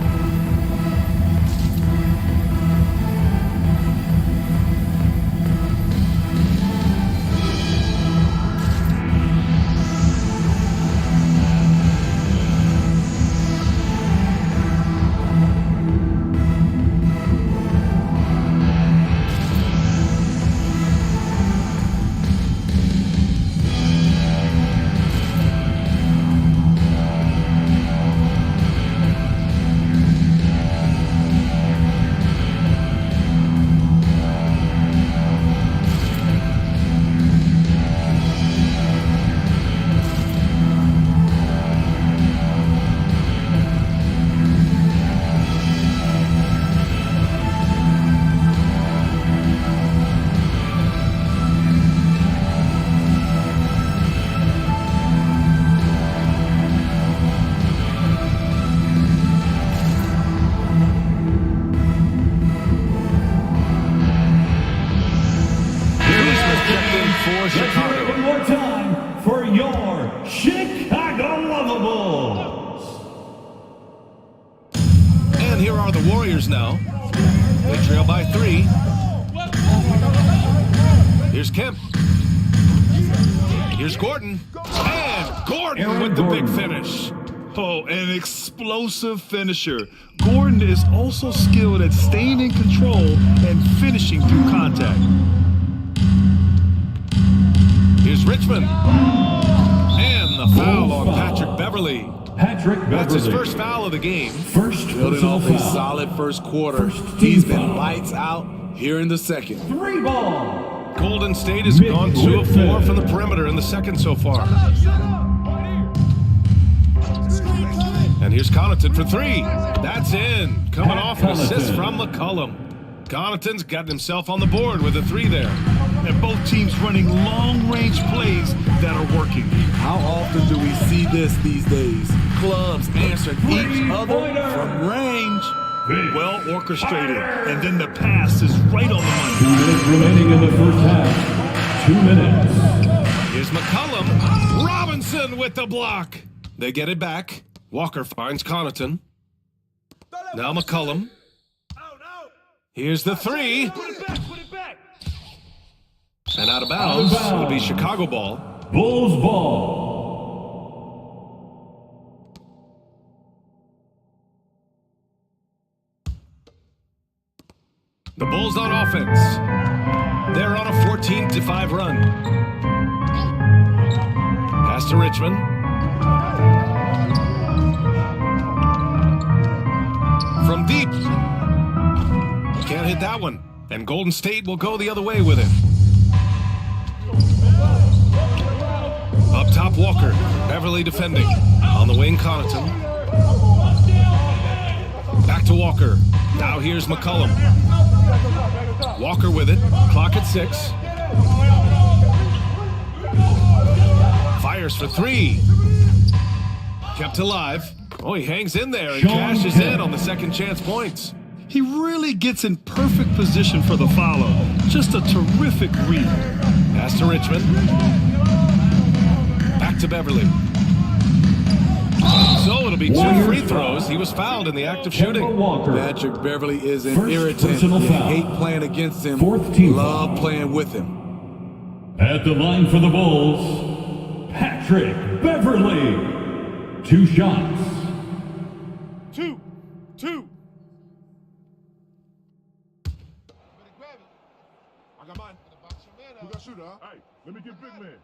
One more time for your Chicago Lovables. And here are the Warriors now. They trail by 3. Here's Kemp. Here's Gordon. And And Gordon with the big finish. Oh, an explosive finisher. Gordon is also skilled at staying in control and finishing through contact. Here's Richmond. And the foul on Patrick Beverly. That's his first foul of the game. Building off a solid first quarter. He's been lights out here in the second. 3 ball. Golden State has gone 2 of 4 from the perimeter in the second so far. And here's Connaughton for 3. That's in. Coming off an assist from McCollum. Connaughton's gotten himself on the board with a 3 there. And both teams running long-range plays that are working. How often do we see this these days? Clubs answering each other from range. Well orchestrated. And then the pass is right on the money. 2 minutes remaining in the first half. 2 minutes. Here's McCollum. Robinson with the block. They get it back. Walker finds Connaughton. Now McCollum. Here's the 3. Put it back. And out of bounds. It'll be Chicago ball. Bulls ball. The Bulls on offense. They're on a 14-5 run. Pass to Richmond. From deep. Can't hit that one. And Golden State will go the other way with it. Up top, Walker. Beverly defending. On the wing, Connaughton. Back to Walker. Now here's McCollum. Walker with it. Clock at 6. Fires for 3. Kept alive. Oh, he hangs in there and cashes in on the second chance points. He really gets in perfect position for the follow. Just a terrific read. Pass to Richmond. Back to Beverly. So it'll be 2 free throws. He was fouled in the act of shooting. Patrick Beverly is an irritant. You hate playing against him. Love playing with him. At the line for the Bulls, Patrick Beverly. 2 shots. 2. I got mine. Who got shooter, huh? Hey, let me get big man.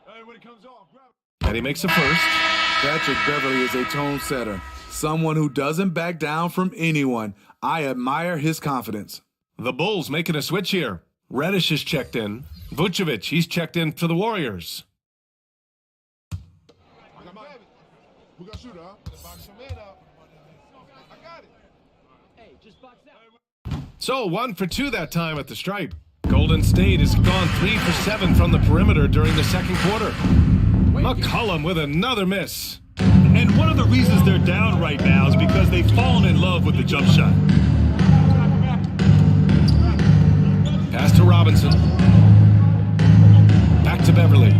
Hey, when it comes off, grab it. And he makes a first. Patrick Beverly is a tone setter. Someone who doesn't back down from anyone. I admire his confidence. The Bulls making a switch here. Reddish is checked in. Vucevic, he's checked in for the Warriors. I got mine. Who got shooter, huh? Box your man up. I got it. Hey, just box out. So 1 for 2 that time at the stripe. Golden State has gone 3 for 7 from the perimeter during the second quarter. McCollum with another miss. And one of the reasons they're down right now is because they've fallen in love with the jump shot. Pass to Robinson. Back to Beverly.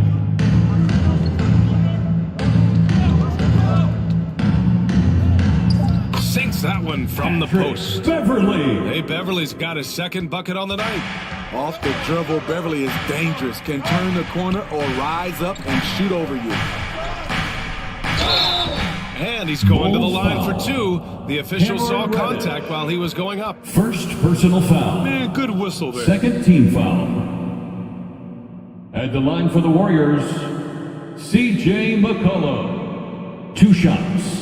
Sinks that one from the post. Beverly. Hey, Beverly's got his second bucket on the night. Off the dribble, Beverly is dangerous. Can turn the corner or rise up and shoot over you. And he's going to the line for 2. The official saw contact while he was going up. First personal foul. Man, good whistle there. Second team foul. At the line for the Warriors, C.J. McCollum. 2 shots.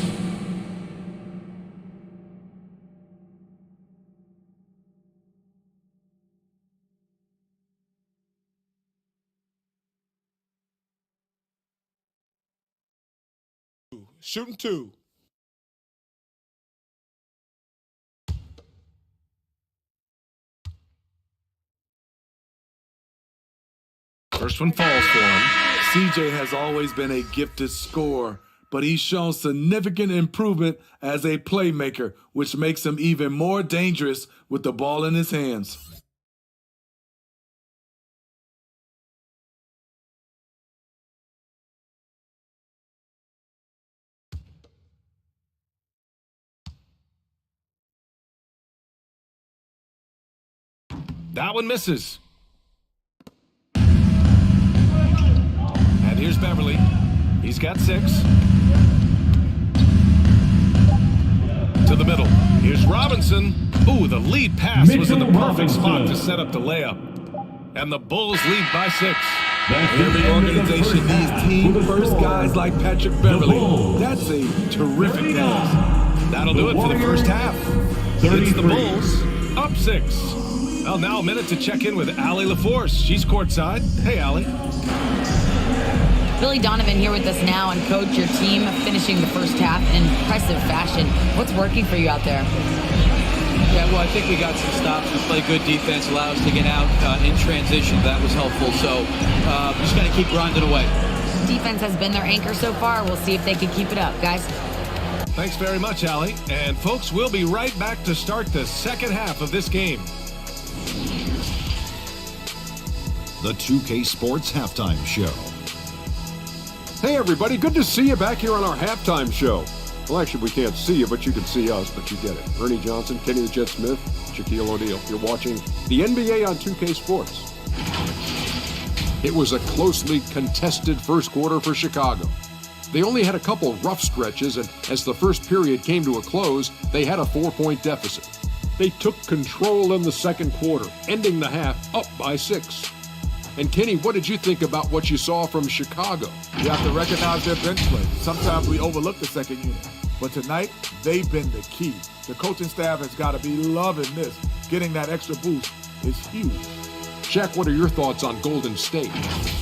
Shooting 2. First one falls for him. CJ has always been a gifted scorer, but he's shown significant improvement as a playmaker, which makes him even more dangerous with the ball in his hands. That one misses. And here's Here's Beverly. He's got 6. To the middle. Here's Robinson. Ooh, the lead pass was in the perfect spot to set up the layup. And the Bulls lead by 6. Every organization needs team-first guys like Patrick Beverly. That's a terrific task. That'll do it for the first half. It's the Bulls up 6. Well, now a minute to check in with Allie LaForce. She's courtside. Hey, Allie. Billy Donovan here with us now, and Coach, your team finishing the first half in impressive fashion. What's working for you out there? Yeah, well, I think we got some stops. We play good defense, allow us to get out in transition. That was helpful. So just got to keep grinding away. Defense has been their anchor so far. We'll see if they can keep it up, guys. Thanks very much, Allie. And folks, we'll be right back to start the second half of this game. The 2K Sports Halftime Show. Hey everybody, good to see you back here on our halftime show. Well, actually, we can't see you, but you can see us, but you get it. Ernie Johnson, Kenny the Jet Smith, Shaquille O'Neal. You're watching the NBA on 2K Sports. It was a closely contested first quarter for Chicago. They only had a couple rough stretches, and as the first period came to a close, they had a 4-point deficit. They took control in the second quarter, ending the half up by 6. And Kenny, what did you think about what you saw from Chicago? You have to recognize their bench play. Sometimes we overlook the second unit, but tonight they've been the key. The coaching staff has got to be loving this. Getting that extra boost is huge. Shaq, what are your thoughts on Golden State?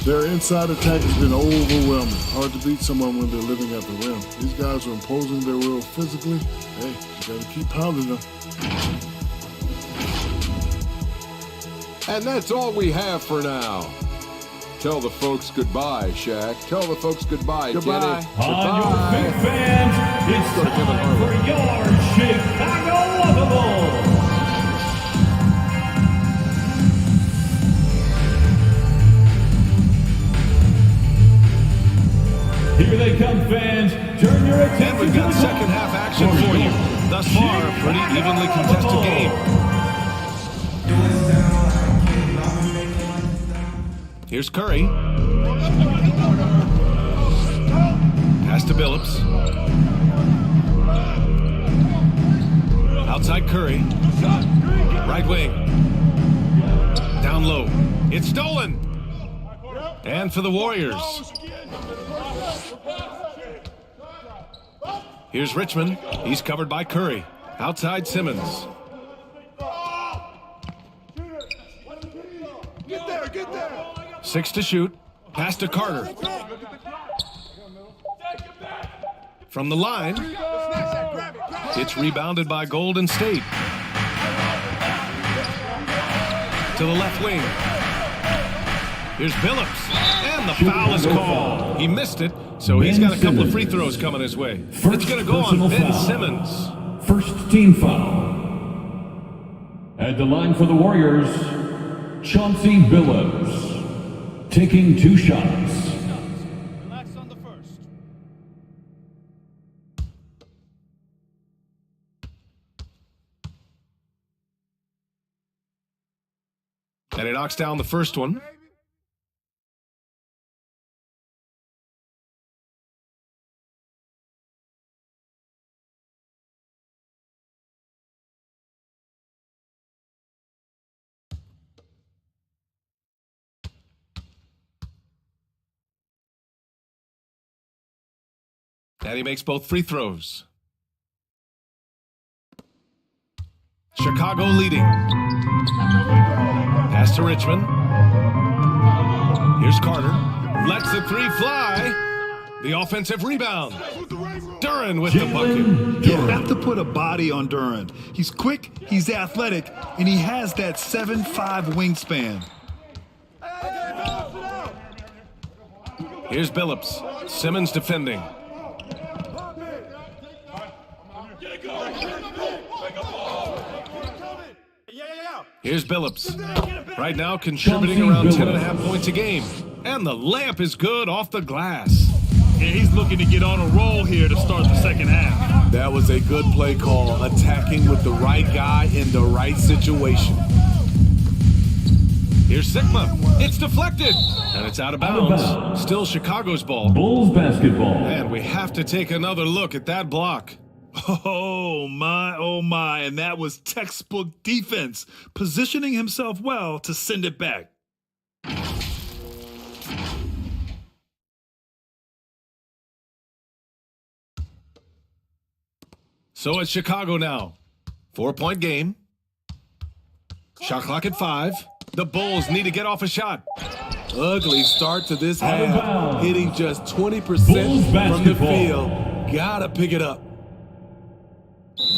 Their inside attack has been overwhelming. Hard to beat someone when they're living at the rim. These guys are imposing their will physically. Hey, you got to keep pounding them. And that's all we have for now. Tell the folks goodbye, Shaq. Tell the folks goodbye, goodbye. Kenny. On your big fans, it's time for your Chicago Lovables. Here they come, fans. Turn your attention. And we've got second half action for you. Thus far, a pretty evenly contested game. Here's Curry. Pass to Billups. Outside Curry. Right wing. Down low. It's stolen. And for the Warriors. Here's Richmond. He's covered by Curry. Outside Simmons. Get there. 6 to shoot. Pass to Carter. From the line. It's rebounded by Golden State. To the left wing. Here's Billups. And the foul is called. He missed it, so he's got a couple of free throws coming his way. It's going to go on Ben Simmons. First team foul. At the line for the Warriors, Chauncey Billups. Taking 2 shots. Relax on the first. And he knocks down the first one. And he makes both free throws. Chicago leading. Pass to Richmond. Here's Carter. Lets the 3 fly. The offensive rebound. Duren with the bucket. You have to put a body on Duren. He's quick, he's athletic, and he has that 7'5" wingspan. Here's Billups. Simmons defending. Here's Billups. Right now contributing around 10.5 points a game. And the layup is good off the glass. Yeah, he's looking to get on a roll here to start the second half. That was a good play call, attacking with the right guy in the right situation. Here's Sigma. It's deflected. And it's out of bounds. Still Chicago's ball. Bulls basketball. And we have to take another look at that block. Oh my. And that was textbook defense, positioning himself well to send it back. So it's Chicago now. 4-point game. Shot clock at 5. The Bulls need to get off a shot. Ugly start to this half. Hitting just 20% from the field. Gotta pick it up.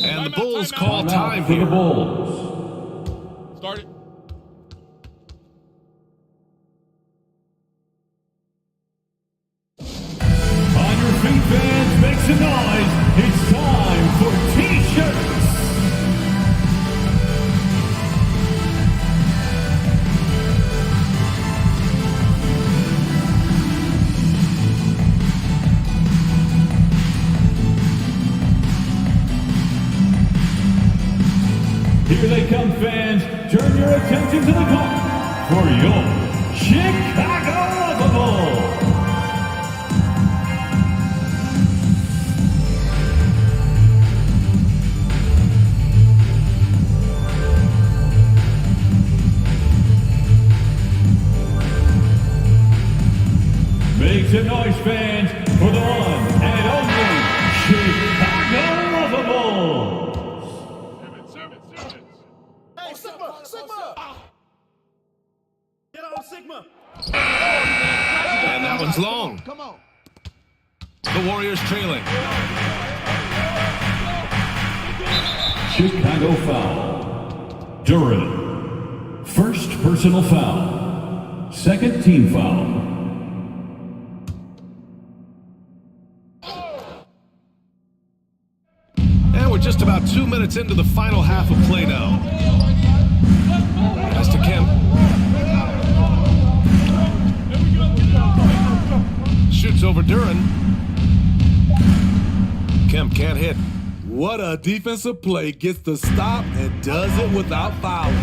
And the Bulls call time here. For the Bulls. Start it. On your feet, fans, make some noise. It's time for T-shirts. Here they come, fans. Turn your attention to the court for your Chicago Bulls. Make some noise, fans, for the one and only Chicago Bulls. Hey, Sigma! Get on, Sigma! And that one's long. Come on. The Warriors trailing. Chicago foul. Duran. First personal foul. Second team foul. And we're just about 2 minutes into the final half of play now. Pass to Kemp. Shoots over Duran. Kemp can't hit. What a defensive play. Gets the stop and does it without fouling.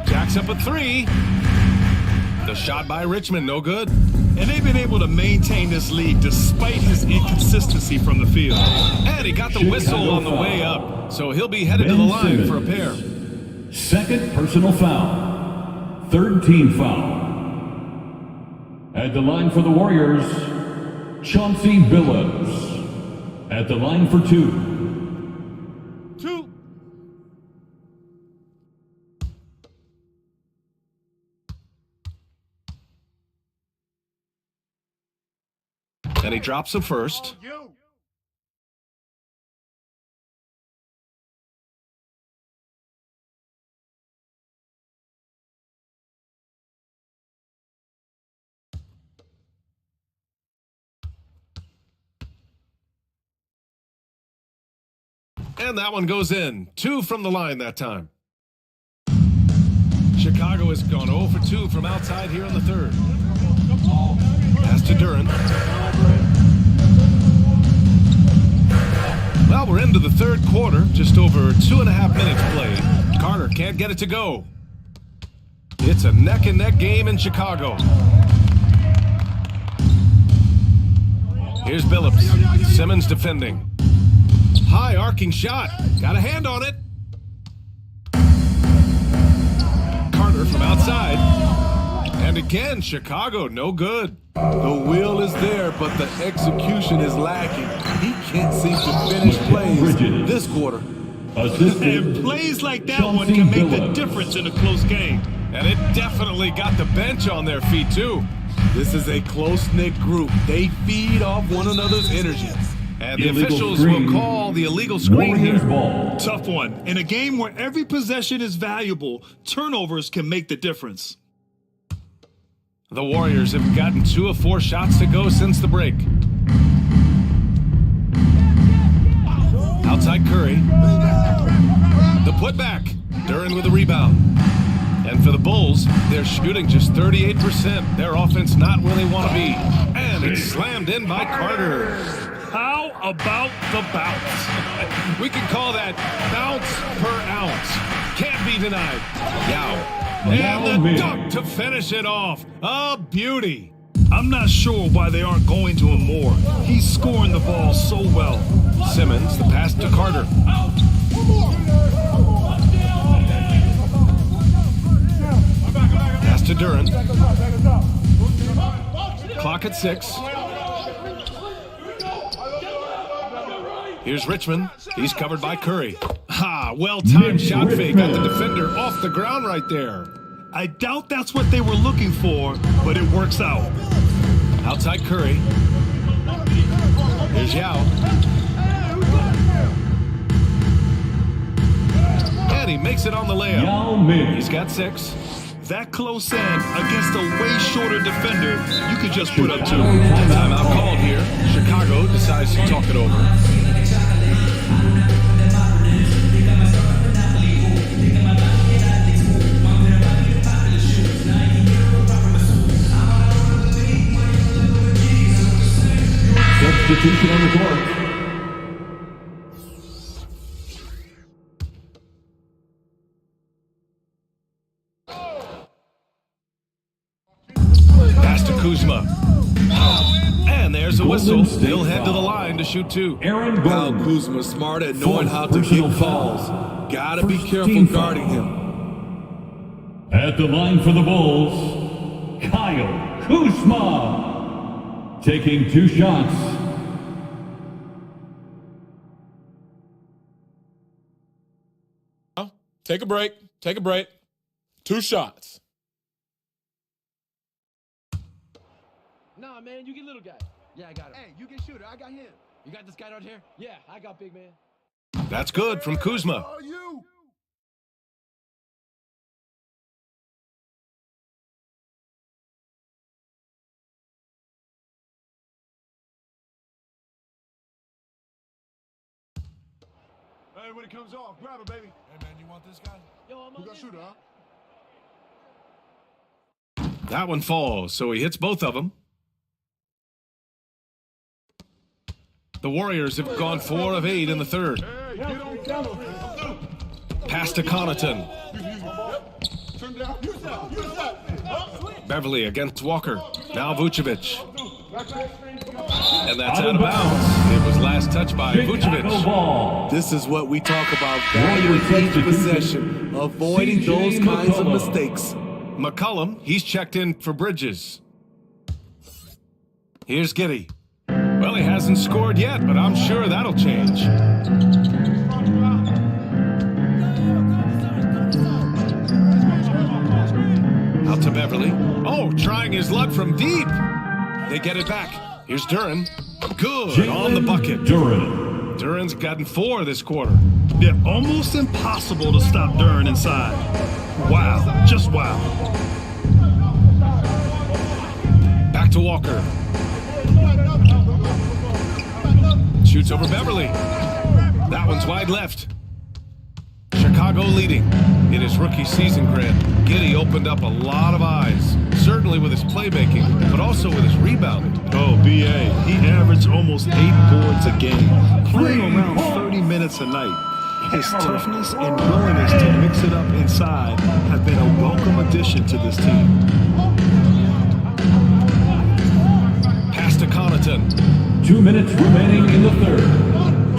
Jacks up a 3. The shot by Richmond, no good. And they've been able to maintain this lead despite his inconsistency from the field. And he got the whistle on the way up, so he'll be headed to the line for a pair. Second personal foul. Third team foul. At the line for the Warriors, Chauncey Billups. At the line for 2. And he drops the first. And that one goes in. 2 from the line that time. Chicago has gone 0 for 2 from outside here in the third. Pass to Duran. Well, we're into the third quarter. Just over 2.5 minutes played. Carter can't get it to go. It's a neck-and-neck game in Chicago. Here's Billups. Simmons defending. High arcing shot. Got a hand on it. Carter from outside. And again, Chicago, no good. The will is there, but the execution is lacking. He can't seem to finish plays this quarter. And plays like that one can make the difference in a close game. And it definitely got the bench on their feet, too. This is a close-knit group. They feed off one another's energy. And the officials will call the illegal screen here. Tough one. In a game where every possession is valuable, turnovers can make the difference. The Warriors have gotten 2 of 4 shots to go since the break. Outside Curry. The putback. Duran with a rebound. And for the Bulls, they're shooting just 38%. Their offense not where they want to be. And it's slammed in by Carter. How about the bounce? We can call that bounce per ounce. Can't be denied. Yao. And the dunk to finish it off. A beauty. I'm not sure why they aren't going to him more. He's scoring the ball so well. Simmons, the pass to Carter. Pass to Duren. Clock at 6. Here's Richmond. He's covered by Curry. Ha! Well-timed shot fake. Got the defender off the ground right there. I doubt that's what they were looking for, but it works out. Outside Curry. Here's Yao. And he makes it on the layup. He's got 6. That close in against a way shorter defender, you could just put up 2. Timeout called here. Chicago decides to talk it over. Substitution on the court. Pass to Kuzma. And there's a whistle. He'll head to the line to shoot 2. Aaron Kyle Kuzma, smart at knowing how to get calls. Gotta be careful guarding him. At the line for the Bulls, Kyle Kuzma, taking 2 shots. Take a break. Take a break. 2 shots. Nah, man, you get little guy. Yeah, I got him. Hey, you get shooter. I got him. You got this guy out here? Yeah, I got big man. That's good from Kuzma. Hey, when it comes off, grab it, baby. Hey, man, you want this guy? Yo, I'm You got shooter, huh? That one falls, so he hits both of them. The Warriors have gone 4 of 8 in the third. Pass to Connaughton. Beverly against Walker. Now Vucevic. And that's out of bounds. It was last touched by Vucevic. This is what we talk about, valuing each possession, avoiding those kinds of mistakes. McCollum, he's checked in for Bridges. Here's Giddey. Well, he hasn't scored yet, but I'm sure that'll change. Out to Beverly. Oh, trying his luck from deep. They get it back. Here's Duren. Good on the bucket. Duren's gotten 4 this quarter. Yeah, almost impossible to stop Duren inside. Wow, just wow. Back to Walker. Shoots over Beverly. That one's wide left. Chicago leading. In his rookie season, Grant, Giddey opened up a lot of eyes. Certainly with his playmaking, but also with his rebounding. Oh, B.A., he averaged almost 8 boards a game, playing around 30 minutes a night. His toughness and willingness to mix it up inside have been a welcome addition to this team. Pass to Connaughton. 2 minutes remaining in the third.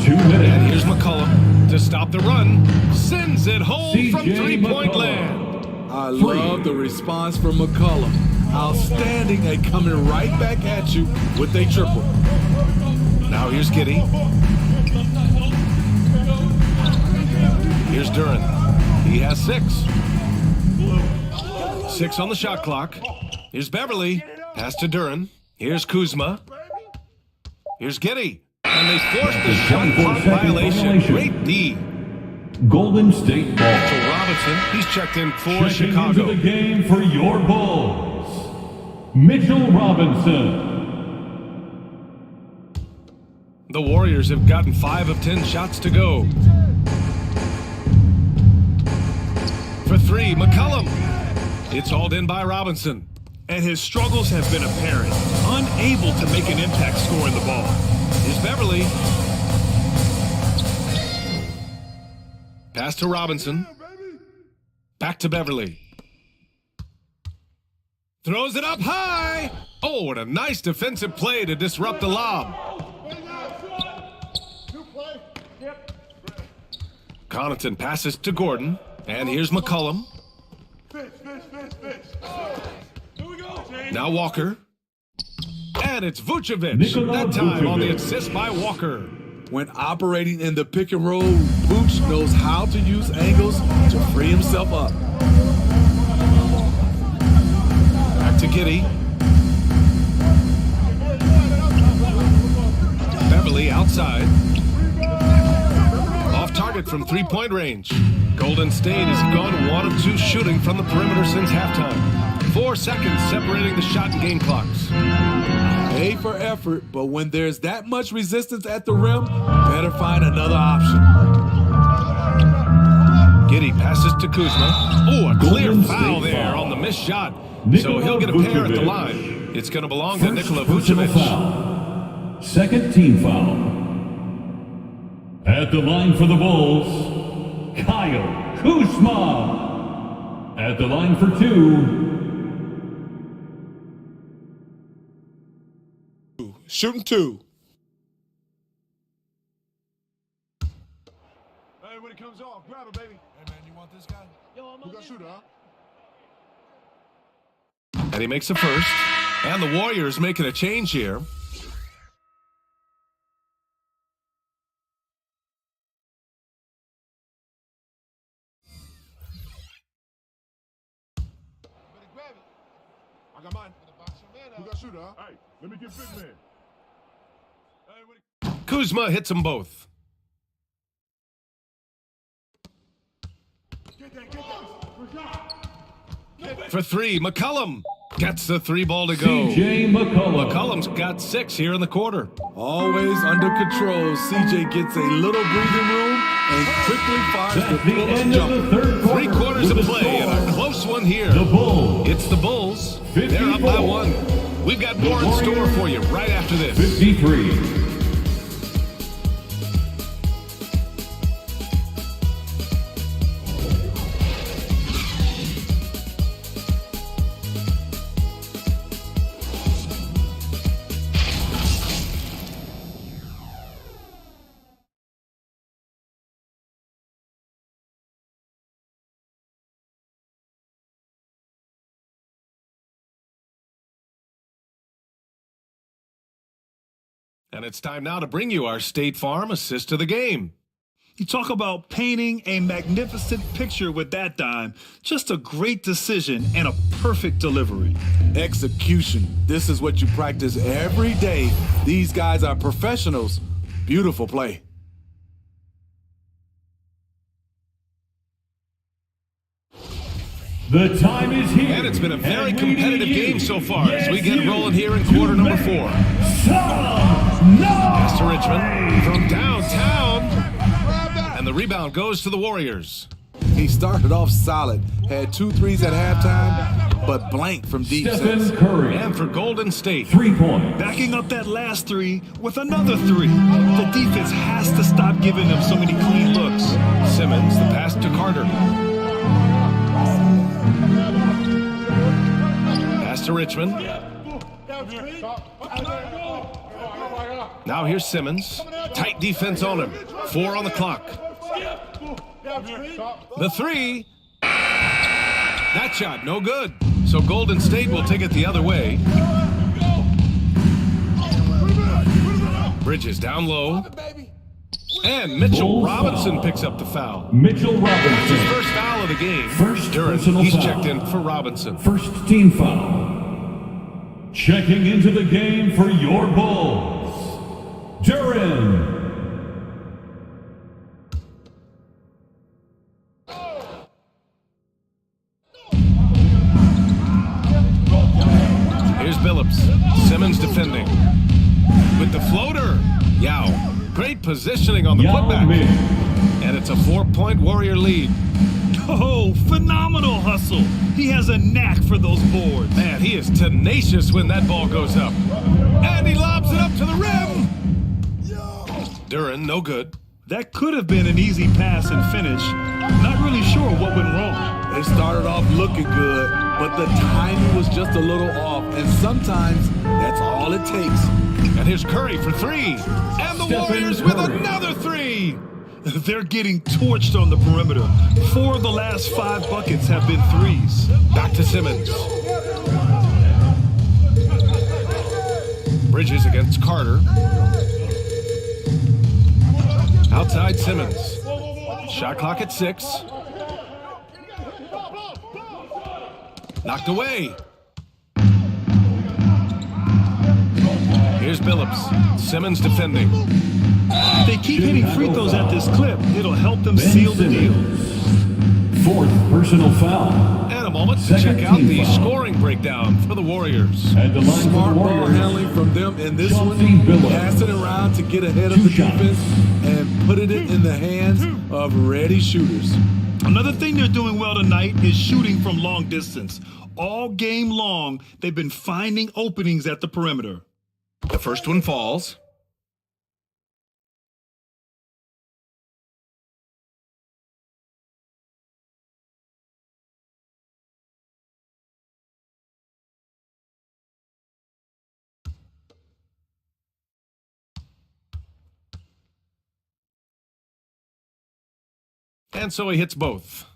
2 minutes. And here's McCollum to stop the run. Sends it home from three-point land. I love the response from McCollum. Outstanding at coming right back at you with a triple. Now here's Giddey. Here's Duren. He has 6. 6 on the shot clock. Here's Beverly. Pass to Duren. Here's Kuzma. Here's Giddey. And they forced the shot clock violation. Great D. Golden State ball. Mitchell Robinson. He's checked in for Checking Chicago. into the game for your Bulls, Mitchell Robinson. The Warriors have gotten 5 of 10 shots to go. For 3, McCollum. It's hauled in by Robinson. And his struggles have been apparent. Unable to make an impact scoring the ball. Here's Beverly. Pass to Robinson. Back to Beverly. Throws it up high. Oh, and a nice defensive play to disrupt the lob. Connaughton passes to Gordon. And here's McCollum. Now Walker. And it's Vucevic. That time on the assist by Walker. When operating in the pick and roll, Vooch knows how to use angles to free himself up. Back to Giddey. Beverly outside. Off target from three-point range. Golden State has gone 1 of 2 shooting from the perimeter since halftime. 4 seconds separating the shot and game clocks. A for effort, but when there's that much resistance at the rim, better find another option. Giddey passes to Kuzma. Oh, a clear foul there on the missed shot. So he'll get a pair at the line. It's going to belong to Nikola Vucevic. Second team foul. At the line for the Bulls, Kyle Kuzma. At the line for 2. Shooting 2. Hey, when it comes off, grab it, baby. Hey, man, you want this guy? Yo, I'm gonna shoot, huh? And he makes a first. And the Warriors making a change here. Grab it. I got mine. Who got shooter, huh? Hey, let me get big man. Kuzma hits them both. For 3, McCollum gets the 3-ball to go. CJ McCollum. McCollum's got 6 here in the quarter. Always under control. CJ gets a little breathing room and quickly fires the pull-up jumper. 3 quarters of play and a close one here. The Bulls. It's the Bulls. 54. They're up by 1. We've got more in store for you right after this. 53. And it's time now to bring you our State Farm assist to the game. You talk about painting a magnificent picture with that dime. Just a great decision and a perfect delivery. Execution. This is what you practice every day. These guys are professionals. Beautiful play. The time is here. And it's been a very competitive game so far as we get rolling here in quarter number 4. Pass to Richmond from downtown. And the rebound goes to the Warriors. He started off solid, had 2 threes at halftime, but blanked from deep. Stephen Curry. And for Golden State. 3 points. Backing up that last 3 with another 3. The defense has to stop giving them so many clean looks. Simmons, the pass to Carter. Pass to Richmond. Now here's Simmons. Tight defense on him. 4 on the clock. The 3. That shot, no good. So Golden State will take it the other way. Bridges down low. And Mitchell Robinson picks up the foul. Mitchell Robinson. That's his first foul of the game. First Duren, personal he's foul. checked in for Robinson. First team foul. Checking into the game for your Bulls, Duren. Here's Billups. Simmons defending. With the floater. Yao. Great positioning on the putback. And it's a 4-point Warrior lead. Oh, phenomenal hustle. He has a knack for those boards. Man, he is tenacious when that ball goes up. And he lobs it up to the rim. Duren, no good. That could have been an easy pass and finish. Not really sure what went wrong. They started off looking good, but the timing was just a little off, and sometimes that's all it takes. And here's Curry for three. And the Warriors with another three. They're getting torched on the perimeter. 4 of the last 5 buckets have been threes. Back to Simmons. Bridges against Carter. Outside Simmons. Shot clock at 6. Knocked away. Here's Billups. Simmons defending. If they keep hitting free throws at this clip, it'll help them seal the deal. 4th personal foul. And a moment to check out the scoring breakdown for the Warriors. At the line Smart for the ball Warriors, handling from them in this one. Billups. Passing around to get ahead of the defense and putting it in the hands of ready shooters. Another thing they're doing well tonight is shooting from long distance. All game long, they've been finding openings at the perimeter. The first one falls. And so he hits both.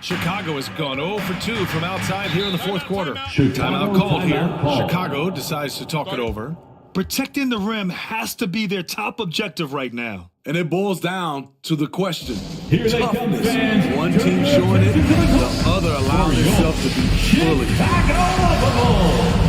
Chicago has gone 0 for 2 from outside here in the 4th quarter. Timeout called here. Chicago decides to talk it over. Protecting the rim has to be their top objective right now. And it boils down to the question. Here they come, fans. One team showing it, the other allowing itself to be bullied. Chicago.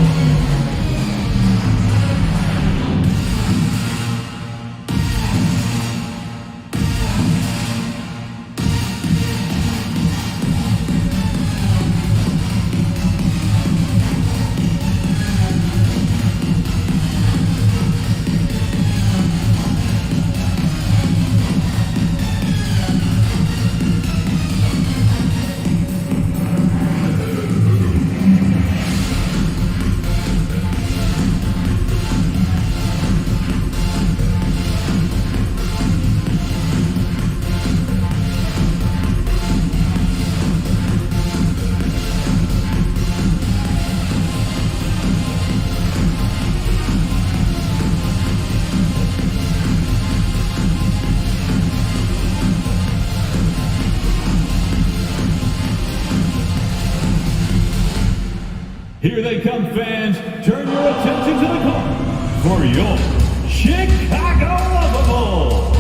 Here they come, fans. Turn your attention to the court for your Chicago Lovable.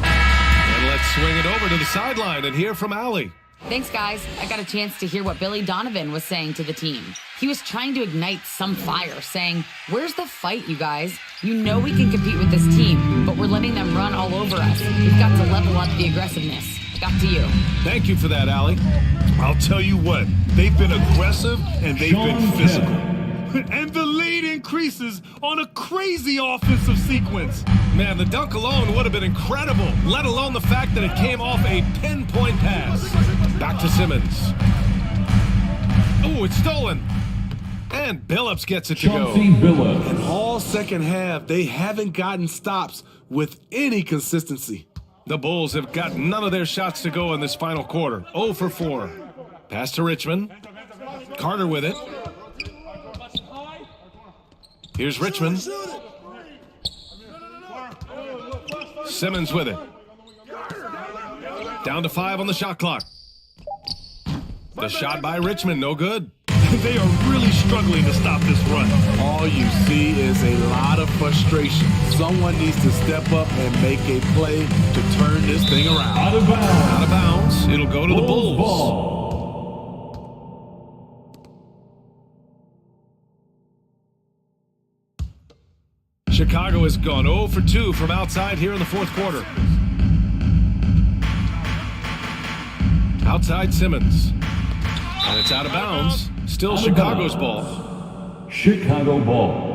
And let's swing it over to the sideline and hear from Allie. Thanks, guys. I got a chance to hear what Billy Donovan was saying to the team. He was trying to ignite some fire, saying, "Where's the fight, you guys? You know we can compete with this team, but we're letting them run all over us. We've got to level up the aggressiveness." Back to you. Thank you for that, Allie. I'll tell you what, they've been aggressive and they've been physical. And the lead increases on a crazy offensive sequence. Man, the dunk alone would have been incredible, let alone the fact that it came off a pinpoint pass. Back to Simmons. Oh, it's stolen. And Billups gets it to go. And all second half, they haven't gotten stops with any consistency. The Bulls have got none of their shots to go in this final quarter. 0 for 4. Pass to Richmond. Carter with it. Here's Richmond. Simmons with it. Down to 5 on the shot clock. The shot by Richmond, no good. They are really struggling to stop this run. All you see is a lot of frustration. Someone needs to step up and make a play to turn this thing around. Out of bounds. Out of bounds. It'll go to the Bulls. Ball. Chicago has gone 0 for 2 from outside here in the 4th quarter. Outside Simmons. And it's out of bounds. Still Chicago's ball. Chicago ball.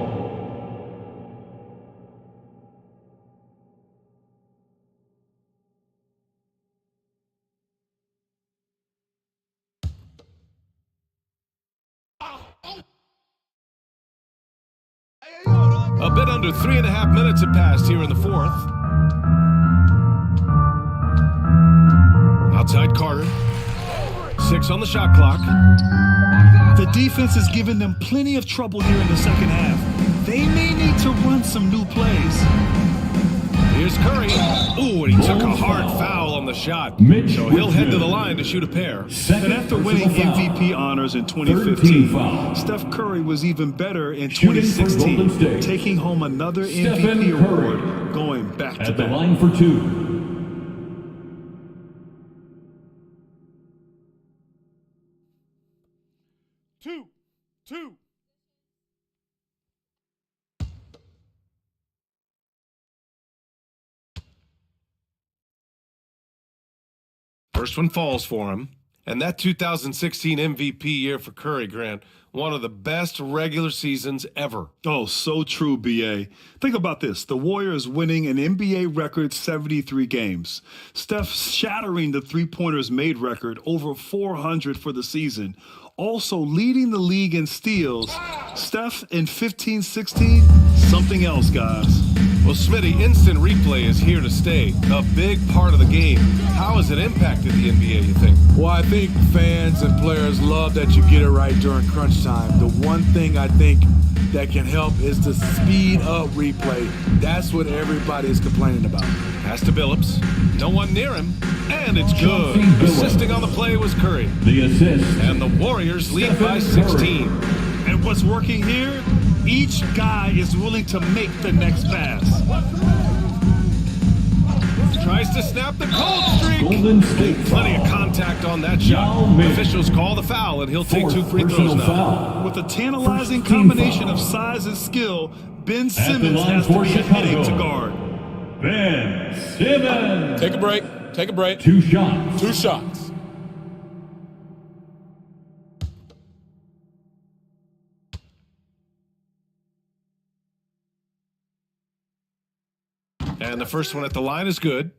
A bit under 3.5 minutes have passed here in the 4th. Outside Carter. 6 on the shot clock. The defense has given them plenty of trouble here in the second half. They may need to run some new plays. Here's Curry. Ooh, and he took a hard foul on the shot. So he'll head to the line to shoot a pair. And after winning MVP honors in 2015, Steph Curry was even better in 2016, taking home another MVP award, going back to back. At the line for 2. Two. First one falls for him. And that 2016 MVP year for Curry, Grant, one of the best regular seasons ever. Oh, so true, B.A. Think about this. The Warriors winning an NBA record 73 games. Steph shattering the three-pointers made record, over 400 for the season. Also leading the league in steals. Steph in 15-16, something else, guys. Well, Smitty, instant replay is here to stay. A big part of the game. How has it impacted the NBA, you think? Well, I think fans and players love that you get it right during crunch time. The one thing I think that can help is to speed up replay. That's what everybody is complaining about. Pass to Billups. No one near him. And it's good. Assisting on the play was Curry. The assist. And the Warriors lead by 16. And what's working here? Each guy is willing to make the next pass. Tries to snap the cold streak. Golden State Plenty of contact on that shot. Officials call the foul, and he'll take 2 free throws now. With a tantalizing combination of size and skill, Ben Simmons has to be a headache to guard. Ben Simmons. Take a break. Take a break. 2 shots. 2 shots. And the first one at the line is good.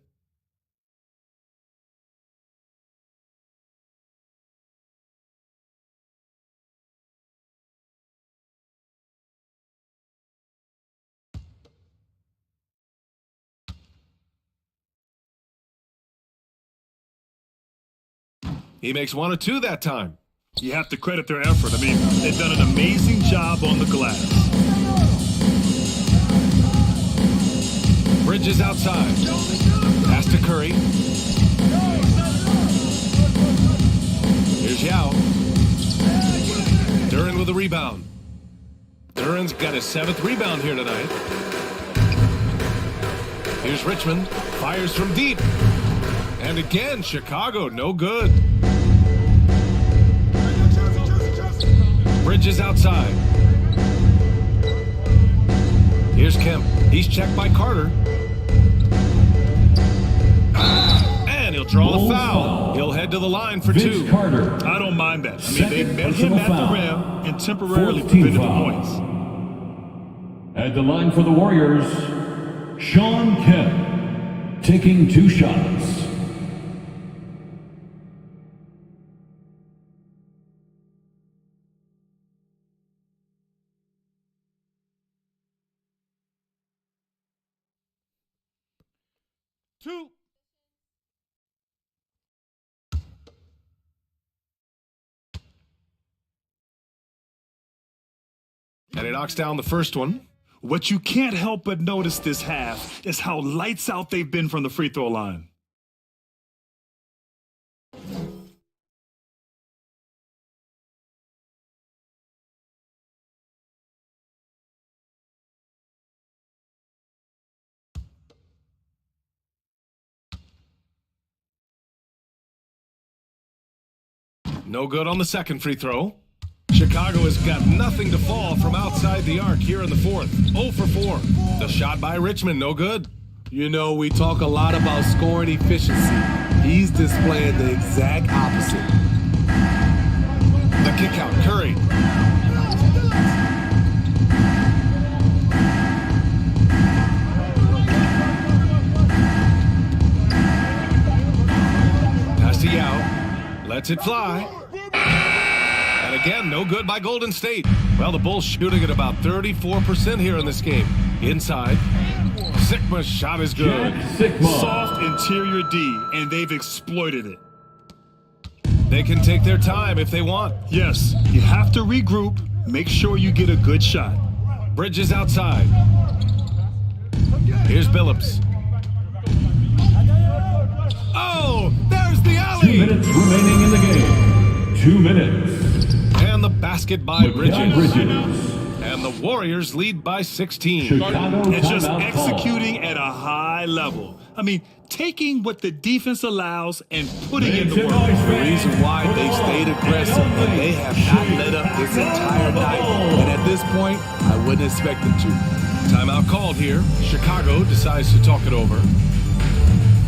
He makes 1 or 2 that time. You have to credit their effort. I mean, they've done an amazing job on the glass. Bridges outside. Pass to Curry. Here's Yao. Duren with a rebound. Duren's got his 7th rebound here tonight. Here's Richmond. Fires from deep. And again, Chicago, no good. Bridges outside. Here's Kemp. He's checked by Carter. And he'll draw the foul. He'll head to the line for 2. Carter. I don't mind that. I mean, they met him at the rim and temporarily prevented the points. At the line for the Warriors, Shawn Kemp, taking 2 shots. Two. And he knocks down the first one. What you can't help but notice this half is how lights out they've been from the free throw line. No good on the second free throw. Chicago has got nothing to fall from outside the arc here in the 4th. 0 for 4. The shot by Richmond, no good. You know, we talk a lot about scoring efficiency. He's displaying the exact opposite. The kick out, Curry. Pass to Yao. Lets it fly. And again, no good by Golden State. Well, the Bulls shooting at about 34% here in this game. Inside. Sikma's shot is good. Soft interior D, and they've exploited it. They can take their time if they want. Yes, you have to regroup. Make sure you get a good shot. Bridges outside. Here's Billups. Oh, there's the alley. 2 minutes remaining in the game. 2 minutes. And the basket by Bridges. Bridges. And the Warriors lead by 16. Chicago It's just timeout executing at a high level. I mean, taking what the defense allows and putting it to work. The reason why they stayed aggressive and they have not let up this entire night. And at this point, I wouldn't expect them to. Timeout called here. Chicago decides to talk it over.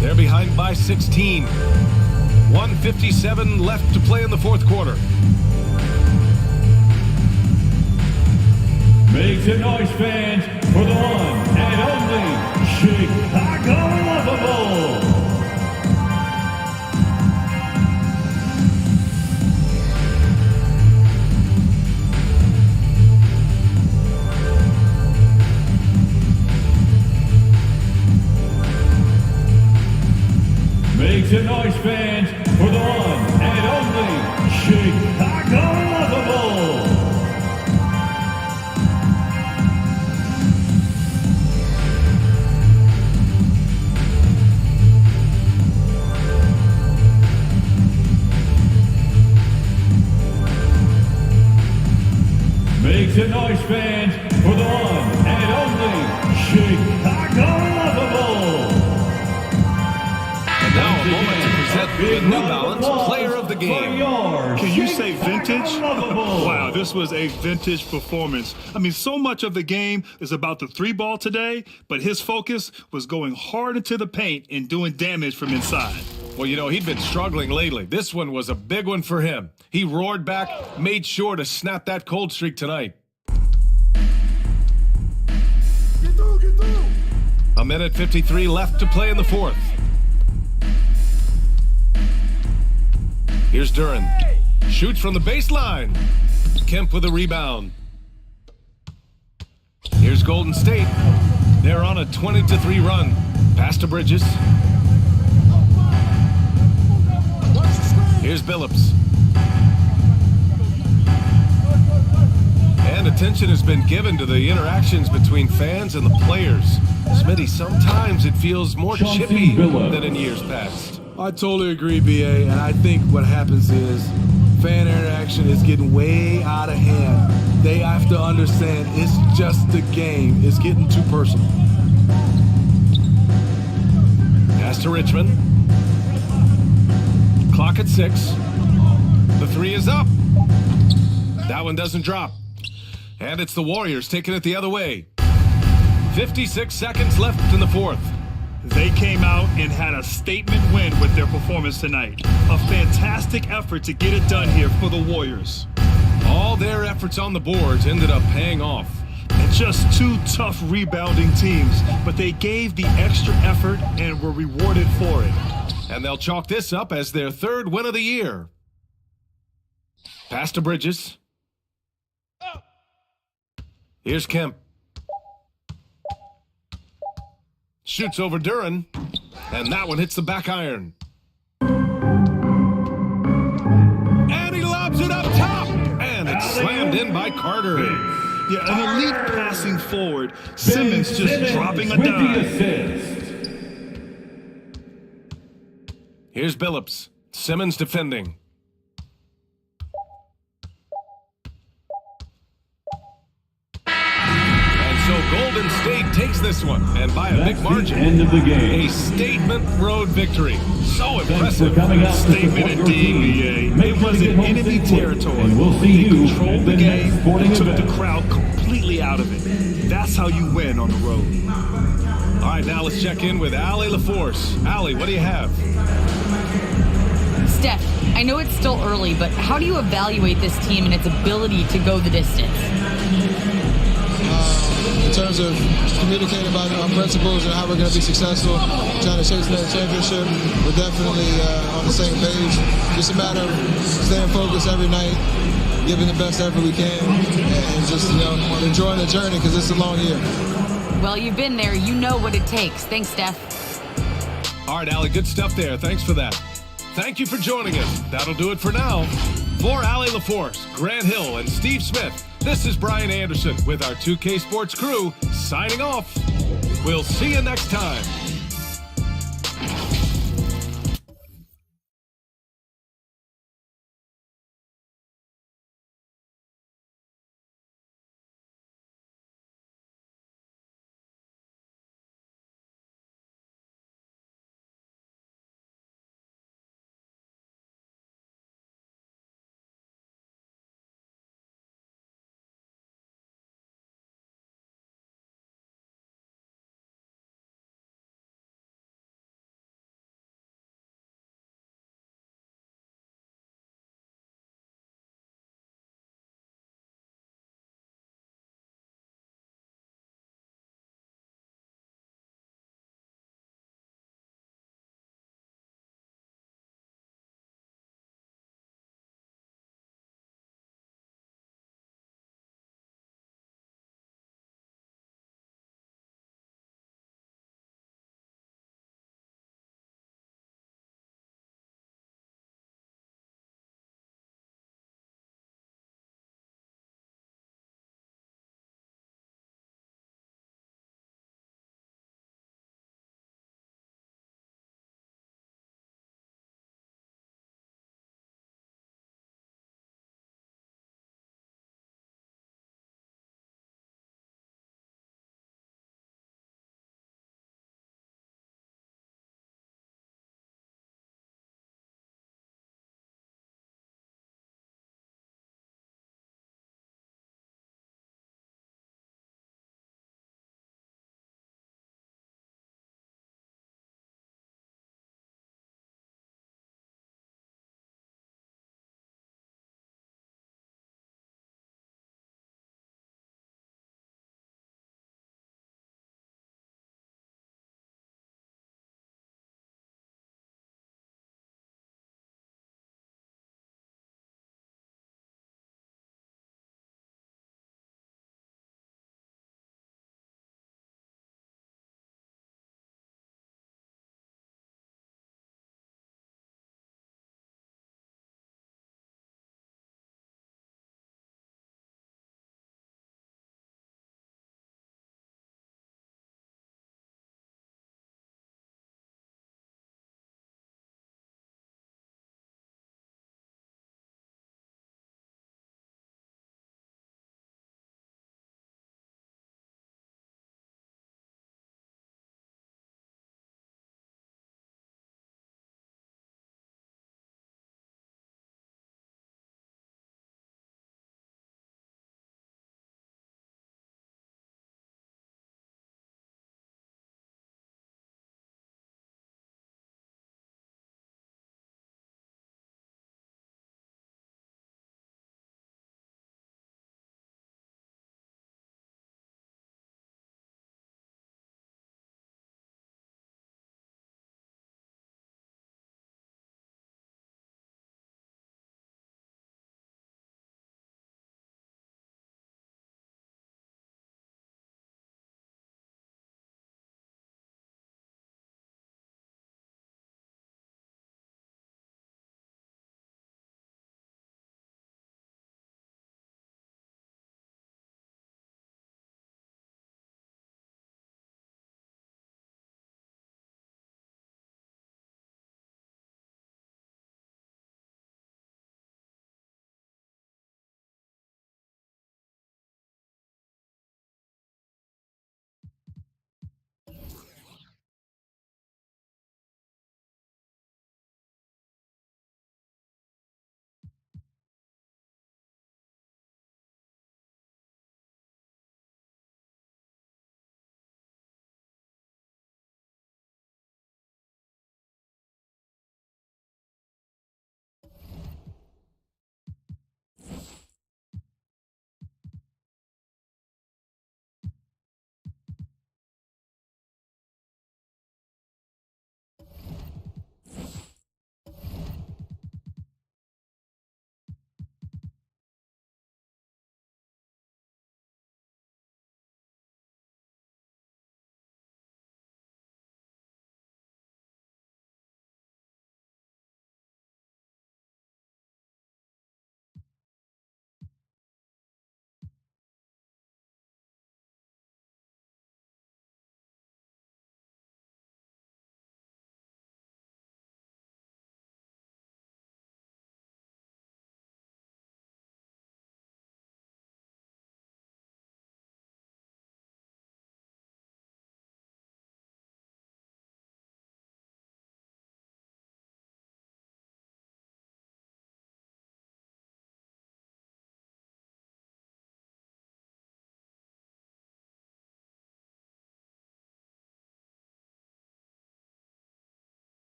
They're behind by 16. 1:57 left to play in the fourth quarter. Make some noise, fans, for the one and only Chicago Bulls. Make some noise, fans, for the one and only Chicago Bulls. Make some noise, fans, for the one and only Chicago Bulls. And now a moment to present the New Balance Player of the Game. Can you say vintage? Wow, this was a vintage performance. I mean, so much of the game is about the three ball today, but his focus was going hard into the paint and doing damage from inside. Well, you know, he'd been struggling lately. This one was a big one for him. He roared back, made sure to snap that cold streak tonight. A minute 53 left to play in the fourth. Here's Duren. Shoots from the baseline. Kemp with a rebound. Here's Golden State. They're on a 20-3 run. Pass to Bridges. Here's Billups. And attention has been given to the interactions between fans and the players. Smitty, sometimes it feels more chippy than in years past. I totally agree, BA, and I think what happens is fan interaction is getting way out of hand. They have to understand it's just a game. It's getting too personal. Pass to Richmond. Clock at 6. The three is up. That one doesn't drop. And it's the Warriors taking it the other way. 56 seconds left in the fourth. They came out and had a statement win with their performance tonight. A fantastic effort to get it done here for the Warriors. All their efforts on the boards ended up paying off. And just two tough rebounding teams, but they gave the extra effort and were rewarded for it. And they'll chalk this up as their third win of the year. Pass to Bridges. Here's Kemp. Shoots over Duren. And that one hits the back iron. And he lobs it up top. And it's slammed in by Carter. Yeah, an elite passing forward. Simmons just dropping a dime. Here's Billups. Simmons defending. And so Golden State takes this one, and by a big margin. End of the game. A statement road victory. So impressive. Statement indeed, BA. It was in enemy territory. And we'll see you controlled the game and took the crowd completely out of it. That's how you win on the road. All right, now let's check in with Allie LaForce. Allie, what do you have? Steph, I know it's still early, but how do you evaluate this team and its ability to go the distance? In terms of communicating about our principles and how we're going to be successful, trying to chase that championship, we're definitely on the same page. Just a matter of staying focused every night, giving the best effort we can, and just enjoying the journey because it's a long year. Well, you've been there. You know what it takes. Thanks, Steph. All right, Allie, good stuff there. Thanks for that. Thank you for joining us. That'll do it for now. For Allie LaForce, Grant Hill, and Steve Smith, this is Brian Anderson with our 2K Sports crew signing off. We'll see you next time.